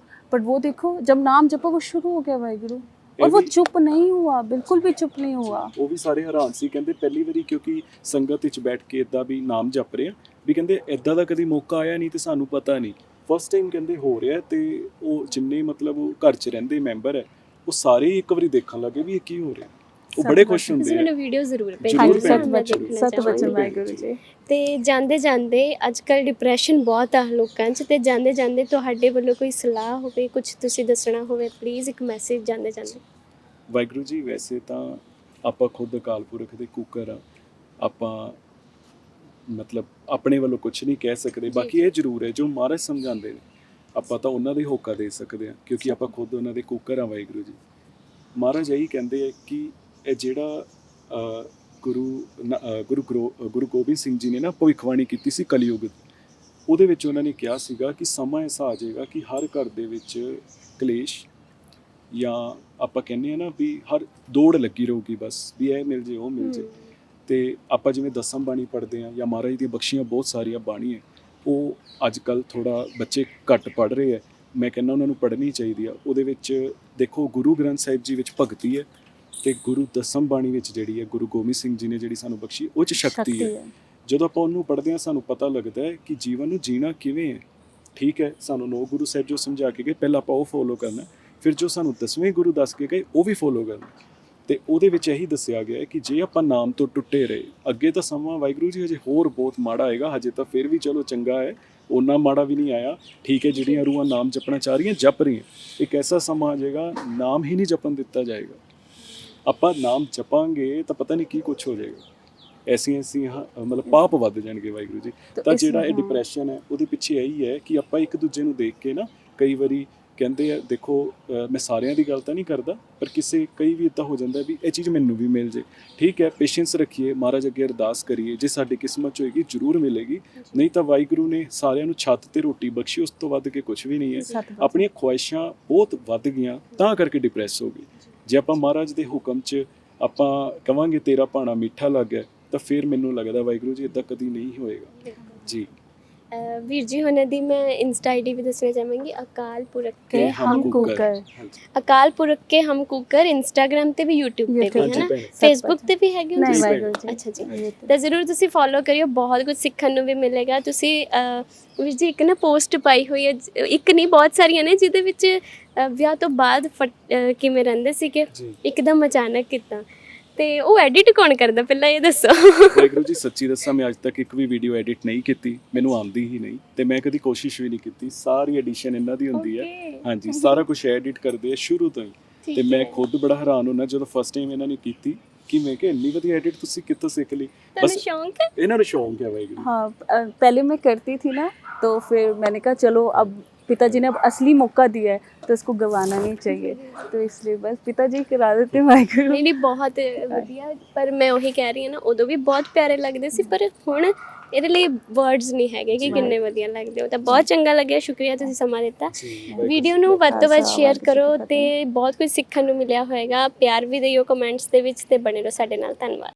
पर वो देखो जब नाम जपो वो शुरू हो गया वाहिगुरु, और वो चुप नहीं हुआ, बिल्कुल भी चुप नहीं हुआ। ਉਹ ਵੀ ਸਾਰੇ ਹੈਰਾਨ ਸੀ, ਕਹਿੰਦੇ ਪਹਿਲੀ ਵਾਰੀ ਕਿਉਂਕਿ ਸੰਗਤ ਵਿੱਚ ਬੈਠ ਕੇ ਇਦਾਂ ਵੀ ਨਾਮ ਜਪ ਰਹੇ ਆ, ਵੀ ਕਹਿੰਦੇ ਇਦਾਂ ਦਾ ਕਦੀ ਮੌਕਾ ਆਇਆ ਨਹੀਂ ਤੇ ਸਾਨੂੰ ਪਤਾ ਨਹੀਂ, ਫਸਟ ਟਾਈਮ ਕਹਿੰਦੇ ਹੋ ਰਿਹਾ। ਤੇ ਉਹ ਜਿੰਨੇ ਮਤਲਬ ਉਹ ਘਰ 'ਚ ਰਹਿੰਦੇ ਮੈਂਬਰ ਹੈ, ਉਹ ਸਾਰੇ ਇੱਕ ਵਾਰੀ ਦੇਖਣ ਲੱਗੇ ਵੀ ਇਹ ਕੀ ਹੋ ਰਿਹਾ। ਉਹ ਬੜੇ ਖੁਸ਼ ਹੁੰਦੇ ਆ। ਮੈਨੂੰ ਵੀਡੀਓ ਜ਼ਰੂਰ ਸਤਿਵਚਨ ਵਾਹਿਗੁਰੂ ਜੀ। ਤੇ ਜਾਂਦੇ ਜਾਂਦੇ ਅੱਜ ਕੱਲ੍ਹ ਡਿਪਰੈਸ਼ਨ ਬਹੁਤ ਆ ਲੋਕਾਂ 'ਚ, ਤੇ ਜਾਂਦੇ ਜਾਂਦੇ ਤੁਹਾਡੇ ਵੱਲੋਂ ਕੋਈ ਸਲਾਹ ਹੋਵੇ, ਕੁਝ ਤੁਸੀਂ ਦੱਸਣਾ ਹੋਵੇ, ਪਲੀਜ਼ ਇੱਕ ਮੈਸੇਜ ਜਾਂਦੇ ਜਾਂਦੇ। ਵਾਹਿਗੁਰੂ ਜੀ, ਵੈਸੇ ਤਾਂ ਆਪਾਂ ਖੁਦ ਅਕਾਲ ਪੁਰਖ ਦੇ ਕੁੱਕਰ ਆ, ਆਪਾਂ ਮਤਲਬ ਆਪਣੇ ਵੱਲੋਂ ਕੁਝ ਨਹੀਂ ਕਹਿ ਸਕਦੇ। ਬਾਕੀ ਇਹ ਜ਼ਰੂਰ ਹੈ ਜੋ ਮਹਾਰਾਜ ਸਮਝਾਉਂਦੇ ਨੇ ਆਪਾਂ ਤਾਂ ਉਹਨਾਂ ਦੇ ਹੋਕਾ ਦੇ ਸਕਦੇ ਹਾਂ, ਕਿਉਂਕਿ ਆਪਾਂ ਖੁਦ ਉਹਨਾਂ ਦੇ ਕੁੱਕਰ ਹਾਂ। ਵਾਹਿਗੁਰੂ ਜੀ ਮਹਾਰਾਜ ਇਹੀ ਕਹਿੰਦੇ ਆ ਕਿ ਇਹ ਜਿਹੜਾ ਗੁਰੂ ਗੋਬਿੰਦ ਸਿੰਘ ਜੀ ਨੇ ਨਾ ਭਵਿੱਖਬਾਣੀ ਕੀਤੀ ਸੀ ਕਲਯੁਗ ਦੀ, ਉਹਦੇ ਵਿੱਚ ਉਹਨਾਂ ਨੇ ਕਿਹਾ ਸੀਗਾ ਕਿ ਸਮਾਂ ਐਸਾ ਆ ਜਾਏਗਾ ਕਿ ਹਰ ਘਰ ਦੇ ਵਿੱਚ ਕਲੇਸ਼, ਜਾਂ ਆਪਾਂ ਕਹਿੰਦੇ ਆ ਨਾ ਵੀ ਹਰ ਦੌੜ ਲੱਗੀ ਰਹੂਗੀ, ਬਸ ਵੀ ਇਹ ਮਿਲ ਜੇ ਉਹ ਮਿਲ ਜੇ। ਤੇ ਆਪਾਂ ਜਿਵੇਂ ਦਸਮ ਬਾਣੀ ਪੜ੍ਹਦੇ ਹਾਂ ਜਾਂ ਮਹਾਰਾਜ ਦੀਆਂ ਬਖਸ਼ੀਆਂ ਬਹੁਤ ਸਾਰੀਆਂ ਬਾਣੀਆਂ, ਉਹ ਅੱਜ ਕੱਲ੍ਹ ਥੋੜ੍ਹਾ ਬੱਚੇ ਘੱਟ ਪੜ੍ਹ ਰਹੇ ਹੈ। ਮੈਂ ਕਹਿੰਦਾ ਉਹਨਾਂ ਨੂੰ ਪੜ੍ਹਨੀ ਚਾਹੀਦੀ ਆ। ਉਹਦੇ ਵਿੱਚ ਦੇਖੋ ਗੁਰੂ ਗ੍ਰੰਥ ਸਾਹਿਬ ਜੀ ਵਿੱਚ ਭਗਤੀ ਹੈ, ਤੇ ਗੁਰੂ ਦਸਮ ਬਾਣੀ ਵਿੱਚ ਜਿਹੜੀ ਹੈ ਗੁਰੂ ਗੋਬਿੰਦ ਸਿੰਘ ਜੀ ਨੇ ਜਿਹੜੀ ਸਾਨੂੰ ਬਖਸ਼ੀ ਉਹ 'ਚ ਸ਼ਕਤੀ ਹੈ। ਜਦੋਂ ਆਪਾਂ ਉਹਨੂੰ ਪੜ੍ਹਦੇ ਹਾਂ ਸਾਨੂੰ ਪਤਾ ਲੱਗਦਾ ਹੈ ਕਿ ਜੀਵਨ ਨੂੰ ਜੀਣਾ ਕਿਵੇਂ ਹੈ। ਠੀਕ ਹੈ, ਸਾਨੂੰ 9 ਗੁਰੂ ਸਾਹਿਬ ਜੋ ਸਮਝਾ ਕੇ ਗਏ ਪਹਿਲਾਂ ਆਪਾਂ ਉਹ ਫੋਲੋ ਕਰਨਾ, ਫਿਰ ਜੋ ਸਾਨੂੰ 10ਵੇਂ ਗੁਰੂ ਦੱਸ ਕੇ ਗਏ ਉਹ ਵੀ ਫੋਲੋ ਕਰਨਾ। ਤੇ ਉਹਦੇ ਵਿੱਚ ਇਹੀ ਦੱਸਿਆ ਗਿਆ ਹੈ ਕਿ ਜੇ ਆਪਾਂ ਨਾਮ ਤੋਂ ਟੁੱਟੇ ਰਹੇ, ਅੱਗੇ ਤਾਂ ਸਮਾਂ ਵਾਹਿਗੁਰੂ ਜੀ ਹਜੇ ਹੋਰ ਬਹੁਤ ਮਾੜਾ ਆਏਗਾ। ਹਜੇ ਤਾਂ ਫਿਰ ਵੀ ਚਲੋ ਚੰਗਾ ਹੈ, ਓਨਾ ਮਾੜਾ ਵੀ ਨਹੀਂ ਆਇਆ। ਠੀਕ ਹੈ, ਜਿਹੜੀਆਂ ਰੂਹਾਂ ਨਾਮ ਜਪਣਾ ਚਾਹ ਰਹੀਆਂ ਜਪ ਰਹੀਆਂ, ਇੱਕ ਐਸਾ ਸਮਾਂ ਆ ਜਾਏਗਾ ਨਾਮ ਹੀ ਨਹੀਂ ਜਪਣ ਦਿੱਤਾ ਜਾਏਗਾ। ਆਪਾਂ ਨਾਮ ਜਪਾਂਗੇ ਤਾਂ ਪਤਾ ਨਹੀਂ ਕੀ ਕੁਛ ਹੋ ਜਾਏਗਾ, ਐਸੀਆਂ ਮਤਲਬ ਪਾਪ ਵੱਧ ਜਾਣਗੇ। ਵਾਹਿਗੁਰੂ ਜੀ ਤਾਂ ਜਿਹੜਾ ਇਹ ਡਿਪਰੈਸ਼ਨ ਹੈ ਉਹਦੇ ਪਿੱਛੇ ਇਹੀ ਹੈ ਕਿ ਆਪਾਂ ਇੱਕ ਦੂਜੇ ਨੂੰ ਦੇਖ ਕੇ ਨਾ ਕਈ ਵਾਰੀ ਕਹਿੰਦੇ ਆ, ਦੇਖੋ ਮੈਂ ਸਾਰਿਆਂ ਦੀ ਗੱਲ ਤਾਂ ਨਹੀਂ ਕਰਦਾ, ਪਰ ਕਈ ਵੀ ਇੱਦਾਂ ਹੋ ਜਾਂਦਾ ਵੀ ਇਹ ਚੀਜ਼ ਮੈਨੂੰ ਵੀ ਮਿਲ ਜੇ। ਠੀਕ ਹੈ, ਪੇਸ਼ੈਂਸ ਰੱਖੀਏ, ਮਹਾਰਾਜ ਅੱਗੇ ਅਰਦਾਸ ਕਰੀਏ, ਜੇ ਸਾਡੀ ਕਿਸਮਤ 'ਚ ਹੋਏਗੀ ਜ਼ਰੂਰ ਮਿਲੇਗੀ। ਨਹੀਂ ਤਾਂ ਵਾਹਿਗੁਰੂ ਨੇ ਸਾਰਿਆਂ ਨੂੰ ਛੱਤ ਤੇ ਰੋਟੀ ਬਖਸ਼ੀ, ਉਸ ਤੋਂ ਵੱਧ ਕੇ ਕੁਝ ਵੀ ਨਹੀਂ ਹੈ। ਆਪਣੀਆਂ ਖੁਆਇਸ਼ਾਂ ਬਹੁਤ ਵੱਧ ਗਈਆਂ ਤਾਂ ਕਰਕੇ ਡਿਪਰੈਸ ਹੋ ਗਏ। ਜੇ ਆਪਾਂ ਮਹਾਰਾਜ ਦੇ ਹੁਕਮ 'ਚ ਆਪਾਂ ਕਵਾਂਗੇ ਤੇਰਾ ਭਾਣਾ ਮਿੱਠਾ ਲੱਗ ਗਿਆ, ਤਾਂ ਫਿਰ ਮੈਨੂੰ ਲੱਗਦਾ ਵਾਹਿਗੁਰੂ ਜੀ ਇੱਦਾਂ ਕਦੀ ਨਹੀਂ ਹੋਏਗਾ ਜੀ। ਵੀਰ ਜੀ ਹੁਣਾਂ ਦੀ ਮੈਂ ਇੰਸਟਾ ਆਈਡੀ ਵੀ ਦੱਸਣਾ ਚਾਹਾਂਗੀ, ਅਕਾਲ ਪੁਰਖ ਕੇ ਹਮ ਕੁੱਕਰ। ਅਕਾਲ ਪੁਰਖ ਕੇ ਹਮ ਕੁੱਕਰ ਇੰਸਟਾਗ੍ਰਾਮ ਤੇ ਵੀ YouTube ਤੇ ਵੀ ਹੈ ਨਾ, ਫੇਸਬੁੱਕ ਤੇ ਵੀ ਹੈਗੇ ਹੋ ਨਹੀਂ ਤੁਸੀਂ? ਵਾਹਿਗੁਰੂ ਜੀ। ਅੱਛਾ ਜੀ, ਤਾਂ ਜ਼ਰੂਰ ਤੁਸੀਂ ਫੋਲੋ ਕਰਿਓ, ਬਹੁਤ ਕੁਝ ਸਿੱਖਣ ਨੂੰ ਵੀ ਮਿਲੇਗਾ। ਤੁਸੀਂ ਵੀਰ ਜੀ ਇੱਕ ਨਾ ਪੋਸਟ ਪਾਈ ਹੋਈ ਹੈ, ਇੱਕ ਨਹੀਂ ਬਹੁਤ ਸਾਰੀਆਂ ਨੇ, ਜਿਹਦੇ ਵਿੱਚ ਵਿਆਹ ਤੋਂ ਬਾਅਦ ਕਿਵੇਂ ਰਹਿੰਦੇ ਸੀਗੇ, ਇੱਕਦਮ ਅਚਾਨਕ ਕਿੱਦਾਂ, ਤੇ ਉਹ ਐਡਿਟ ਕੌਣ ਕਰਦਾ ਪਹਿਲਾਂ ਇਹ ਦੱਸੋ? ਵਾਹਿਗੁਰੂ ਜੀ ਸੱਚੀ ਦੱਸਾਂ, ਮੈਂ ਅੱਜ ਤੱਕ ਇੱਕ ਵੀ ਵੀਡੀਓ ਐਡਿਟ ਨਹੀਂ ਕੀਤੀ, ਮੈਨੂੰ ਆਉਂਦੀ ਹੀ ਨਹੀਂ, ਤੇ ਮੈਂ ਕਦੀ ਕੋਸ਼ਿਸ਼ ਵੀ ਨਹੀਂ ਕੀਤੀ। ਸਾਰੀ ਐਡੀਸ਼ਨ ਇਹਨਾਂ ਦੀ ਹੁੰਦੀ ਹੈ। ਹਾਂਜੀ, ਸਾਰਾ ਕੁਝ ਐਡਿਟ ਕਰਦੇ ਆ ਸ਼ੁਰੂ ਤੋਂ ਹੀ। ਤੇ ਮੈਂ ਖੁਦ ਬੜਾ ਹੈਰਾਨ ਹੁੰਦਾ ਜਦੋਂ ਫਸਟ ਟਾਈਮ ਇਹਨਾਂ ਨੇ ਕੀਤੀ ਕਿ ਮੈਂ ਕਿਹਾ ਇੰਨੀ ਵਧੀਆ ਐਡਿਟ ਤੁਸੀਂ ਕਿੱਥੋਂ ਸਿੱਖ ਲਈ? बस शौक है, ਇਹਨਾਂ ਨੂੰ ਸ਼ੌਂਕ ਹੈ ਵਾਹਿਗੁਰੂ। हाँ, पहले मैं करती थी ना, तो फिर मैंने कहा चलो अब पिताजी ने अब असली मौका दिया है तो इसको गंवाना नहीं चाहिए, तो इसलिए बस पिताजी करा देते वाहिगुरू। नहीं नहीं बहुत ਵਧੀਆ, ਪਰ ਮੈਂ ਉਹੀ ਕਹਿ ਰਹੀ ਹਾਂ ਨਾ, ਉਦੋਂ ਵੀ ਬਹੁਤ ਪਿਆਰੇ ਲੱਗਦੇ ਸੀ, ਪਰ ਹੁਣ ਇਹਦੇ ਲਈ ਵਰਡਸ ਨਹੀਂ ਹੈਗੇ ਕਿ ਕਿੰਨੇ ਵਧੀਆ ਲੱਗਦੇ ਹੋ। ਤਾਂ ਬਹੁਤ ਚੰਗਾ ਲੱਗਿਆ, ਸ਼ੁਕਰੀਆ ਤੁਸੀਂ ਸਮਾਂ ਦਿੱਤਾ। ਵੀਡੀਓ ਨੂੰ ਵੱਧ ਤੋਂ ਵੱਧ ਸ਼ੇਅਰ ਕਰੋ, ਤੇ ਬਹੁਤ ਕੁਝ ਸਿੱਖਣ ਨੂੰ ਮਿਲਿਆ ਹੋਏਗਾ। ਪਿਆਰ ਵੀ ਦਿਓ ਕਮੈਂਟਸ ਦੇ ਵਿੱਚ, ਤੇ ਬਣੇ ਰਹੋ ਸਾਡੇ ਨਾਲ। ਧੰਨਵਾਦ।